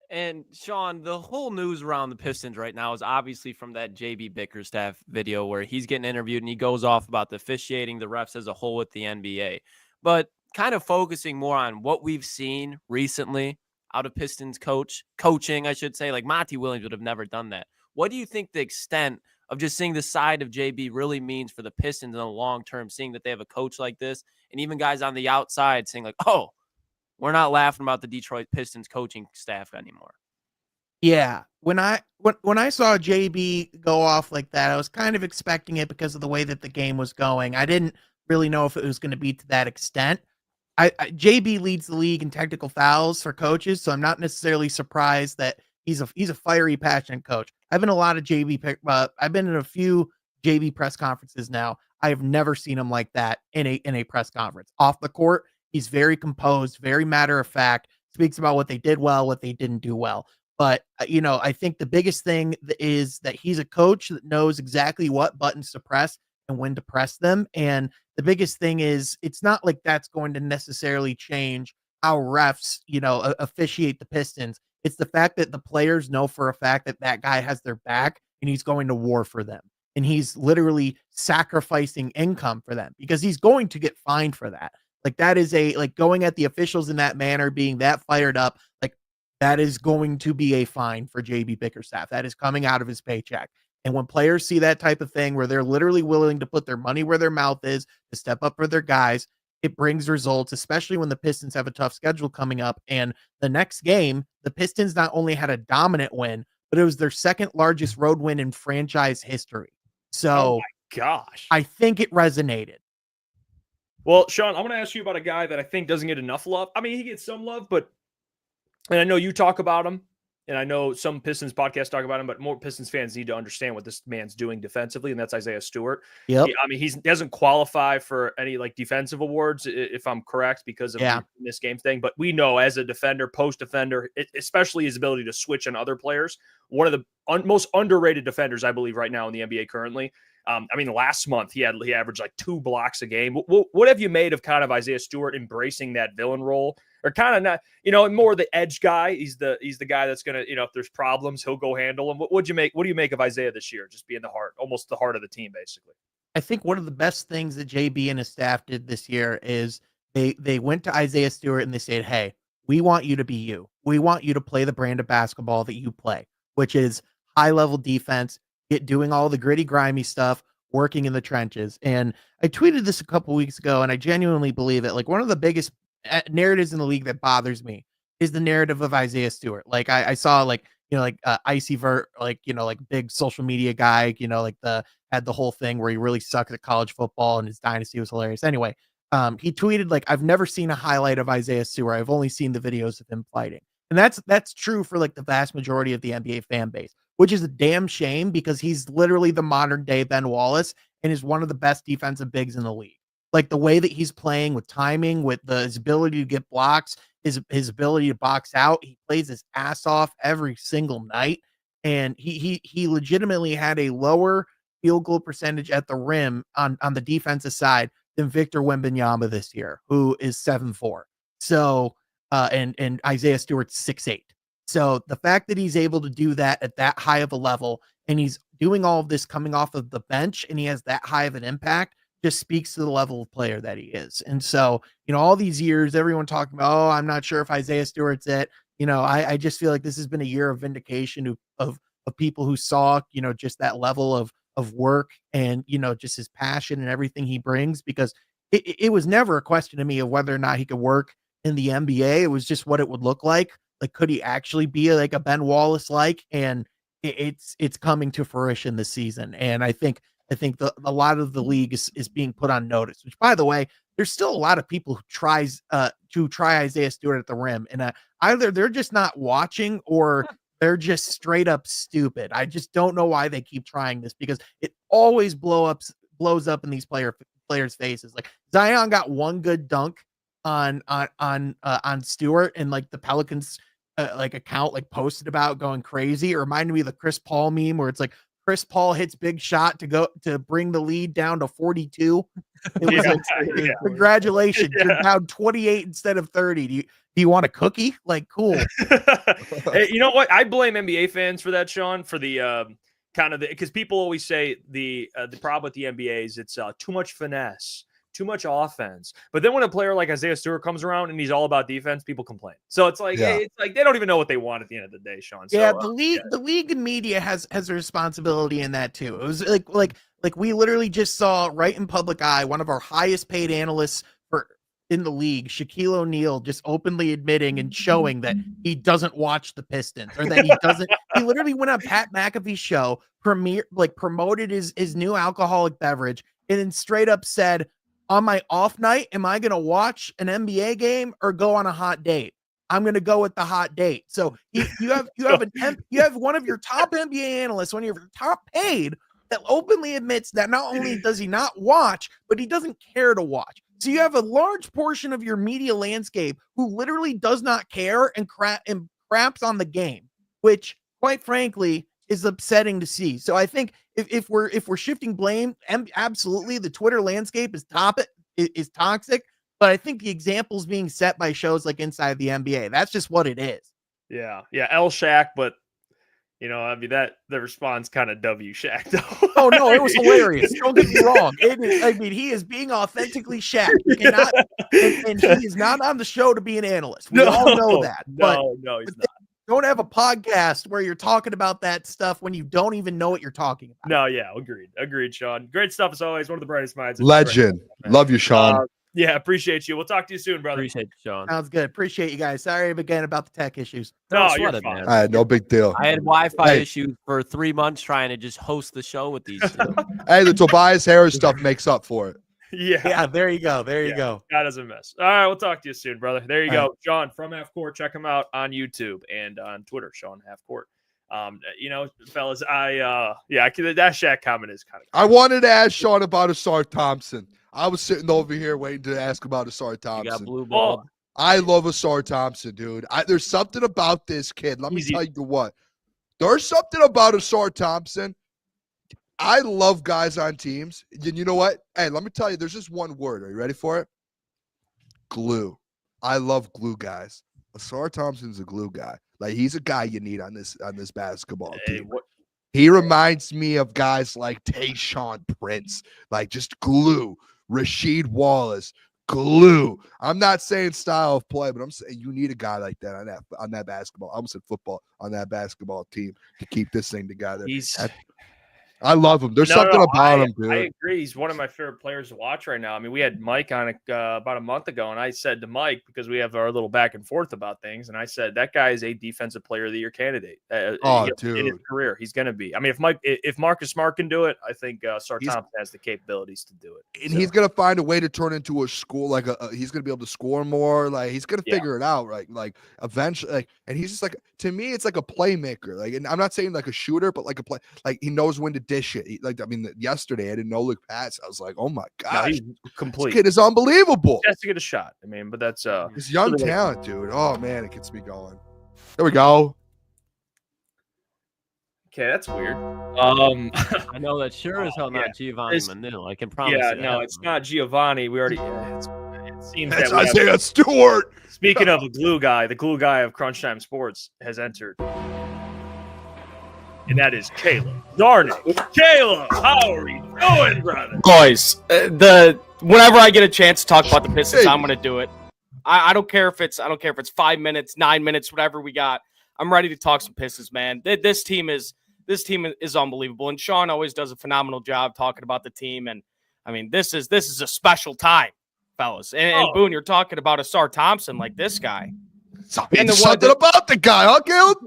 And Sean, the whole news around the Pistons right now is obviously from that JB Bickerstaff video where he's getting interviewed and he goes off about the officiating, the refs as a whole with the NBA. But kind of focusing more on what we've seen recently out of Pistons coaching, I should say, like Monty Williams would have never done that. What do you think the extent of just seeing the side of JB really means for the Pistons in the long term, seeing that they have a coach like this and even guys on the outside saying like, oh, we're not laughing about the Detroit Pistons coaching staff anymore. Yeah. When I saw JB go off like that, I was kind of expecting it because of the way that the game was going. I didn't really know if it was going to be to that extent. JB leads the league in technical fouls for coaches, so I'm not necessarily surprised that he's a fiery, passionate coach. I've been in a few JB press conferences now. I have never seen him like that in a press conference. Off the court, he's very composed, very matter of fact, speaks about what they did well, what they didn't do well. But, I think the biggest thing is that he's a coach that knows exactly what buttons to press and when to press them. And the biggest thing is it's not like that's going to necessarily change how refs, officiate the Pistons. It's the fact that the players know for a fact that that guy has their back and he's going to war for them. And he's literally sacrificing income for them because he's going to get fined for that. Like that is going at the officials in that manner, being that fired up, like that is going to be a fine for JB Bickerstaff. That is coming out of his paycheck. And when players see that type of thing where they're literally willing to put their money where their mouth is to step up for their guys, it brings results, especially when the Pistons have a tough schedule coming up. And the next game, the Pistons not only had a dominant win, but it was their second largest road win in franchise history. So, oh my gosh, I think it resonated. Well, Sean, I'm going to ask you about a guy that I think doesn't get enough love. I mean, he gets some love, and I know you talk about him, and I know some Pistons podcasts talk about him, but more Pistons fans need to understand what this man's doing defensively, and that's Isaiah Stewart. Yep. He doesn't qualify for any defensive awards, if I'm correct, because of this game thing. But we know as a defender, post defender, especially his ability to switch on other players, one of the most underrated defenders, I believe, right now in the NBA currently. Last month he averaged 2 blocks a game. What have you made of kind of Isaiah Stewart embracing that villain role, or kind of not, more the edge guy? He's the guy that's gonna, if there's problems, he'll go handle them. What do you make of Isaiah this year? Just being almost the heart of the team, basically. I think one of the best things that JB and his staff did this year is they went to Isaiah Stewart and they said, hey, we want you to be you. We want you to play the brand of basketball that you play, which is high level defense, doing all the gritty, grimy stuff, working in the trenches. And I tweeted this a couple weeks ago, and I genuinely believe it. Like, one of the biggest narratives in the league that bothers me is the narrative of Isaiah Stewart. Like, I saw Icy Vert, big social media guy, had the whole thing where he really sucked at college football and his dynasty was hilarious. Anyway, he tweeted I've never seen a highlight of Isaiah Stewart. I've only seen the videos of him fighting. And that's true for the vast majority of the NBA fan base, which is a damn shame because he's literally the modern day Ben Wallace and is one of the best defensive bigs in the league. Like the way that he's playing with timing, with his ability to get blocks, his ability to box out, he plays his ass off every single night. And he legitimately had a lower field goal percentage at the rim on the defensive side than Victor Wembanyama this year, who is 7'4". So, and Isaiah Stewart's 6'8". So the fact that he's able to do that at that high of a level, and he's doing all of this coming off of the bench, and he has that high of an impact, just speaks to the level of player that he is. And so, all these years, everyone talking about, oh, I'm not sure if Isaiah Stewart's it. I just feel like this has been a year of vindication of people who saw, just that level of work and, just his passion and everything he brings, because it was never a question to me of whether or not he could work in the NBA. It was just what it would look like. Like, could he actually be like a Ben Wallace like? And it's coming to fruition this season. And I think a lot of the league is being put on notice, which, by the way, there's still a lot of people who try Isaiah Stewart at the rim, and either they're just not watching or they're just straight up stupid. I just don't know why they keep trying this, because it always blows up in these players' faces. Like, Zion got one good dunk on Stewart, and like the Pelicans account posted about going crazy. It reminded me of the Chris Paul meme where it's like Chris Paul hits big shot to bring the lead down to 42. It was congratulations, you're down 28 instead of 30. Do you want a cookie? Like, cool. Hey, you know what? I blame NBA fans for that, Sean, for the because people always say the problem with the NBA is it's too much finesse, too much offense. But then when a player like Isaiah Stewart comes around and he's all about defense, people complain. So it's like, it's like they don't even know what they want at the end of the day, Sean. So, yeah, the league and media has a responsibility in that too. It was like we literally just saw right in public eye one of our highest paid analysts in the league, Shaquille O'Neal, just openly admitting and showing that he doesn't watch the Pistons, or that he doesn't. He literally went on Pat McAfee's show, promoted his new alcoholic beverage, and then straight up said, on my off night, am I going to watch an NBA game or go on a hot date? I'm going to go with the hot date. So you have one of your top NBA analysts, one of your top paid, that openly admits that not only does he not watch, but he doesn't care to watch. So you have a large portion of your media landscape who literally does not care and craps on the game, which, quite frankly, is upsetting to see. So I think if we're shifting blame, absolutely, the Twitter landscape is toxic. But I think the example's being set by shows like Inside the NBA. That's just what it is. Yeah, L Shaq, but that the response kind of W Shaq though. Oh no, it was hilarious. Don't get me wrong. He is being authentically Shaq. You cannot, and he is not on the show to be an analyst. We all know that. No, he's not. Don't have a podcast where you're talking about that stuff when you don't even know what you're talking about. No, yeah, agreed, Sean. Great stuff as always. One of the brightest minds. Legend. Love you, Sean. Yeah, appreciate you. We'll talk to you soon, brother. Appreciate you, Sean. Sounds good. Appreciate you guys. Sorry again about the tech issues. No, you're fine. Man. No big deal. I had Wi-Fi issues for 3 months trying to just host the show with these two. Hey, the Tobias Harris stuff makes up for it. Yeah, there you go. You go. That is a mess. All right, we'll talk to you soon, brother. There you go. Sean from Half Court. Check him out on YouTube and on Twitter, Sean Half Court. Fellas, that Shaq comment is kind of. I wanted to ask Sean about Asar Thompson. I was sitting over here waiting to ask about Asar Thompson. You got blue ball. I love Asar Thompson, dude. There's something about this kid. Let me tell you what. There's something about Asar Thompson. I love guys on teams. And you know what? Hey, let me tell you, there's just one word. Are you ready for it? Glue. I love glue guys. Asar Thompson's a glue guy. Like, he's a guy you need on this basketball team. He reminds me of guys like Tayshaun Prince, like just glue. Rasheed Wallace, glue. I'm not saying style of play, but I'm saying you need a guy like that on that basketball. I almost said football, on that basketball team to keep this thing together. I love him. There's something about him, dude. I agree. He's one of my favorite players to watch right now. I mean, we had Mike on about a month ago, and I said to Mike, because we have our little back and forth about things, and I said that guy is a defensive player of the year candidate. Dude, in his career, he's going to be. I mean, if Marcus Smart can do it, I think Asar Thompson has the capabilities to do it. And he's going to find a way to turn into a school. He's going to be able to score more. Like, he's going to figure it out. Right? Like eventually. And he's just like, to me, it's like a playmaker. Like, and I'm not saying like a shooter, but like a play. Like, he knows when to dish it. Yesterday I didn't know Luke pass. I was like, oh my gosh, he's complete. This kid is unbelievable. He has to get a shot. I mean, but that's his young talent, dude. Oh man, it gets me going. There we go. Okay, that's weird. I know that sure as hell not Giovanni It's- Manil. I can promise. Yeah, you no, that. it's not Giovanni. We already. It seems That's that we have, Isaiah Stewart. speaking of the glue guy of Crunch Time Sports has entered, and that is Caleb Czarnik. Caleb, how are you doing, brother? Boys, whenever I get a chance to talk about the Pistons, I'm gonna do it. I don't care if it's 5 minutes, 9 minutes, whatever we got. I'm ready to talk some Pistons, man. This team is unbelievable, and Sean always does a phenomenal job talking about the team. And I mean, this is a special time, fellas. And Boone, you're talking about Asar Thompson, like this guy. And something about the guy, huh, Caleb?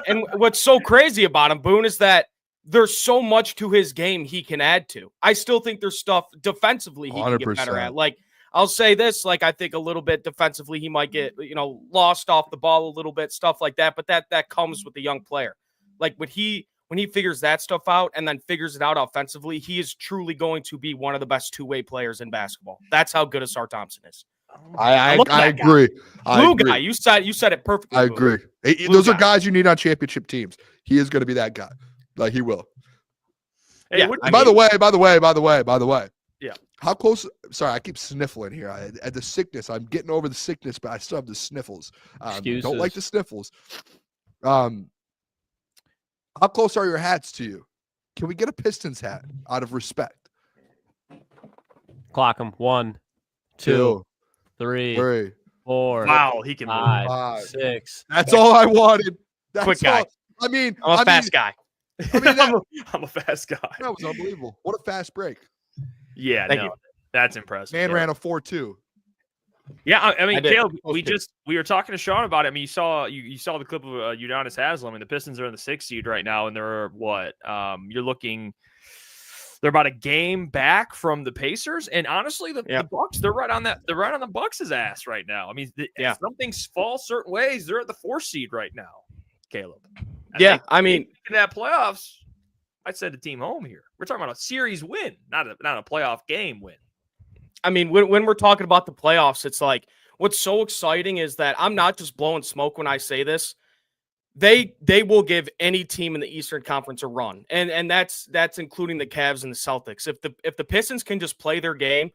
And what's so crazy about him, Boone, is that there's so much to his game he can add to. I still think there's stuff defensively he can get better 100%. at. Like, I'll say this, like, I think a little bit defensively he might get, lost off the ball a little bit, stuff like that. But that comes with the young player. Like, when he figures that stuff out and then figures it out offensively, he is truly going to be one of the best two-way players in basketball. That's how good Asar Thompson is. I love that guy. agree. Blue guy, you said it perfectly. I Boone. agree. Those are guys you need on championship teams. He is going to be that guy. Like, he will. Hey, Yeah, what- By the way. Yeah. How close? Sorry, I keep sniffling here. At the sickness, I'm getting over the sickness, but I still have the sniffles. Don't like the sniffles. How close are your hats to you? Can we get a Pistons hat out of respect? Clock them. 1, 2, 3, 3. 4, Wow, he can move. 5, Five. 6. That's all I wanted. That's Quick guy. all. I mean, I'm a fast guy. I mean, that I'm a fast guy. was unbelievable. What a fast break. Yeah, Thank no, you. that's impressive. Man yeah. ran a 4.2. Yeah, I mean, I did. Caleb, Close we were talking to Sean about it. I mean, you saw the clip of Udonis Haslem, and the Pistons are in the 6th seed right now, and they're what? They're about a game back from the Pacers, and honestly, the Bucks, they're right on the Bucks' ass right now. I mean, if something's falls certain ways, they're at the 4th seed right now. Caleb, I mean, in that playoffs, I'd send a team home here. We're talking about a series win, not a playoff game win. I mean, when we're talking about the playoffs, it's like what's so exciting is that I'm not just blowing smoke when I say this. They will give any team in the Eastern Conference a run, and that's including the Cavs and the Celtics. If the Pistons can just play their game,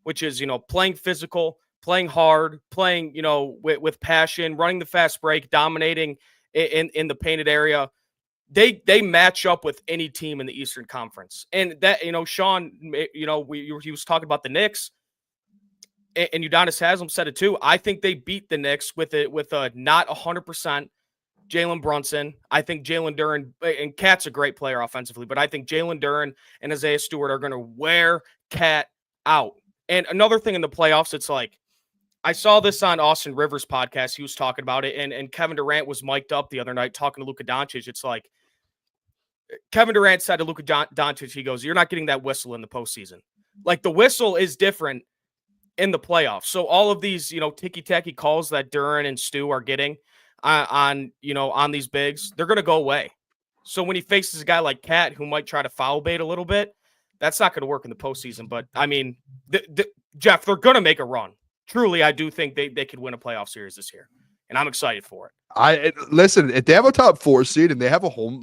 which is playing physical, playing hard, playing with passion, running the fast break, dominating in the painted area. They match up with any team in the Eastern Conference. And that, Sean, he was talking about the Knicks, and Udonis Haslem said it too. I think they beat the Knicks with a not 100% Jalen Brunson. I think Jalen Duren, and Cat's a great player offensively, but I think Jalen Duren and Isaiah Stewart are going to wear Cat out. And another thing in the playoffs, it's like, I saw this on Austin Rivers' podcast. He was talking about it, and Kevin Durant was mic'd up the other night talking to Luka Doncic. It's like, Kevin Durant said to Luka Doncic, he goes, "You're not getting that whistle in the postseason." Like, the whistle is different in the playoffs. So all of these, ticky-tacky calls that Duren and Stu are getting on these bigs, they're going to go away. So when he faces a guy like Cat who might try to foul bait a little bit, that's not going to work in the postseason. But, I mean, Jeff, they're going to make a run. Truly, I do think they could win a playoff series this year, and I'm excited for it. Listen, if they have a top 4 seed and they have a home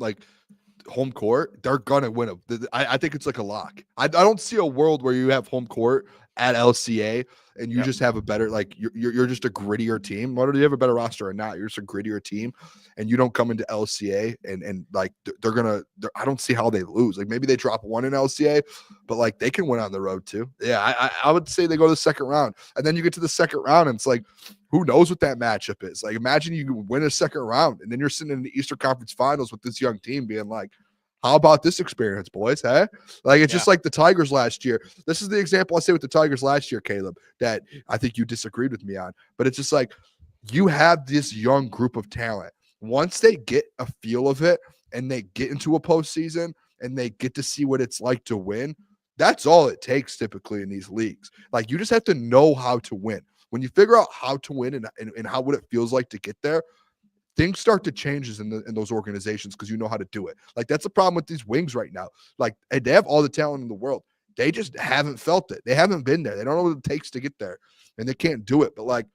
court, they're gonna win. I think it's like a lock. I don't see a world where you have home court at LCA and you just have a better, like, you're just a grittier team. Whether you have a better roster or not, you're just a grittier team, and you don't come into LCA and like I don't see how they lose. Like, maybe they drop 1 in LCA, but like they can win on the road too. Yeah, I would say they go to the second round, and then you get to the second round and it's like, who knows what that matchup is? Like, imagine you win a second round and then you're sitting in the Eastern Conference Finals with this young team being like, how about this experience, boys? Hey, like, it's just like the Tigers last year. This is the example I say with the Tigers last year, Caleb, that I think you disagreed with me on. But it's just like, you have this young group of talent. Once they get a feel of it and they get into a postseason and they get to see what it's like to win, that's all it takes typically in these leagues. Like, you just have to know how to win. When you figure out how to win and how what it feels like to get there, things start to change in those organizations because you know how to do it. Like, that's the problem with these wings right now. Like, they have all the talent in the world. They just haven't felt it. They haven't been there. They don't know what it takes to get there, and they can't do it. But like,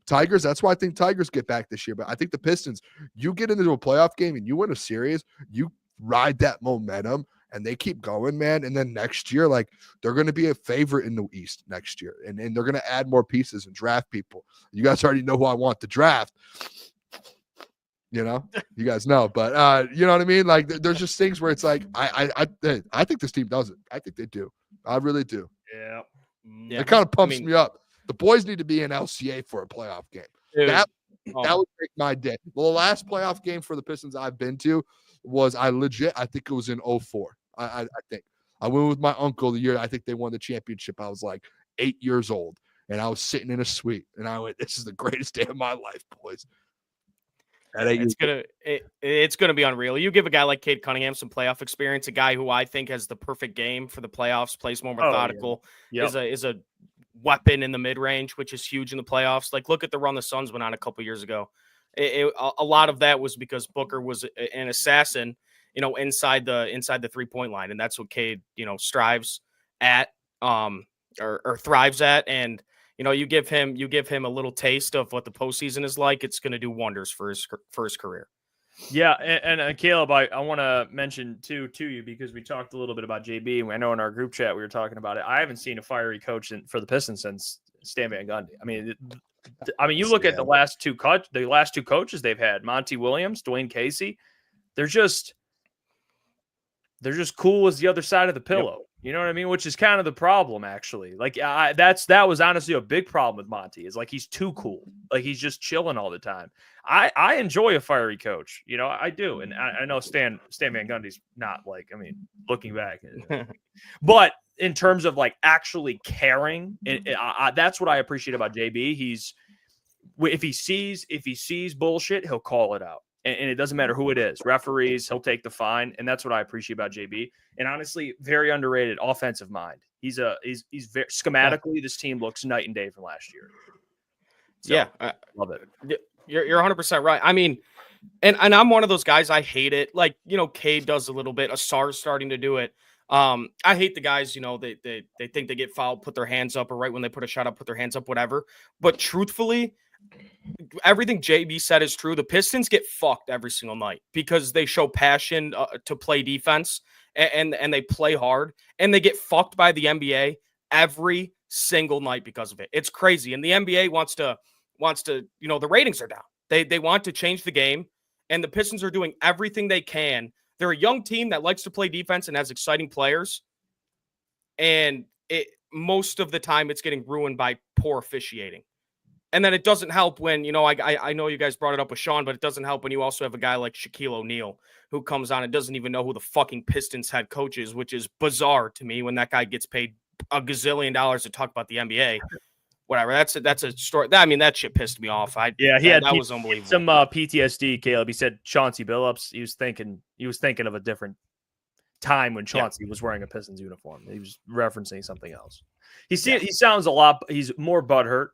Tigers, that's why I think Tigers get back this year. But I think the Pistons, you get into a playoff game and you win a series, you ride that momentum and they keep going, man. And then next year, like, they're going to be a favorite in the East next year. And they're going to add more pieces and draft people. You guys already know who I want to draft. You know, you guys know, but you know what I mean? Like, there's just things where it's like, I think this team does it. I think they do. I really do. Yeah. It kind of pumps me up. The boys need to be in LCA for a playoff game. Dude. That would make my day. Well, the last playoff game for the Pistons I've been to was I think it was in 04. I think I went with my uncle the year I think they won the championship. I was like 8 years old, and I was sitting in a suite, and I went, "This is the greatest day of my life, boys." It's gonna be unreal. You give a guy like Cade Cunningham some playoff experience, a guy who I think has the perfect game for the playoffs, plays more methodical, is a weapon in the mid range, which is huge in the playoffs. Like, look at the run the Suns went on a couple years ago. A lot of that was because Booker was an assassin, you know, inside the 3-point line, and that's what Cade, you know, strives at, or thrives at, and. You know, you give him a little taste of what the postseason is like. It's going to do wonders for his career. Yeah, and Caleb, I want to mention to you because we talked a little bit about JB. And I know in our group chat we were talking about it. I haven't seen a fiery coach for the Pistons since Stan Van Gundy. I mean, you look at the last two coaches they've had: Monty Williams, Dwayne Casey. They're just cool as the other side of the pillow. Yep. You know what I mean? Which is kind of the problem, actually. Like, that was honestly a big problem with Monty. Is like, he's too cool. Like, he's just chilling all the time. I enjoy a fiery coach. You know, I do. And I know Stan Van Gundy's not, like, I mean, looking back. But in terms of, like, actually caring, that's what I appreciate about JB. If he sees bullshit, he'll call it out. And it doesn't matter who it is. Referees, he'll take the fine. And that's what I appreciate about JB. And honestly, very underrated offensive mind. He's very schematically, this team looks night and day from last year. So, yeah. I love it. You're 100% right. I mean, and I'm one of those guys, I hate it. Like, you know, Cade does a little bit. Asar's starting to do it. I hate the guys, you know, they think they get fouled, put their hands up, or right when they put a shot up, put their hands up, whatever. But truthfully, everything JB said is true. The Pistons get fucked every single night because they show passion to play defense and they play hard, and they get fucked by the NBA every single night because of it. It's crazy. And the NBA wants to, you know, the ratings are down. They want to change the game, and the Pistons are doing everything they can. They're a young team that likes to play defense and has exciting players. And most of the time it's getting ruined by poor officiating. And then it doesn't help when, you know, I know you guys brought it up with Sean, but it doesn't help when you also have a guy like Shaquille O'Neal who comes on and doesn't even know who the fucking Pistons head coach is, which is bizarre to me when that guy gets paid a gazillion dollars to talk about the NBA. Whatever. That's a story. I mean, that shit pissed me off. That was unbelievable. Some PTSD, Caleb. He said Chauncey Billups. He was thinking of a different time when Chauncey was wearing a Pistons uniform. He was referencing something else. He sounds a lot. He's more butthurt.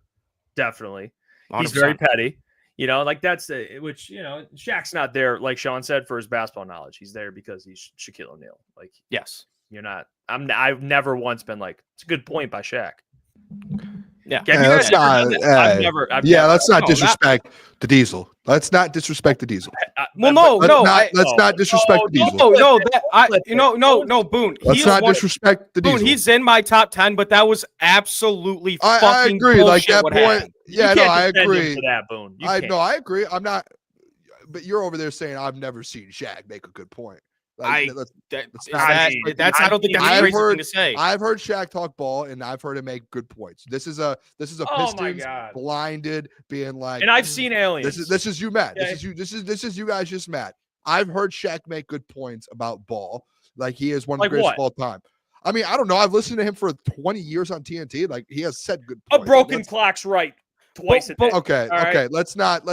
Definitely. 100%. He's very petty, you know, like that's which, you know, Shaq's not there, like Sean said, for his basketball knowledge. He's there because he's Shaquille O'Neal. Like, yes, you're not. I've never once been like, it's a good point by Shaq. Yeah, let's not. Let's not disrespect the Diesel. Let's not disrespect the Diesel. Let's not disrespect the Diesel. No, Boone. Let's not disrespect the Diesel. Boone, he's in my top 10, but that was absolutely fucking I agree. Like that point. Happened. Yeah, no, I agree. For that, Boone. I agree. I'm not. But you're over there saying I've never seen Shaq make a good point. Like, I don't think that's a crazy thing to say. I've heard Shaq talk ball, and I've heard him make good points. This is a Pistons blinded being like, and I've seen aliens. This is you, Matt. Yeah. This is you guys just mad. I've heard Shaq make good points about ball. Like, he is one of the greatest of all time. I mean, I don't know. I've listened to him for 20 years on TNT. Like, he has said good points. A broken clock's right twice a day. Okay. Right? Let's not.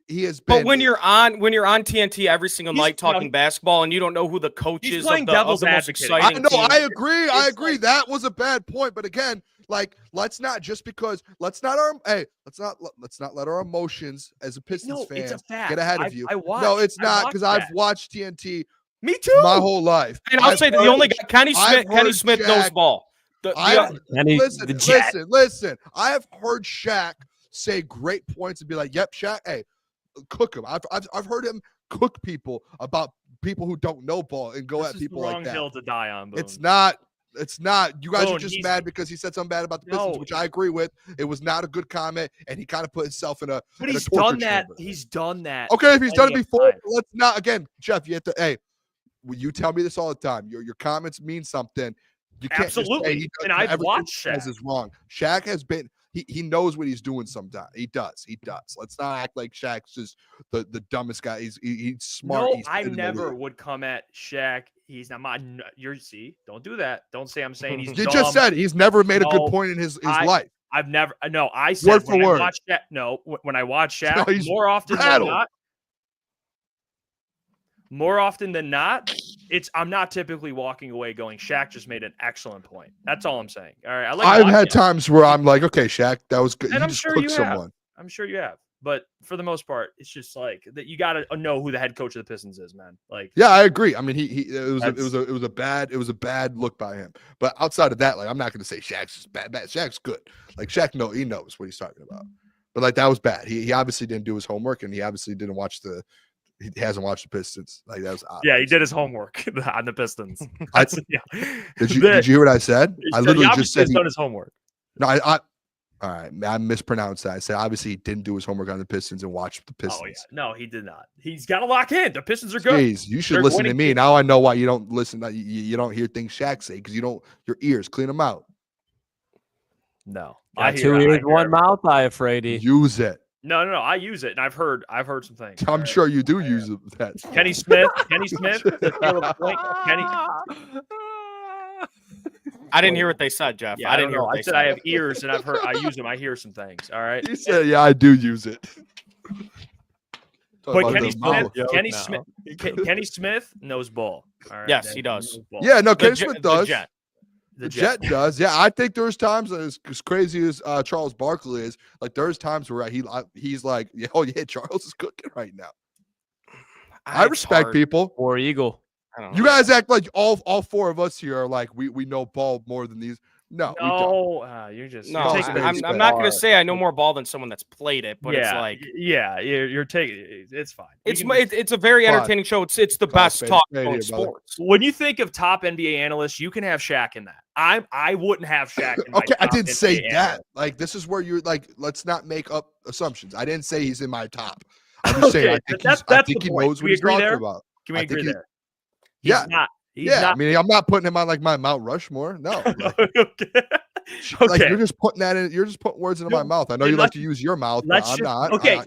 He has been. But when you're on TNT every single night talking basketball, and you don't know who the coach is of the most exciting team. I agree. That was a bad point. But again, like, let's not let our emotions as a Pistons fan get ahead of you. No, it's not, because I've watched TNT. Me too. My whole life. And I'll say that the only guy, Kenny Smith knows ball. Listen. I have heard Shaq say great points and be like, "Yep, Shaq, hey, cook him." I've heard him cook people about people who don't know ball and go This at is people the like wrong that. hill to die on, Boone. It's not. It's not. You guys are Boone, just he's- mad because he said something bad about the Pistons, No. which I agree with. It was not a good comment, and he kind of put himself in a. But in a he's torture done that. chamber. He's done that. Okay, if he's done it plenty of before, times. let's not. Again, Jeff, you have to. Hey, you tell me this all the time. Your comments mean something. You can't just say Absolutely. he does, And I've everything watched he says Shaq. is wrong. Shaq has been. He knows what he's doing sometimes. He does. Let's not act like Shaq's just the dumbest guy. He's smart. No, He's I good in the never league. would come at Shaq. He's not my. Don't do that. Don't say I'm saying he's. You dumb. just said he's never made a No, good point in his life. I've never. No, I said Word for when word. I watch Shaq. No, when I watch Shaq, No, he's more often rattled. than not. More often than not, I'm not typically walking away going, Shaq just made an excellent point. That's all I'm saying. All right. I like I've watching had it. times where I'm like, okay, Shaq, that was good. And You I'm just sure cooked you have. someone. I'm sure you have. But for the most part, it's just like that. You got to know who the head coach of the Pistons is, man. Like, Yeah, I agree. I mean, it was That's- a bad look by him. But outside of that, like, I'm not going to say Shaq's just bad. Shaq's good. Like, Shaq, he knows what he's talking about. But like, that was bad. He obviously didn't do his homework, and he obviously didn't watch he hasn't watched the Pistons. Like, that was obvious. yeah, he did his homework on the Pistons. I- Yeah. Did you hear what I said? I literally he just said he's done his homework. no. All right, I mispronounced that. I said obviously he didn't do his homework on the Pistons and watch the Pistons. Oh yeah, no, he did not. He's got to lock in. The Pistons are good. Jeez, you should They're listen to winning me. teams. Now I know why you don't listen. You don't hear things Shaq say because your ears, clean them out. No, Got two ears, one mouth, Iafrate. Use it. No, I use it, and I've heard some things. I'm sure you do use that. Kenny Smith, to steal a point. Kenny. I didn't hear what they said, Jeff. Yeah, I didn't hear what I they said said. I have ears, and I use them. I hear some things. All right. He said, "Yeah, I do use it." But About Kenny the mouth. Smith, Kenny Smith knows ball. All right. Yes, he does. knows ball. Yeah, no, The Kenny Jet- Smith the does. Jet. The Jet does. Yeah, I think there's times as crazy as Charles Barkley is. Like there's times where he's like, "Oh yeah, Charles is cooking right now." I It's respect hard. people. War Eagle. I don't know. You guys act like all four of us here are like we know ball more than these. No, we don't. No, you're just No, Call you're spades taking I'm it spades. not going far. to say I know more ball than someone that's played it, but it's like you're taking it's fine. We it's can- it's a very Come on. entertaining show. It's the Call best spades talk spades show in here, brother. sports. when you think of top NBA analysts, you can have Shaq in that. I wouldn't have Shaq in my Okay, I top didn't say NBA that. analyst. Like this is where you're like, let's not make up assumptions. I didn't say he's in my top. I'm just saying I Okay, think, that's I the think he point. knows Can what we he's agree talking there? about. Can we I think agree he- there? He's Yeah. not. He's Yeah, not. I mean, I'm not putting him on like my Mount Rushmore. No, like, okay. like, Okay. you're just putting that in. You're just putting words into my mouth. I know Then you like let's- to use your mouth, but Let's I'm just, not. okay.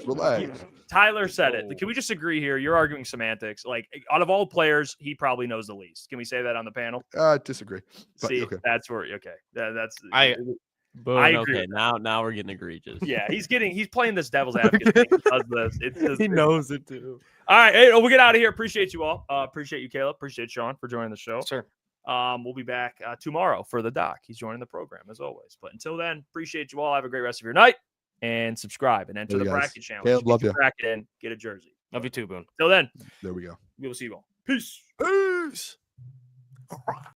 Relax. Tyler said it. Oh. Can we just agree here? You're arguing semantics. Like out of all players, he probably knows the least. Can we say that on the panel? Disagree. But, See, okay. that's where okay. That's Boom. I agree Okay, now we're getting egregious. yeah. He's playing this devil's advocate thing. He does this. It's just, He knows it too. All right, hey, we'll get out of here. Appreciate you all. Appreciate you, Caleb. Appreciate Sean for joining the show. Sir. We'll be back tomorrow for the doc. He's joining the program as always. But until then, appreciate you all. Have a great rest of your night and subscribe and enter Love the you guys. bracket challenge. Caleb, love Get your you. bracket in, get a jersey. Love you too, Boone. Till then, There we go. we will see you all. Peace. Peace.